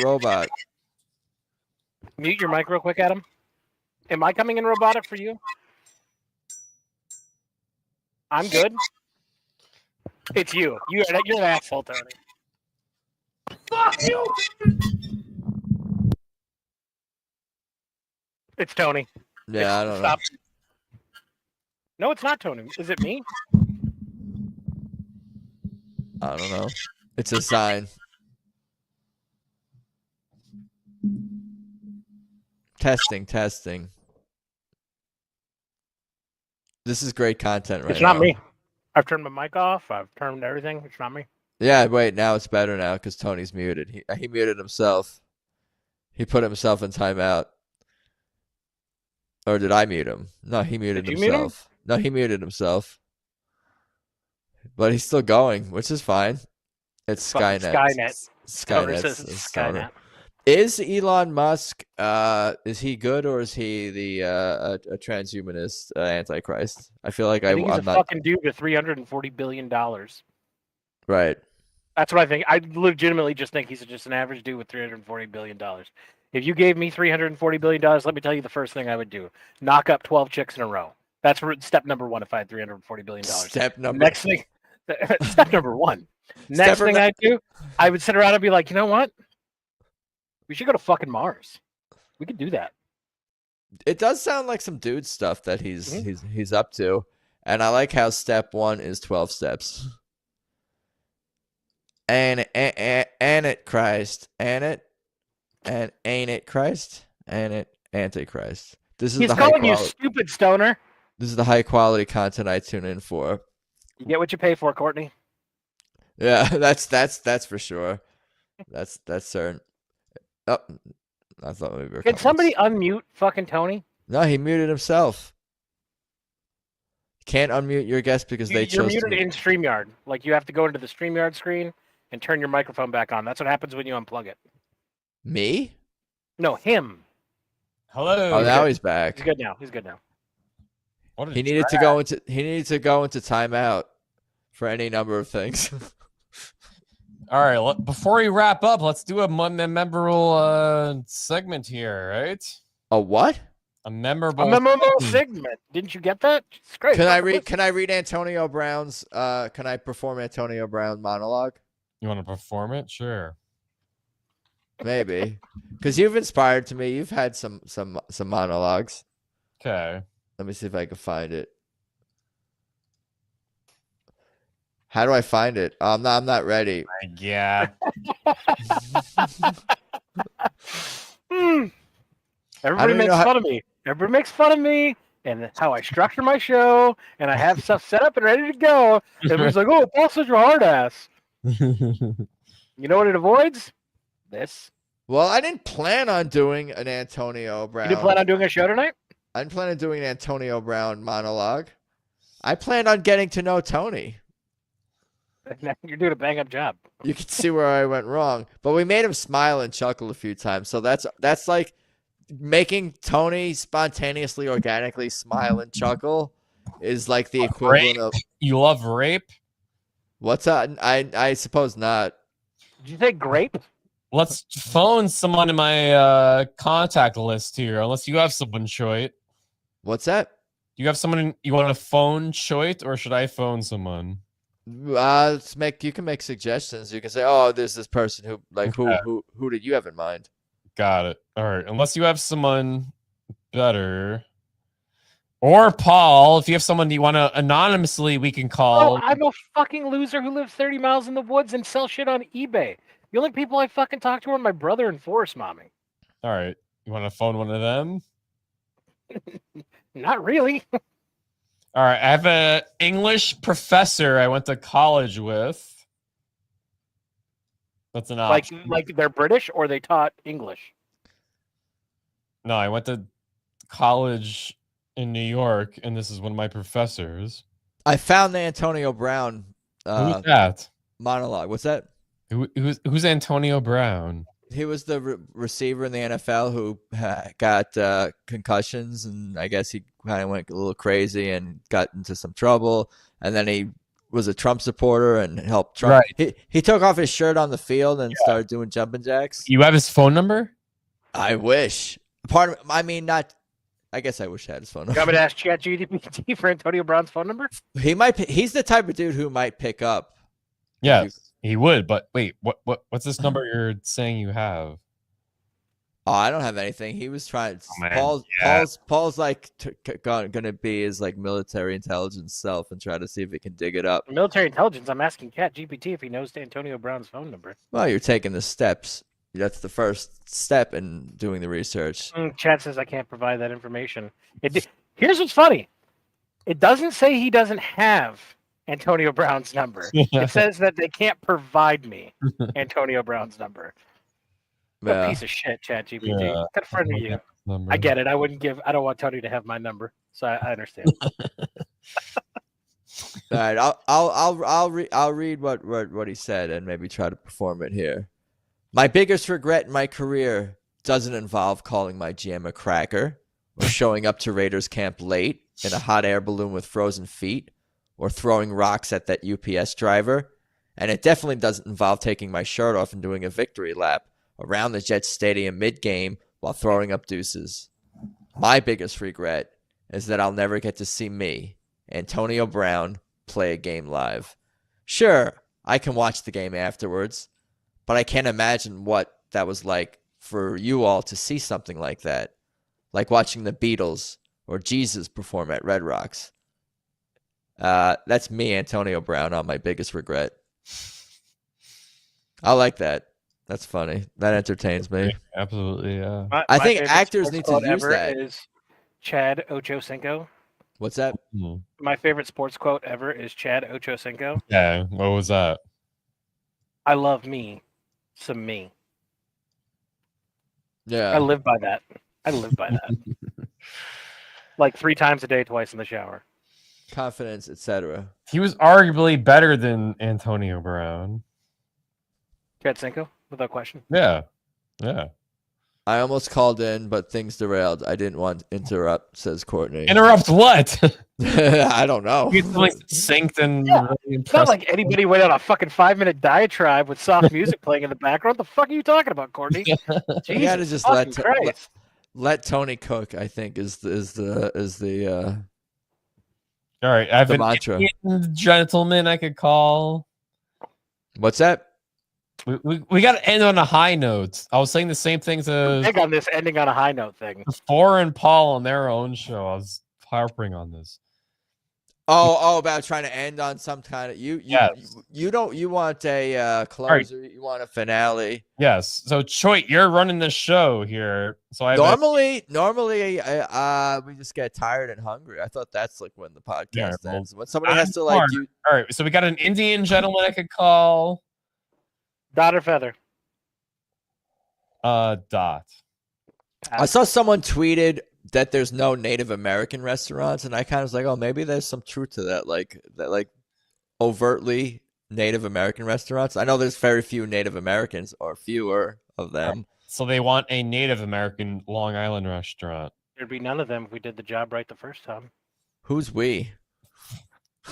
Mute your mic real quick, Adam. Am I coming in robotic for you? I'm good. It's you. You're an asshole, Tony. Fuck you! It's Tony. Yeah, I don't know. No, it's not Tony. Is it me? I don't know. It's a sign. Testing. This is great content right now. It's not me. I've turned my mic off. I've turned everything. It's not me. Yeah, wait, now it's better now because Tony's muted. He muted himself. He put himself in timeout. Or did I mute him? No, he muted himself. Mute him? No, he muted himself. But he's still going, which is fine. It's Skynet. Skynet. Is Elon Musk, is he good or is he the a transhumanist antichrist? I feel like I think he's I'm a not fucking dude with $340 billion. right. That's what I think. I legitimately just think he's just an average dude with $340 billion. If you gave me $340 billion, let me tell you the first thing I would do. Knock up 12 chicks in a row. That's step number one if I had $340 billion. Step number one. Next thing I do, I would sit around and be like, you know what? We should go to fucking Mars. We could do that. It does sound like some dude stuff that he's up to. And I like how step one is 12 steps. And it Christ. And ain't it Christ? And it Antichrist. He's calling you stupid, stoner. This is the high quality content I tune in for. You get what you pay for, Courtney. Yeah, that's for sure. That's certain. Oh, I thought maybe we were Can somebody unmute fucking Tony? No, he muted himself. Can't unmute your guest because they chose. You're muted in StreamYard. Like you have to go into the StreamYard screen and turn your microphone back on. That's what happens when you unplug it. Me? No, him. Hello. Oh, now he's back. He's good now. He needed to go into timeout for any number of things. All right, before we wrap up, let's do a memorable segment here, right? A what? A memorable segment. Didn't you get that? It's great. Can I read Antonio Brown's can I perform Antonio Brown monologue? You want to perform it? Sure. Maybe. Cuz you've inspired to me. You've had some monologues. Okay. Let me see if I can find it. How do I find it? I'm not ready. Yeah. Everybody makes fun of me. Everybody makes fun of me and how I structure my show, and I have stuff set up and ready to go. Everybody's like, "Oh, Paul's such a hard ass." You know what it avoids? This. Well, I didn't plan on doing an Antonio Brown. You didn't plan on doing a show tonight? I didn't plan on doing an Antonio Brown monologue. I planned on getting to know Tony. You're doing a bang-up job. You can see where I went wrong. But we made him smile and chuckle a few times. So that's like making Tony spontaneously, organically smile and chuckle is like the equivalent of... You love rape? What's that? I suppose not. Did you say grape? Let's phone someone in my contact list here, unless you have someone, Choit. What's that? You have someone you want to phone, Choit, or should I phone someone? You can make suggestions. You can say, "Oh, there's this person who who did you have in mind?" Got it. All right. Unless you have someone better. Or Paul, if you have someone you want to anonymously, we can call. Oh, I'm a fucking loser who lives 30 miles in the woods and sells shit on eBay. The only people I fucking talk to are my brother and Forest Mommy. All right. You want to phone one of them? Not really. All right. I have an English professor I went to college with. That's an option. Like they're British or they taught English? No, I went to college in New York, and this is one of my professors. I found the Antonio Brown Who's that? monologue. What's that? Who's Antonio Brown? He was the receiver in the NFL who got concussions, and I guess he kind of went a little crazy and got into some trouble. And then he was a Trump supporter and helped Trump. Right. He took off his shirt on the field and started doing jumping jacks. You have his phone number? I wish. I guess I wish I had his phone number. You want me to ask ChatGPT for Antonio Brown's phone number? He's the type of dude who might pick up. Yes, he would. But wait, what's this number you're saying you have? Oh, I don't have anything. He was trying. Paul's like gonna be his like military intelligence self and try to see if he can dig it up. Military intelligence. I'm asking ChatGPT if he knows Antonio Brown's phone number. Well, you're taking the steps. That's the first step in doing the research. Chad says I can't provide that information. Here's what's funny. It doesn't say he doesn't have Antonio Brown's number. It says that they can't provide me Antonio Brown's number. What a piece of shit, ChatGPT. Yeah. What kind of friend are you? I get it. I don't want Tony to have my number, so I understand. All right, I'll read what he said and maybe try to perform it here. My biggest regret in my career doesn't involve calling my GM a cracker, or showing up to Raiders camp late in a hot air balloon with frozen feet, or throwing rocks at that UPS driver, and it definitely doesn't involve taking my shirt off and doing a victory lap around the Jets stadium mid-game while throwing up deuces. My biggest regret is that I'll never get to see me, Antonio Brown, play a game live. Sure, I can watch the game afterwards, but I can't imagine what that was like for you all to see something like that, like watching the Beatles or Jesus perform at Red Rocks. That's me, Antonio Brown, on my biggest regret. I like that. That's funny. That entertains me. Absolutely, yeah. I think actors need to use that. Is Chad Ochocinco. What's that? My favorite sports quote ever is Chad Ochocinco. Yeah, what was that? I love me. Some me. Yeah. I live by that. Like 3 times a day, twice in the shower. Confidence, etc. He was arguably better than Antonio Brown. Chad Cinco, without question. Yeah. I almost called in, but things derailed. I didn't want to interrupt, says Courtney. Interrupt what? I don't know. He's like synced and really it's not like anybody went on a fucking 5-minute diatribe with soft music playing in the background. What the fuck are you talking about, Courtney? You gotta just let Tony cook, I think, is the all right. I have the an mantra. Indian gentleman I could call. What's that? We got to end on a high note. I was saying the same thing to big on this ending on a high note thing. Four and Paul on their own show. I was harping on this. Oh, about trying to end on some kind of you want a closer, you want a finale. Yes. So Choit, you're running the show here. So I normally we just get tired and hungry. I thought that's like when the podcast ends. When somebody has to like do. All right. So we got an Indian gentleman I could call. Dot or feather? Dot. I saw someone tweeted that there's no Native American restaurants, and I kind of was like, oh, maybe there's some truth to that. Like overtly Native American restaurants. I know there's very few Native Americans, or fewer of them. So they want a Native American Long Island restaurant. There'd be none of them if we did the job right the first time. Who's we?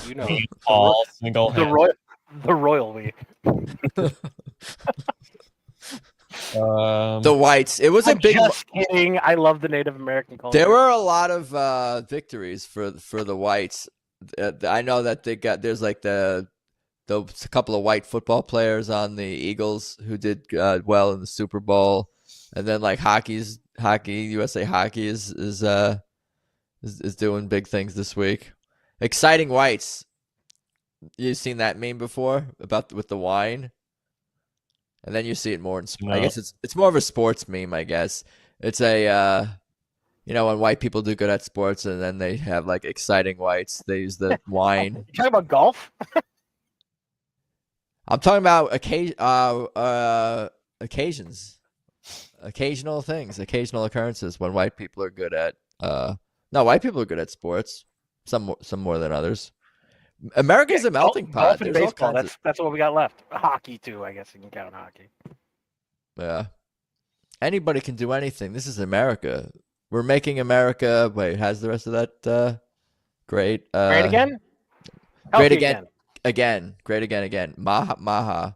You know, all single the royal we. The whites. It was a big. Just kidding. I love the Native American culture. There were a lot of victories for the whites. I know that there's like a couple of white football players on the Eagles who did well in the Super Bowl, and then like USA Hockey is doing big things this week. Exciting whites. You've seen that meme before with the wine? And then you see it more in I guess it's more of a sports meme, I guess. It's a when white people do good at sports and then they have like exciting whites, they use the wine. You talking about golf? I'm talking about occasions. Occasional things, occasional occurrences when white people are good at white people are good at sports. Some more than others. America's a melting pot. Golf and baseball. That's what we got left. Hockey too, I guess you can count hockey. Yeah. Anybody can do anything. This is America. We're making America. Wait, has the rest of that great? Great again. Great again. Again. Great again. Maha.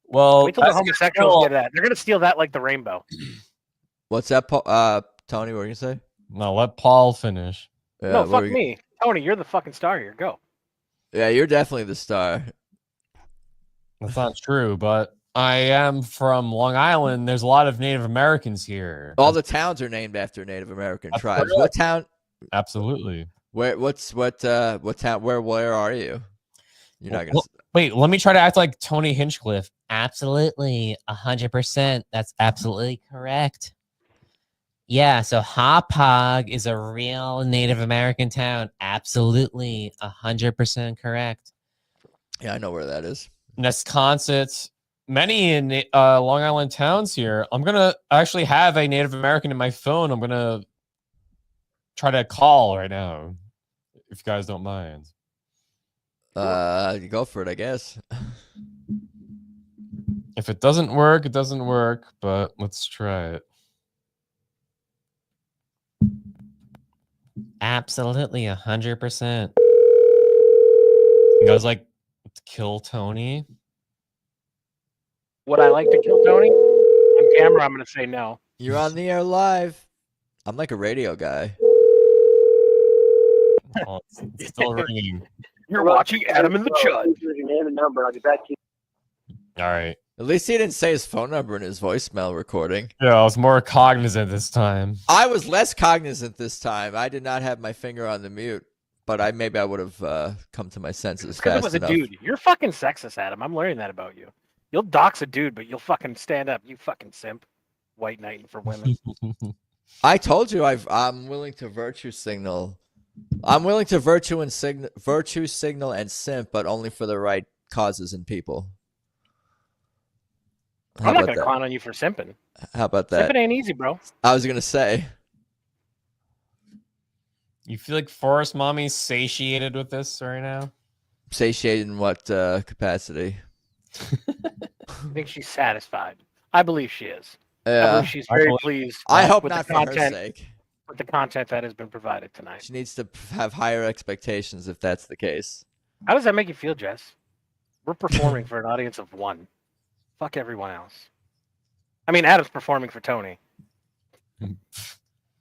Well, wait till the homosexuals get that. They're gonna steal that like the rainbow. What's that, Tony? What were you gonna say? No, let Paul finish. Yeah, no, fuck me. Tony, you're the fucking star here. Go. Yeah, you're definitely the star. That's not true, but I am from Long Island. There's a lot of Native Americans here. All the towns are named after Native American tribes. What town? Absolutely. What town? Where are you? You're not gonna. Wait, let me try to act like Tony Hinchcliffe. Absolutely, 100%. That's absolutely correct. Yeah, so Hauppauge is a real Native American town. Absolutely, 100% correct. Yeah, I know where that is. Nesconset, many in Long Island towns here. I'm going to actually have a Native American in my phone. I'm going to try to call right now, if you guys don't mind. You go for it, I guess. If it doesn't work, it doesn't work, but let's try it. Absolutely, 100%. You guys like to kill Tony? Would I like to kill Tony? On camera, I'm going to say no. You're on the air live. I'm like a radio guy. Oh, it's still ringing. You're watching Adam and the Chud. All right. At least he didn't say his phone number in his voicemail recording. Yeah, I was more cognizant this time. I was less cognizant this time. I did not have my finger on the mute, but I would have come to my senses fast enough. Because it was a dude. You're fucking sexist, Adam. I'm learning that about you. You'll dox a dude, but you'll fucking stand up. You fucking simp. White knight for women. I told you I'm willing to virtue signal. I'm willing to virtue signal and simp, but only for the right causes and people. I'm not going to clown on you for simping. How about that? Simping ain't easy, bro. I was going to say. You feel like Forrest Mommy's satiated with this right now? Satiated in what capacity? I think she's satisfied. I believe she is. Yeah. I believe she's very pleased. I hope with not the for content, her sake. with the content that has been provided tonight. She needs to have higher expectations if that's the case. How does that make you feel, Jess? We're performing for an audience of one. Fuck everyone else. I mean, Adam's performing for Tony.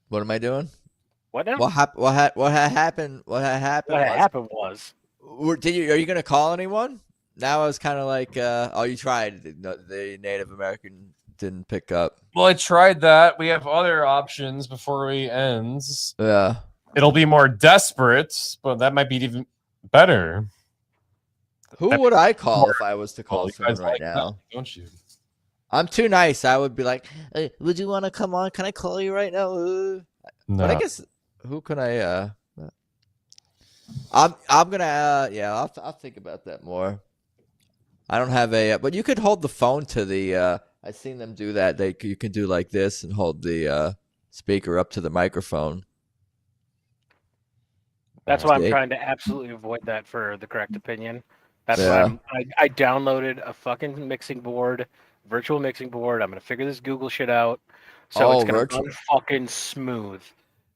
What am I doing? What now? What happened? What happened was. Are you going to call anyone? Now I was kind of like, you tried. The Native American didn't pick up. Well, I tried that. We have other options before we ends. Yeah. It'll be more desperate, but that might be even better. Who would I call if I was to call You someone guys right like now? that, don't you? I'm too nice. I would be like, hey, would you want to come on? Can I call you right now? But I No. guess who can I? I'm gonna. Yeah, I'll think about that more. I don't have a. But you could hold the phone to the. I've seen them do that. You can do like this and hold the speaker up to the microphone. That's why I'm trying to absolutely avoid that for the correct opinion. That's why I downloaded a fucking mixing board, virtual mixing board. I'm gonna figure this Google shit out, so it's gonna run fucking smooth.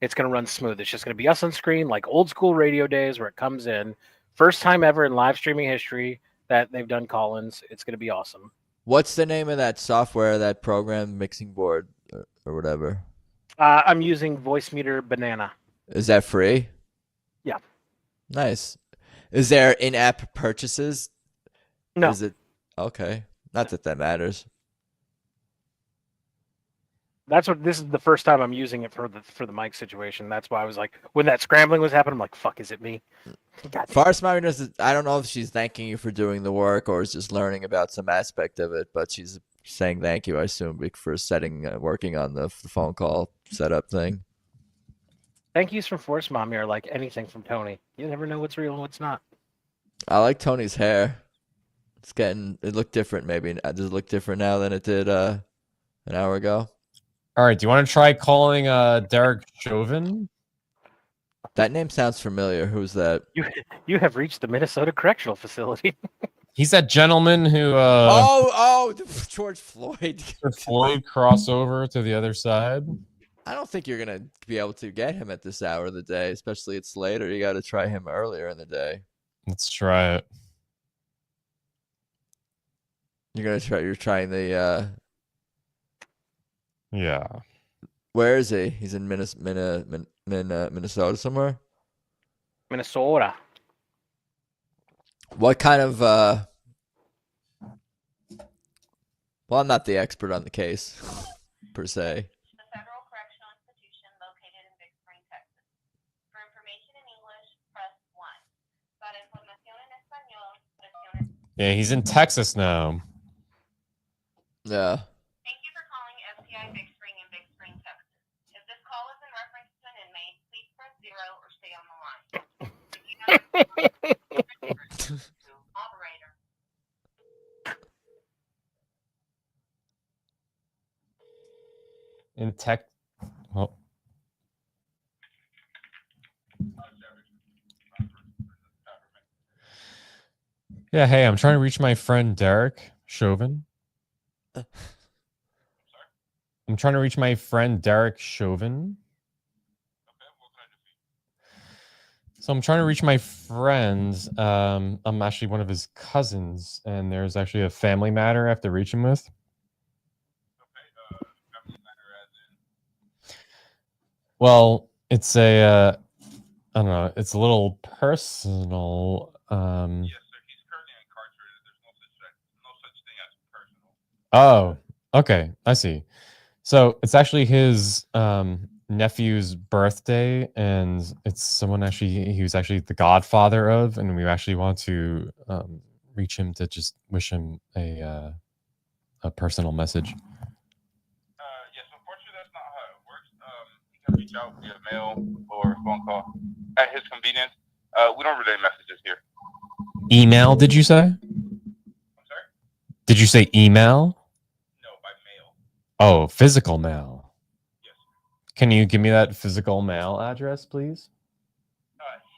It's gonna run smooth. It's just gonna be us on screen like old school radio days where it comes in. First time ever in live streaming history that they've done call-ins. It's gonna be awesome. What's the name of that software, that program, mixing board or whatever? I'm using Voicemeeter Banana. Is that free? Yeah. Nice. Is there in-app purchases? No. Is it okay? Not that that matters. This is the first time I'm using it for the mic situation. That's why I was like, when that scrambling was happening, I'm like, fuck, is it me? Forest Mommy I don't know if she's thanking you for doing the work or is just learning about some aspect of it, but she's saying thank you, I assume, for working on the phone call setup thing. Thank yous from Forest Mommy are like anything from Tony. You never know what's real and what's not. I like Tony's hair. It looked different maybe. Does it look different now than it did an hour ago? All right, do you want to try calling Derek Chauvin? That name sounds familiar. Who's that? You have reached the Minnesota Correctional Facility. He's that gentleman who George Floyd. Floyd crossover to the other side. I don't think you're gonna be able to get him at this hour of the day, especially it's later. You got to try him earlier in the day. Let's try it. You're trying the. Yeah. Where is he? He's in Minnesota somewhere. Minnesota. What kind of? Well, I'm not the expert on the case, per se. Yeah, he's in Texas now. Yeah. Thank you for calling FCI Big Spring in Big Spring, Texas. If this call is in reference to an inmate, please press 0 or stay on the line. Operator. In tech. Oh. Yeah, hey, I'm trying to reach my friend Derek Chauvin. I'm trying to reach my friend Derek Chauvin. So I'm trying to reach my friend. I'm actually one of his cousins, and there's actually a family matter I have to reach him with. Well, it's I don't know, it's a little personal. Oh, okay, I see. So it's actually his nephew's birthday, and it's someone he was actually the godfather of, and we actually want to reach him to just wish him a personal message. Yes, unfortunately, that's not how it works. He can reach out via mail or phone call at his convenience. We don't relay messages here. Email, did you say? I'm sorry? Did you say email? No, by mail. Oh, physical mail. Yes. Can you give me that physical mail address, please?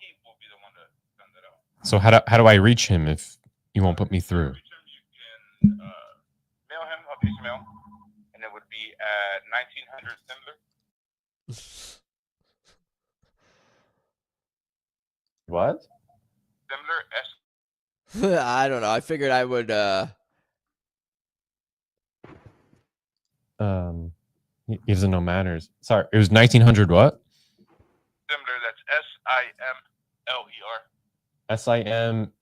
He will be the one to send it out. So how do I reach him if you won't put me through? You can mail him a piece of mail, and it would be at 1900 Sibling. What? Sibling S. I don't know. I figured I would. He doesn't know manners. Sorry, it was 1900 what? Similar, that's S-I-M-L-E-R. S-I-M-E-L-R?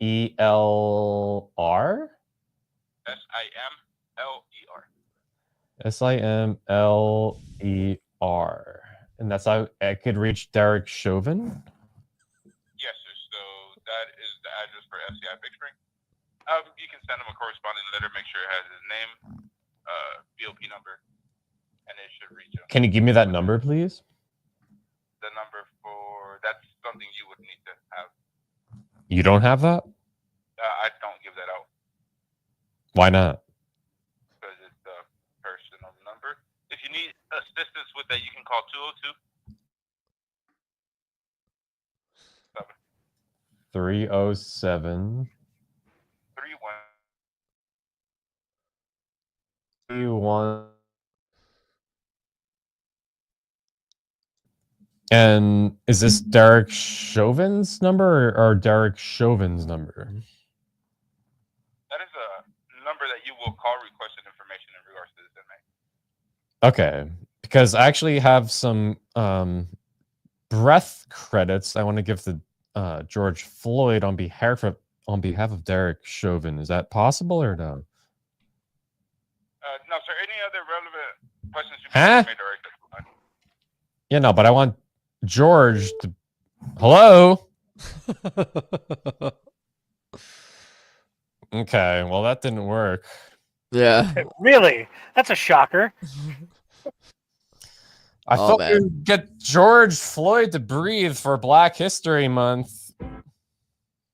S-I-M-L-E-R. S-I-M-L-E-R. And that's how I could reach Derek Chauvin? Yes, sir. So that is the address for FCI Big Spring. You can send him a corresponding letter, make sure it has his name, BOP number, and it should reach him. Can you give me that number, please? The number that's something you would need to have. You don't have that? I don't give that out Why not? because it's a personal number. If you need assistance with that, you can call 202. 307 31. And is this Derek Chauvin's number or Derek Chauvin's number? That is a number that you will call requesting information in regards to this inmate. Okay, because I actually have some breath credits I want to give to George Floyd on behalf of Derek Chauvin. Is that possible or no? No, sir. Any other relevant questions you Huh? may direct us? Yeah, no, but I want George to. Hello? Okay, well, that didn't work. Yeah. Really? That's a shocker. I Oh, thought man. we'd get George Floyd to breathe for Black History Month,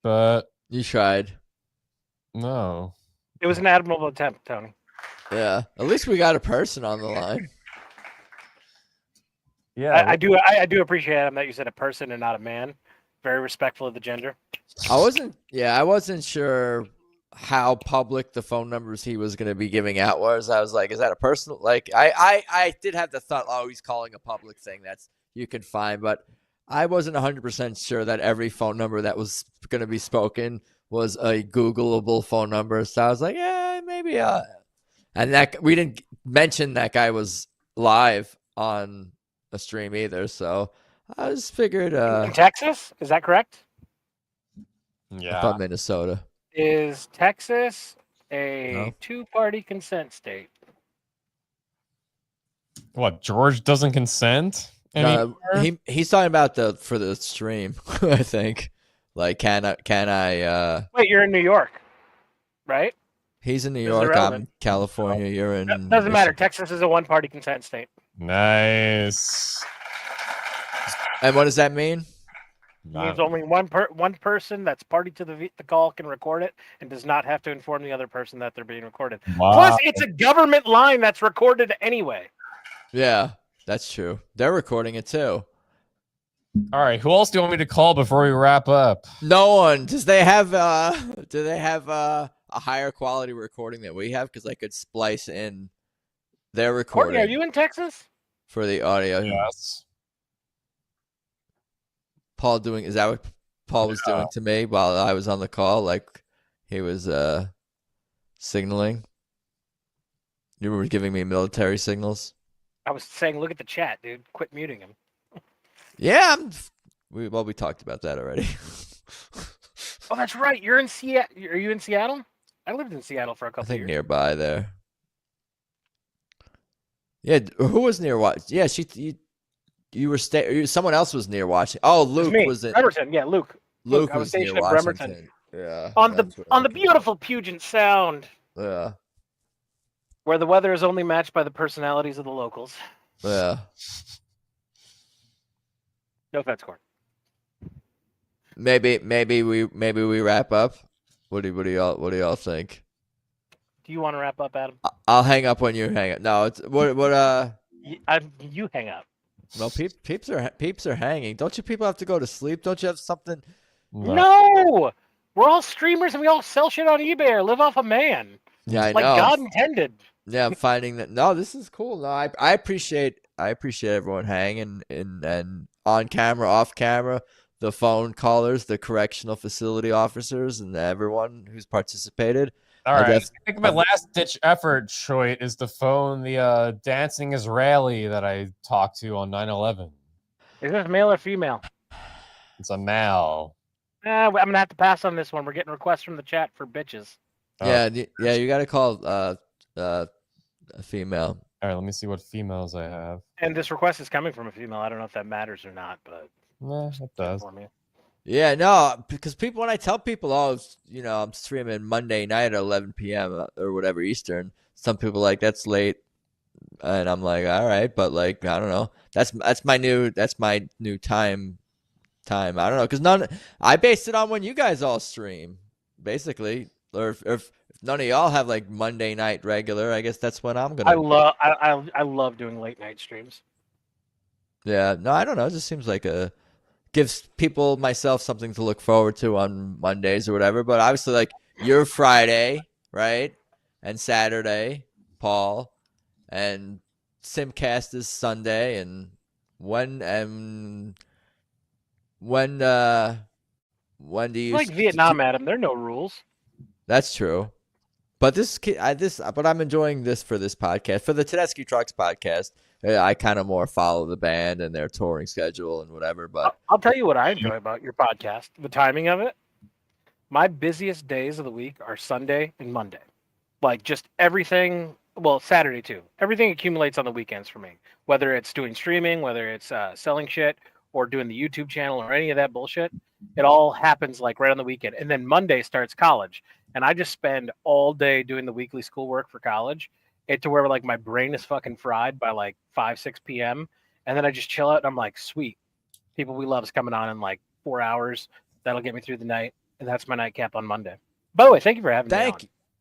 but You tried. no. It was an admirable attempt, Tony. Yeah. At least we got a person on the line. Yeah, I do appreciate Adam that you said a person and not a man. Very respectful of the gender. I wasn't sure how public the phone numbers he was going to be giving out was. I was like, is that a personal? Like, I did have the thought, oh, he's calling a public thing that's you can find, but I wasn't 100% sure that every phone number that was going to be spoken was a Googleable phone number. So I was like, yeah, maybe. And that we didn't mention that guy was live on a stream either. So I just figured. In Texas, is that correct? Yeah. I thought Minnesota. Is Texas a No. two-party consent state? What, George doesn't consent anymore? He's talking about for the stream. I think. Like, can I? Wait, you're in New York, right? He's in New This is York. I'm irrelevant. in California. You're in. Doesn't matter. Texas is a one-party consent state. Nice. And what does that mean? It means only one person that's party to the call can record it and does not have to inform the other person that they're being recorded. Wow. Plus, it's a government line that's recorded anyway. Yeah, that's true. They're recording it too. All right, who else do you want me to call before we wrap up? No one. Do they have a higher quality recording that we have? Because I could splice in their recording. Courtney, are you in Texas? For the audio? Yes. Paul is that what Paul was doing to me while I was on the call? Like he was signaling. You were giving me military signals. I was saying, look at the chat, dude. Quit muting him. Yeah, we talked about that already. Oh, that's right. You're in Seattle. Are you in Seattle? I lived in Seattle for a I couple think years. nearby there. Yeah, who was near watching? Yeah, you were someone else was near watching. Oh, Luke was in Bremerton. Yeah, Luke. Luke I was was near stationed at Washington. Bremerton. Yeah. On the beautiful Puget Sound. Yeah. Where the weather is only matched by the personalities of the locals. Yeah. No offense, Court. Maybe we wrap up. What do y'all think? Do you want to wrap up, Adam? I'll hang up when you hang up. No, it's what You hang up. No, peeps are hanging. Don't you people have to go to sleep? Don't you have something? No, we're all streamers and we all sell shit on eBay or live off a man. Yeah, I like know. God intended. Yeah, I'm finding that. No, this is cool. No, I appreciate everyone hanging and on camera, off camera, the phone callers, the correctional facility officers, and everyone who's participated. All right. I think my last ditch effort, Choit, is to phone the dancing Israeli that I talked to on 9/11. Is this male or female? It's a male. I'm gonna have to pass on this one. We're getting requests from the chat for bitches. Yeah, you got to call a female. All right, let me see what females I have. And this request is coming from a female. I don't know if that matters or not, but It does. for me. Yeah, no, because people, when I tell people, oh, I'm streaming Monday night at 11 p.m. Or whatever Eastern, some people are like, that's late, and I'm like, all right, but like, I don't know, that's my new time. I don't know, because I based it on when you guys all stream, basically, or if none of y'all have like Monday night regular, I guess that's when I'm gonna. I love doing late night streams. Yeah, no, I don't know. It just seems like gives people, myself, something to look forward to on Mondays or whatever. But obviously, like, you're Friday, right? And Saturday, Paul, and Simcast is Sunday. And when do you like Vietnam, Adam? There are no rules. That's true. But but I'm enjoying this for this podcast. For the Tedeschi Trucks podcast, I kind of more follow the band and their touring schedule and whatever. But I'll tell you what I enjoy about your podcast, the timing of it. My busiest days of the week are Sunday and Monday. Like, just everything, well, Saturday too. Everything accumulates on the weekends for me. Whether it's doing streaming, whether it's selling shit, or doing the YouTube channel or any of that bullshit. It all happens like right on the weekend. And then Monday starts college. And I just spend all day doing the weekly schoolwork for college. To where like my brain is fucking fried by like 5, 6 p.m. And then I just chill out and I'm like, sweet. People We Love is coming on in like 4 hours. That'll get me through the night. And that's my nightcap on Monday. By the way, thank you for having me on.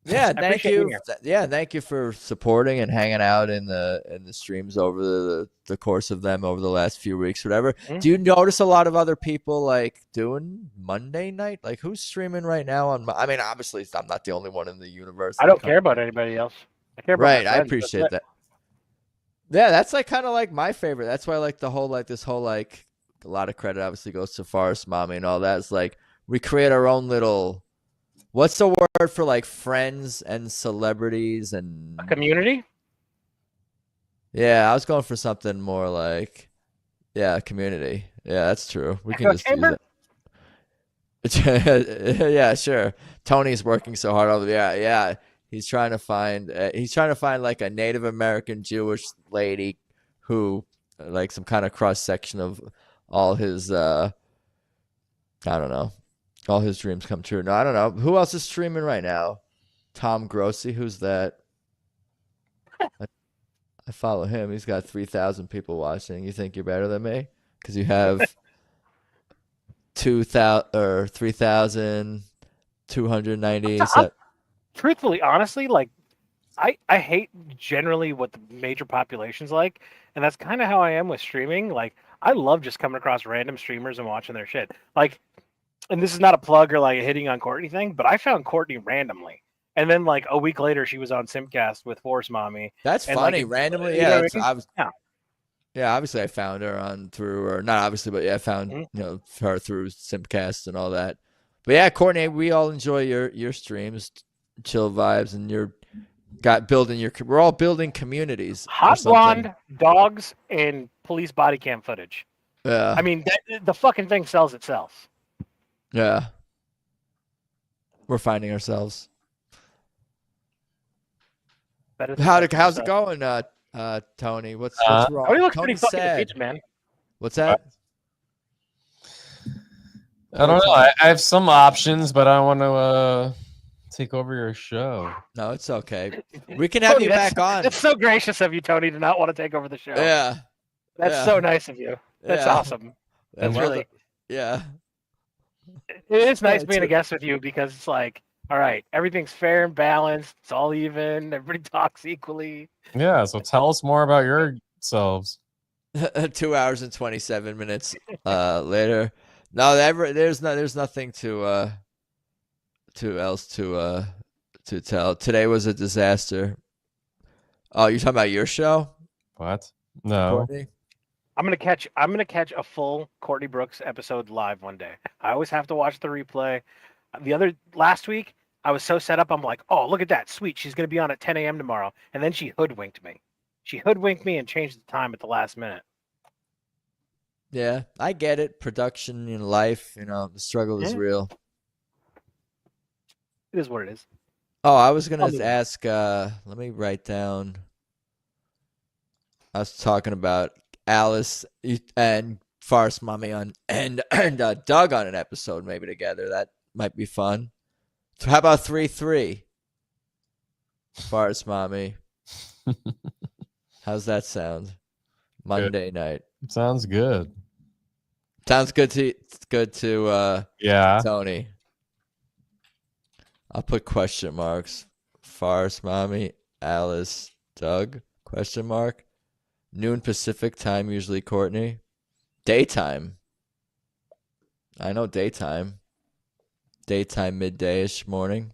Yeah, I thank appreciate being you. here. Yeah, thank you for supporting and hanging out in the streams over the course of them over the last few weeks, whatever. Mm-hmm. Do you notice a lot of other people like doing Monday night? Like, who's streaming right now on? I mean, obviously, I'm not the only one in the universe. I don't care about anybody else. I care about my Right, I friends, appreciate that's that. Yeah, that's like kind of like my favorite. That's why I like this whole like, a lot of credit obviously goes to Forest Mommy and all that. It's like we create our own little. What's the word for like friends and celebrities and a community? Yeah, I was going for something more like, community. Yeah, that's true. We can just use it. Yeah, sure. Tony's working so hard over there. Yeah. He's trying to find like a Native American Jewish lady who like some kind of cross section of all his I don't know. All his dreams come true. No, I don't know. Who else is streaming right now? Tom Grossi. Who's that? I follow him. He's got 3,000 people watching. You think you're better than me? Because you have 3,290. Truthfully, honestly, like I hate generally what the major population's like, and that's kind of how I am with streaming. Like, I love just coming across random streamers and watching their shit. Like, and this is not a plug or like a hitting on Courtney thing, but I found Courtney randomly. And then like a week later, she was on Simcast with Force Mommy. That's and funny. Like, randomly, yeah. Obviously, I found her or not obviously, but I found her through Simcast and all that. But yeah, Courtney, we all enjoy your streams, chill vibes, and we're all building communities. Hot blonde, dogs, and police body cam footage. Yeah. I mean, the fucking thing sells itself. Yeah. We're finding ourselves. How's it going, Tony? What's wrong? Tony looks Tony pretty fucking defeated, man. What's that? I don't know. I have some options, but I don't want to take over your show. No, it's okay. We can have you back on. It's so gracious of you, Tony, to not want to take over the show. Yeah. That's so nice of you. That's awesome. That's really. Yeah. It's nice being a guest with you because it's like, all right, everything's fair and balanced. It's all even. Everybody talks equally. Yeah, so tell us more about yourselves. 2 hours and 27 minutes later. No, there's nothing to tell. Today was a disaster. Oh, you're talking about your show? What? No. Courtney? I'm gonna catch a full Courtney Brooks episode live one day. I always have to watch the replay. Last week, I was so set up. I'm like, oh, look at that, sweet. She's gonna be on at 10 a.m. tomorrow, and then she hoodwinked me. She hoodwinked me and changed the time at the last minute. Yeah, I get it. Production in life, the struggle is real. It is what it is. Oh, I was gonna ask. Let me write down. I was talking about Alice and Forest Mommy and Doug on an episode maybe together. That might be fun. So how about 3-3? Forest Mommy. How's that sound? Monday night. Sounds good. Sounds good to yeah. Tony. I'll put question marks. Forest Mommy, Alice, Doug, question mark. Noon Pacific time, usually Courtney. Daytime. I know daytime. Daytime, midday-ish morning.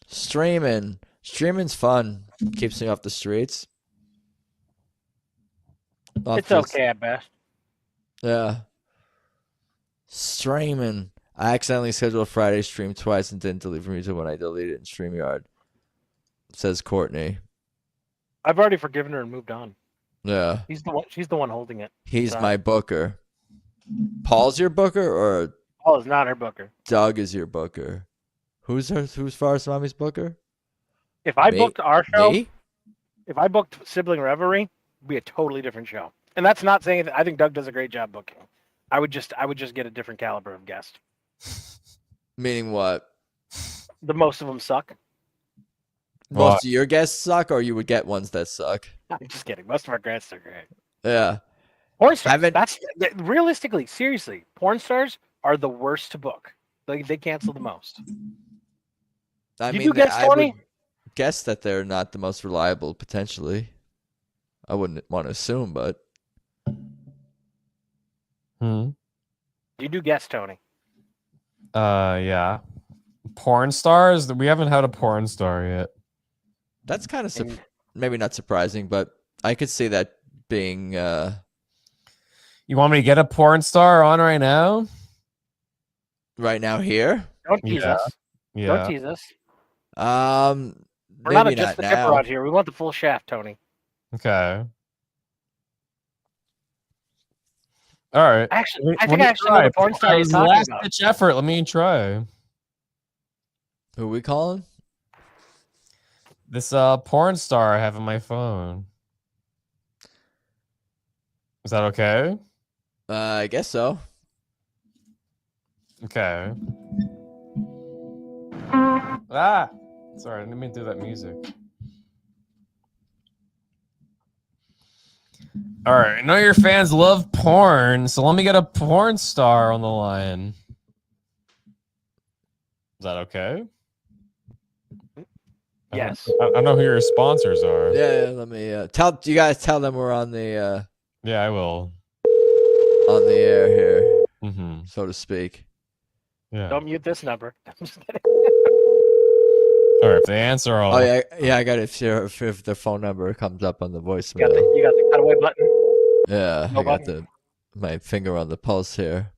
Streaming. Streaming's fun. Keeps me off the streets. It's okay at best. Yeah. Streaming. I accidentally scheduled a Friday stream twice and didn't delete from YouTube when I deleted it in StreamYard. Says Courtney. I've already forgiven her and moved on. Yeah. She's the one holding it. He's my booker. Paul's your booker or Paul is not her booker. Doug is your booker? Who's Forest Mommy's booker? If I booked our show, Me? if I booked Sibling Revelry, it'd be a totally different show. And that's not saying that I think Doug does a great job booking. I would just get a different caliber of guest. Meaning what? The most of them suck. Most of your guests suck, or you would get ones that suck? I'm just kidding. Most of our guests are great. Yeah. Porn stars. Realistically, seriously, porn stars are the worst to book. They cancel the most. I You do guess, Tony? Guess that they're not the most reliable, potentially. I wouldn't want to assume, but. You do guess, Tony. Yeah. Porn stars? We haven't had a porn star yet. That's kind of maybe not surprising, but I could see that being. You want me to get a porn star on right now? Right now here? Don't tease us. Yeah. Don't tease us. We're not just the dipper out here. We want the full shaft, Tony. Okay. All right. Actually, I think I actually know the porn star you're talking last about. ditch effort. Let me try. Who are we calling? This porn star I have on my phone. Is that okay? I guess so. Okay. Sorry, I didn't mean to do that music. All right, I know your fans love porn, so let me get a porn star on the line. Is that okay? Yes. I don't know who your sponsors are. Yeah, let me tell them we're on the Yeah, I will. On the air here, so to speak. Yeah. Don't mute this number. I'm just kidding. All right, if they answer, I'll... Oh yeah, I got it. If the phone number comes up on the voicemail. You got the cutaway button. Yeah, No I got button. my finger on the pulse here.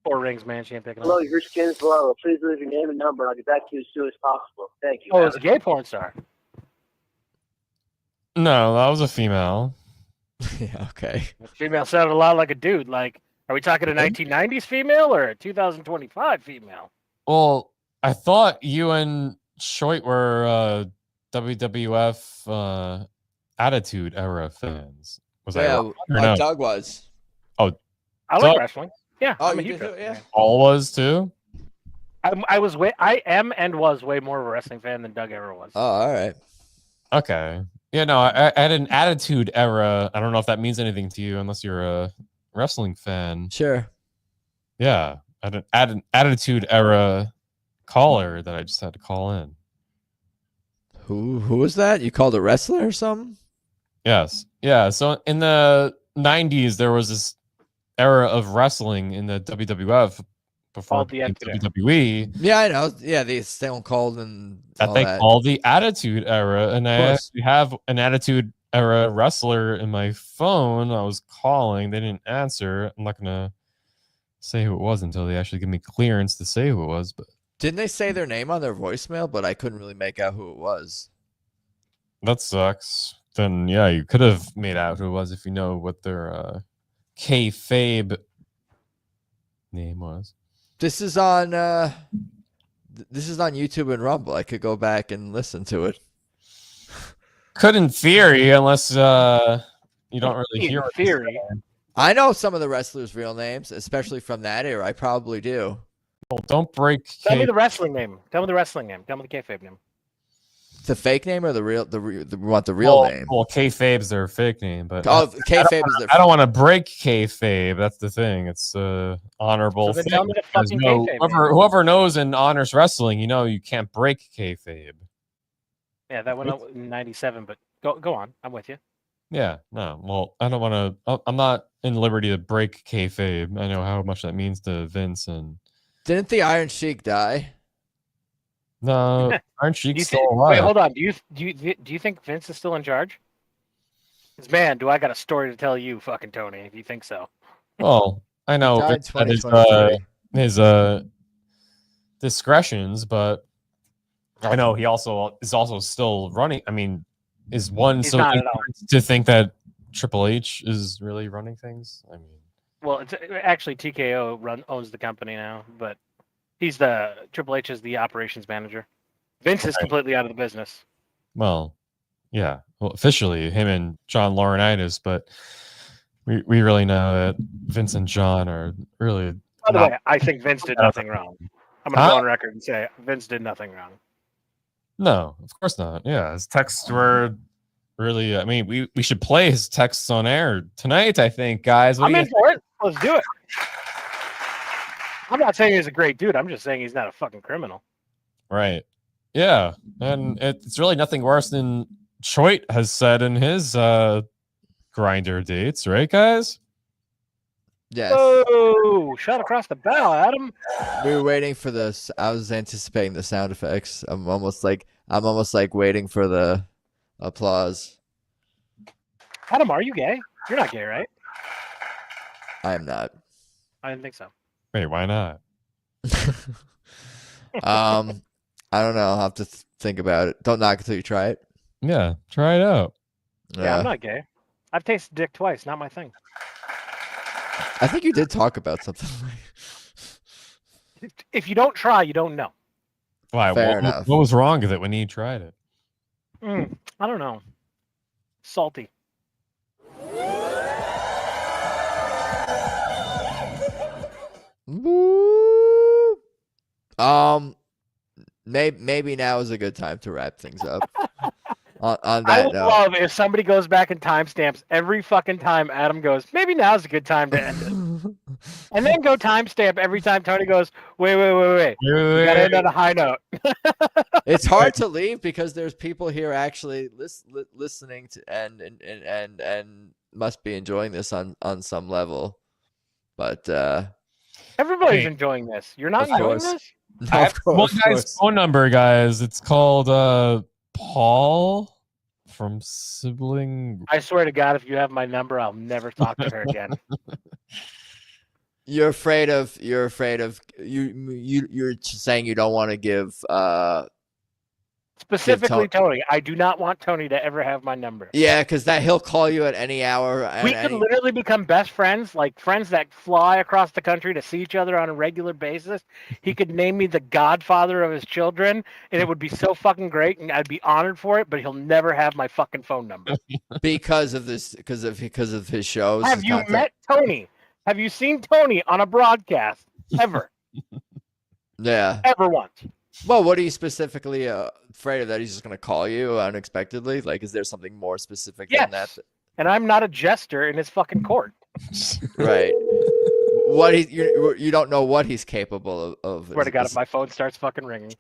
4 rings, man. She ain't picking Hello, up. your skin's low. Please leave your name and number. I'll get back to you as soon as possible. Thank you. Oh, it's a gay porn star. No, that was a female. Yeah, okay. The female sounded a lot like a dude. Like, are we talking a 1990s female or a 2025 female? Well, I thought you and Choit were WWF Attitude Era fans. Was I wrong or no? Doug was. Oh, I like wrestling. Yeah, Oh, I'm a you huge did, wrestling yeah. fan. Paul was too. I am and was way more of a wrestling fan than Doug ever was. Oh, all right. Okay. Yeah, no, I had an Attitude Era. I don't know if that means anything to you unless you're a wrestling fan. Sure. Yeah, I had an Attitude Era caller that I just had to call in. Who was that? You called a wrestler or something? Yes. Yeah. So in the 90s, there was this era of wrestling in the WWF before Called the it became Attitude WWE Yeah, I know. Yeah, they Stone Cold and that all they that. call the Attitude Era. And I course. actually have an Attitude Era wrestler in my phone. I was calling. They didn't answer. I'm not going to say who it was until they actually give me clearance to say who it was. But Didn't they say their name on their voicemail? But I couldn't really make out who it was. that sucks. Then, yeah, you could have made out who it was if you know what their kayfabe name was. This is on YouTube and Rumble. I could go back and listen to it. Could in theory, unless you don't really hear In what theory. I know some of the wrestlers' real names, especially from that era. I probably do. Well, don't break. Tell me the wrestling name. Tell me the wrestling name. Tell me the kayfabe name. The fake name or the real? We want the real name. Well, kayfabe's their fake name, but kayfabe is their. I don't want to break kayfabe. That's the thing. It's honorable. So then tell me the fucking kayfabe name. Whoever knows and honors wrestling, you can't break kayfabe. Yeah, that went up in '97. But go on. I'm with you. Yeah, no. Well, I don't want to. I'm not in liberty to break kayfabe. I know how much that means to Vince. And didn't the Iron Sheik die? No, Iron Sheik's still alive. Wait, hold on. Do you think Vince is still in charge? Because man, do I got a story to tell you, fucking Tony? If you think so. Well, I know died that his discretions, but I know he is also still running. I mean, is one He's so not at all. to think that Triple H is really running things? I mean, Well, it's actually TKO owns the company now, but Triple H is the operations manager. Vince is completely out of the business. well, yeah. Well, officially, him and John Laurinaitis, but we really know that Vince and John are really. By the way, I think Vince did nothing wrong. I'm going to go on record and say Vince did nothing wrong. No, of course not. Yeah, his texts were really. I mean, we should play his texts on air tonight. I think, guys. I'm in for it. Let's do it. I'm not saying he's a great dude. I'm just saying he's not a fucking criminal. Right. Yeah, and it's really nothing worse than Choit has said in his grinder dates, right, guys? Yes. Oh, shot across the bow, Adam. We were waiting for this. I was anticipating the sound effects. I'm almost like waiting for the applause. Adam, are you gay? You're not gay, right? I am not. I didn't think so. Wait, why not? I don't know. I'll have to think about it. Don't knock it till you try it. Yeah, try it out. Yeah, I'm not gay. I've tasted dick twice. Not my thing. I think you did talk about something. If you don't try, you don't know. Why? Fair enough. What was wrong with it when you tried it? I don't know. Salty. Maybe now is a good time to wrap things up. on I that would note, love if somebody goes back and timestamps every fucking time Adam goes, maybe now's a good time to end it. And then go timestamp every time Tony goes, wait. We gotta end on a high note. it's hard to leave because there's people here actually listening to and must be enjoying this on some level. But everybody's enjoying this. You're not enjoying this? I have one guy's phone number, guys. It's called Paul from Sibling. I swear to God, if you have my number, I'll never talk to her again. You're saying you don't want to give specifically Tony. I do not want Tony to ever have my number. Yeah, because he'll call you at any hour. We could literally become best friends, like friends that fly across the country to see each other on a regular basis. He could name me the godfather of his children, and it would be so fucking great, and I'd be honored for it. But he'll never have my fucking phone number because of his shows. Have you met Tony? Have you seen Tony on a broadcast ever? Yeah, ever once. Well, what are you specifically afraid of? That he's just going to call you unexpectedly? Like, is there something more specific than that? And I'm not a jester in his fucking court. Right. You don't know what he's capable of. Swear to God, if my phone starts fucking ringing.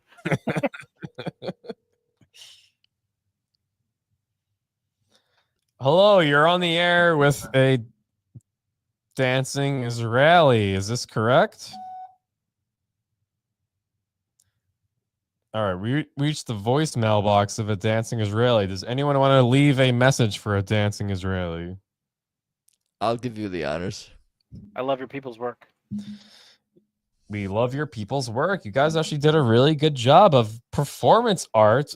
Hello, you're on the air with a dancing Israeli. Is this correct? All right, we reached the voicemail box of a dancing Israeli. Does anyone want to leave a message for a dancing Israeli? I'll give you the honors. I love your people's work. We love your people's work. You guys actually did a really good job of performance art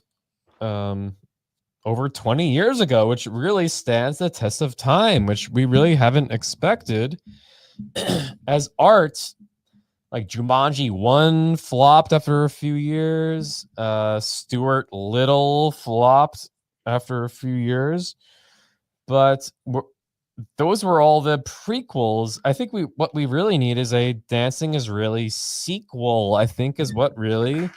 over 20 years ago, which really stands the test of time, which we really haven't expected as art. Like Jumanji 1 flopped after a few years. Stuart Little flopped after a few years, but those were all the prequels. I think what we really need is a Dancing is Really sequel, I think is what really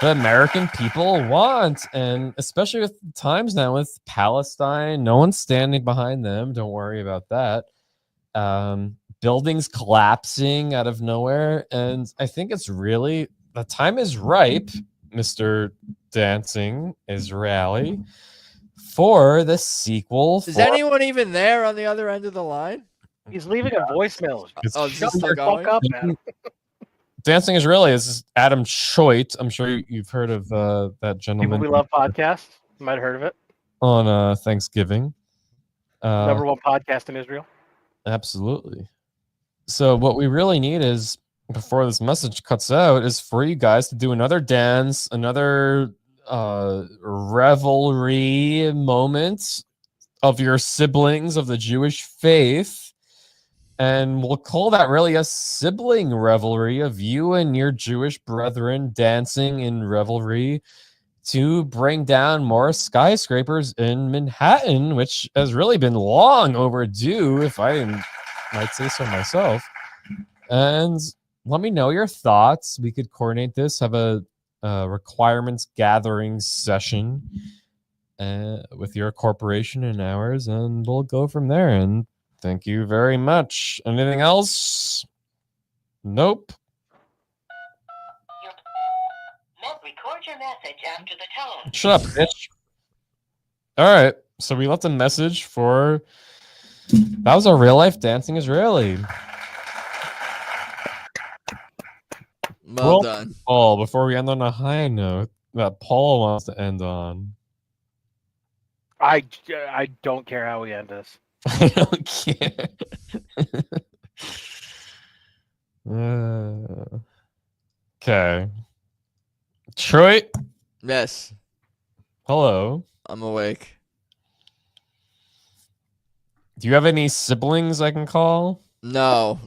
the American people want. And especially with times now with Palestine, no one's standing behind them. Don't worry about that. Buildings collapsing out of nowhere. And I think it's really, the time is ripe, Mr. Dancing Israeli, for the sequel. Is anyone even there on the other end of the line? He's leaving a voicemail. Oh, is this Shut still the going? fuck up, Adam. Dancing is really is Adam Choit. I'm sure you've heard of that gentleman. People We Love podcast. You might have heard of it. On Thanksgiving. Number one podcast in Israel. Absolutely. So what we really need is, before this message cuts out, is for you guys to do another dance, another revelry moment of your siblings of the Jewish faith. And we'll call that really a sibling revelry of you and your Jewish brethren dancing in revelry to bring down more skyscrapers in Manhattan, which has really been long overdue, if I might say so myself. And let me know your thoughts. We could coordinate this, have a requirements gathering session with your corporation and ours, and we'll go from there. And thank you very much. Anything else? Nope. Record your message after the tone. Shut up, bitch. All right. So we left a message for... That was a real-life Dancing Israeli. Well done. Paul, before we end on a high note that Paul wants to end on. I don't care how we end this. I don't care. Okay. Choit? Yes. Hello. I'm awake. Do you have any siblings I can call? No.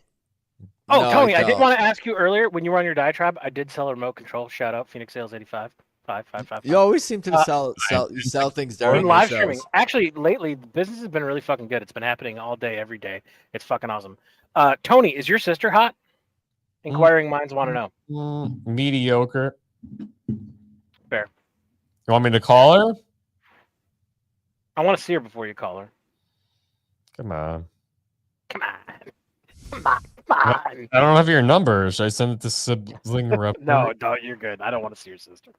Oh, No, Tony, I did don't. want to ask you earlier when you were on your diatribe. I did sell a remote control. Shout out Phoenix Sales 85. 555. You always seem to sell things during live your streaming. shows. Actually, lately the business has been really fucking good. It's been happening all day, every day. It's fucking awesome. Tony, is your sister hot? Inquiring minds want to know. Mediocre. Fair. You want me to call her? I want to see her before you call her. Come on. Come on. Come on. I don't have your number. Should I send it to Sibling Revelry? No, you're good. I don't want to see your sister.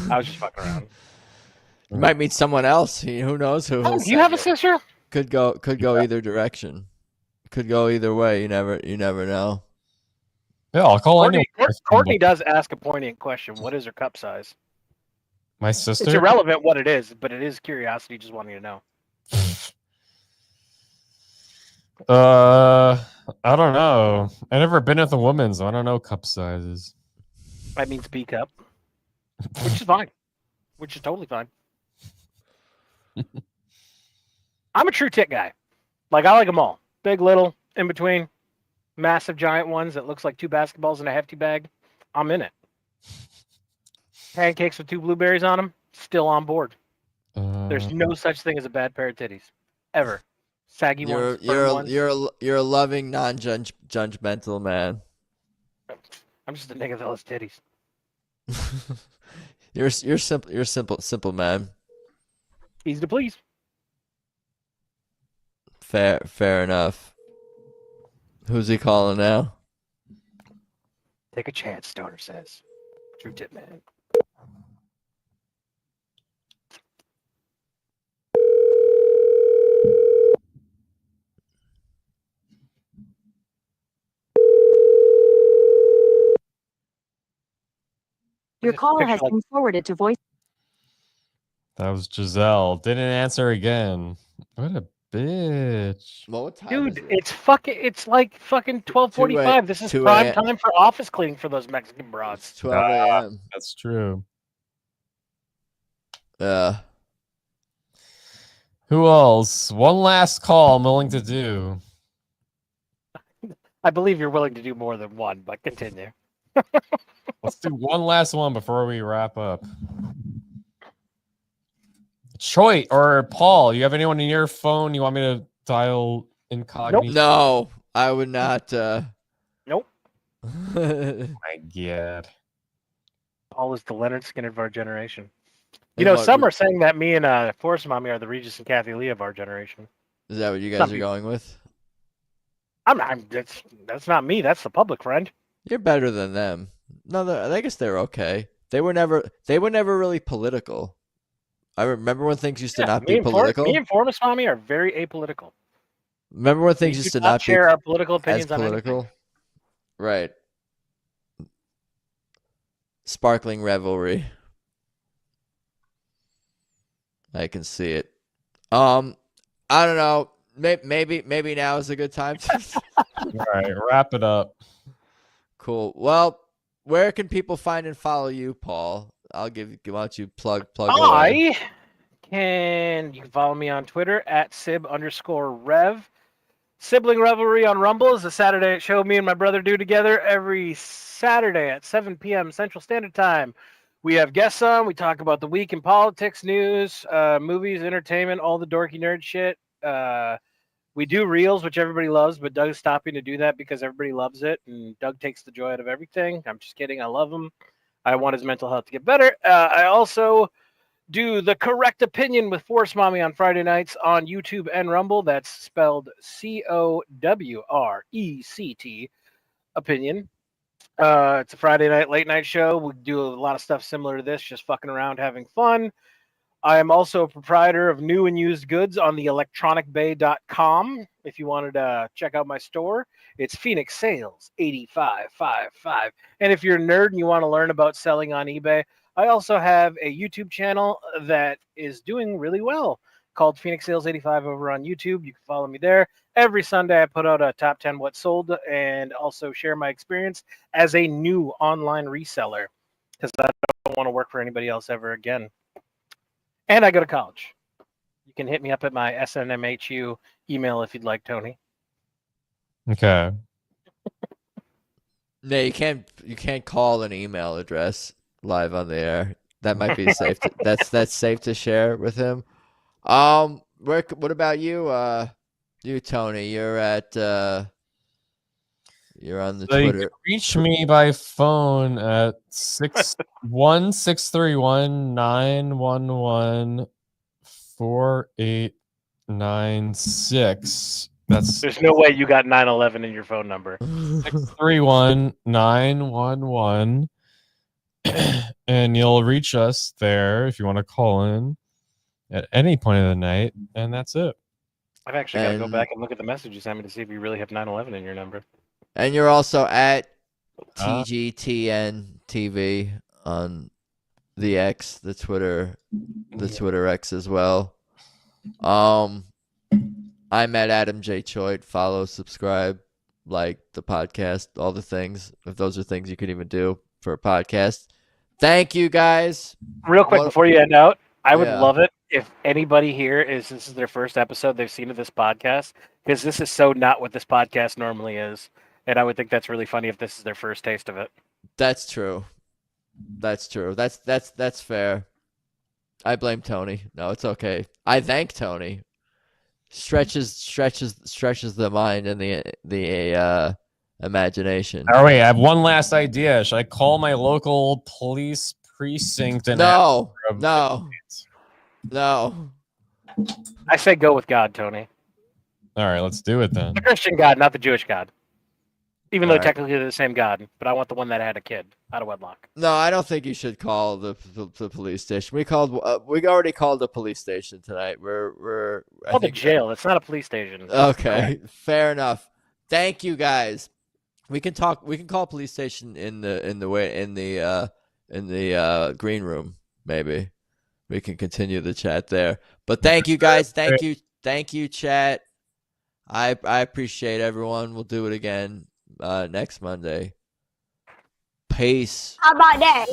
I was just fucking around. You might meet someone else. Who knows who? Oh, do you have a sister? Could go either direction. Could go either way. You never know. Yeah, I'll call Courtney does ask a poignant question. What is her cup size? My sister? It's irrelevant what it is, but it is curiosity, just wanting to know. I don't know. I never been with a woman, so I don't know cup sizes. That means B cup, which is fine. Which is totally fine. I'm a true tit guy. Like, I like them all. Big, little, in between. Massive, giant ones that looks like 2 basketballs in a hefty bag. I'm in it. Pancakes with 2 blueberries on them. Still on board. There's no such thing as a bad pair of titties. Ever. Saggy ones. You're a loving, non-judgmental man. I'm just a nigga that loves titties. You're simple man. Easy to please. Fair enough. Who's he calling now? Take a chance, Stoner says. True tit man. Your caller has been forwarded to voice. That was Giselle. Didn't answer again. What a bitch. Well, what time Dude, it's like fucking 12:45. This is prime time for office cleaning for those Mexican broads. It's 12 a.m. That's true. Who else? One last call I'm willing to do. I believe you're willing to do more than one, but continue. Let's do one last one before we wrap up. Choit or Paul, you have anyone in your phone you want me to dial incognito? No, I would not. Nope. My God. Paul is the Leonard Skinner of our generation. You know, some are saying that me and Force Mommy are the Regis and Kathy Lee of our generation. Is that what you guys are going with? That's not me. That's the public, friend. You're better than them. No, I guess they're okay. They were never really political. I remember when things used to not be political. Me and Force Mommy are very apolitical. Remember when things used to not share our political opinions as political? on anything. Right. Sparkling Revelry. I can see it. I don't know. Maybe now is a good time. All right, wrap it up. Cool. Well, where can people find and follow you, Paul? Why don't you plug away? You can follow me on Twitter at @sib_rev. Sibling Revelry on Rumble is a Saturday night show me and my brother do together every Saturday at 7 p.m. Central Standard Time. We have guests on. We talk about the week in politics, news, movies, entertainment, all the dorky nerd shit. We do reels, which everybody loves, but Doug's stopping to do that because everybody loves it, and Doug takes the joy out of everything. I'm just kidding. I love him. I want his mental health to get better. I also do the CoWrect Opinion with Force Mommy on Friday nights on YouTube and Rumble. That's spelled COWRECT Opinion. It's a Friday night late night show. We do a lot of stuff similar to this, just fucking around, having fun. I am also a proprietor of new and used goods on the electronicbay.com. If you wanted to check out my store, it's Phoenix Sales 8555. And if you're a nerd and you want to learn about selling on eBay, I also have a YouTube channel that is doing really well called Phoenix Sales 85 over on YouTube. You can follow me there. Every Sunday, I put out a top 10 what sold and also share my experience as a new online reseller because I don't want to work for anybody else ever again. And I go to college. You can hit me up at my SNMHU email if you'd like, Tony. Okay. No, you can't call an email address live on the air. That might be safe. That's safe to share with him. What about you? You, Tony, you're on the Twitter. You can reach me by phone at 631-911-4896. There's no way you got 911 in your phone number. 631-911. And you'll reach us there if you want to call in at any point of the night, and that's it. I've actually got to go back and look at the message you sent me to see if you really have 911 in your number. And you're also at TGTN TV on the X, the Twitter X as well. I'm at Adam J. Choit. Follow, subscribe, like the podcast, all the things. If those are things you can even do for a podcast. Thank you, guys. Real quick before you end out, I would love it if anybody here this is their first episode they've seen of this podcast, because this is so not what this podcast normally is. And I would think that's really funny if this is their first taste of it. That's true. That's fair. I blame Tony. No, it's okay. I thank Tony. Stretches the mind and the imagination. Oh wait, I have one last idea. Should I call my local police precinct and No. I say go with God, Tony. All right, let's do it then. The Christian God, not the Jewish God. Even though All right. technically they're the same God, but I want the one that had a kid out of wedlock. No, I don't think you should call the police station. We already called the police station tonight. We're Called the jail. It's not a police station. Okay, fair enough. Thank you, guys. We can call police station in the green room. Maybe we can continue the chat there. But thank you, guys. Thank you, chat. I appreciate everyone. We'll do it again next Monday. Peace. How about that?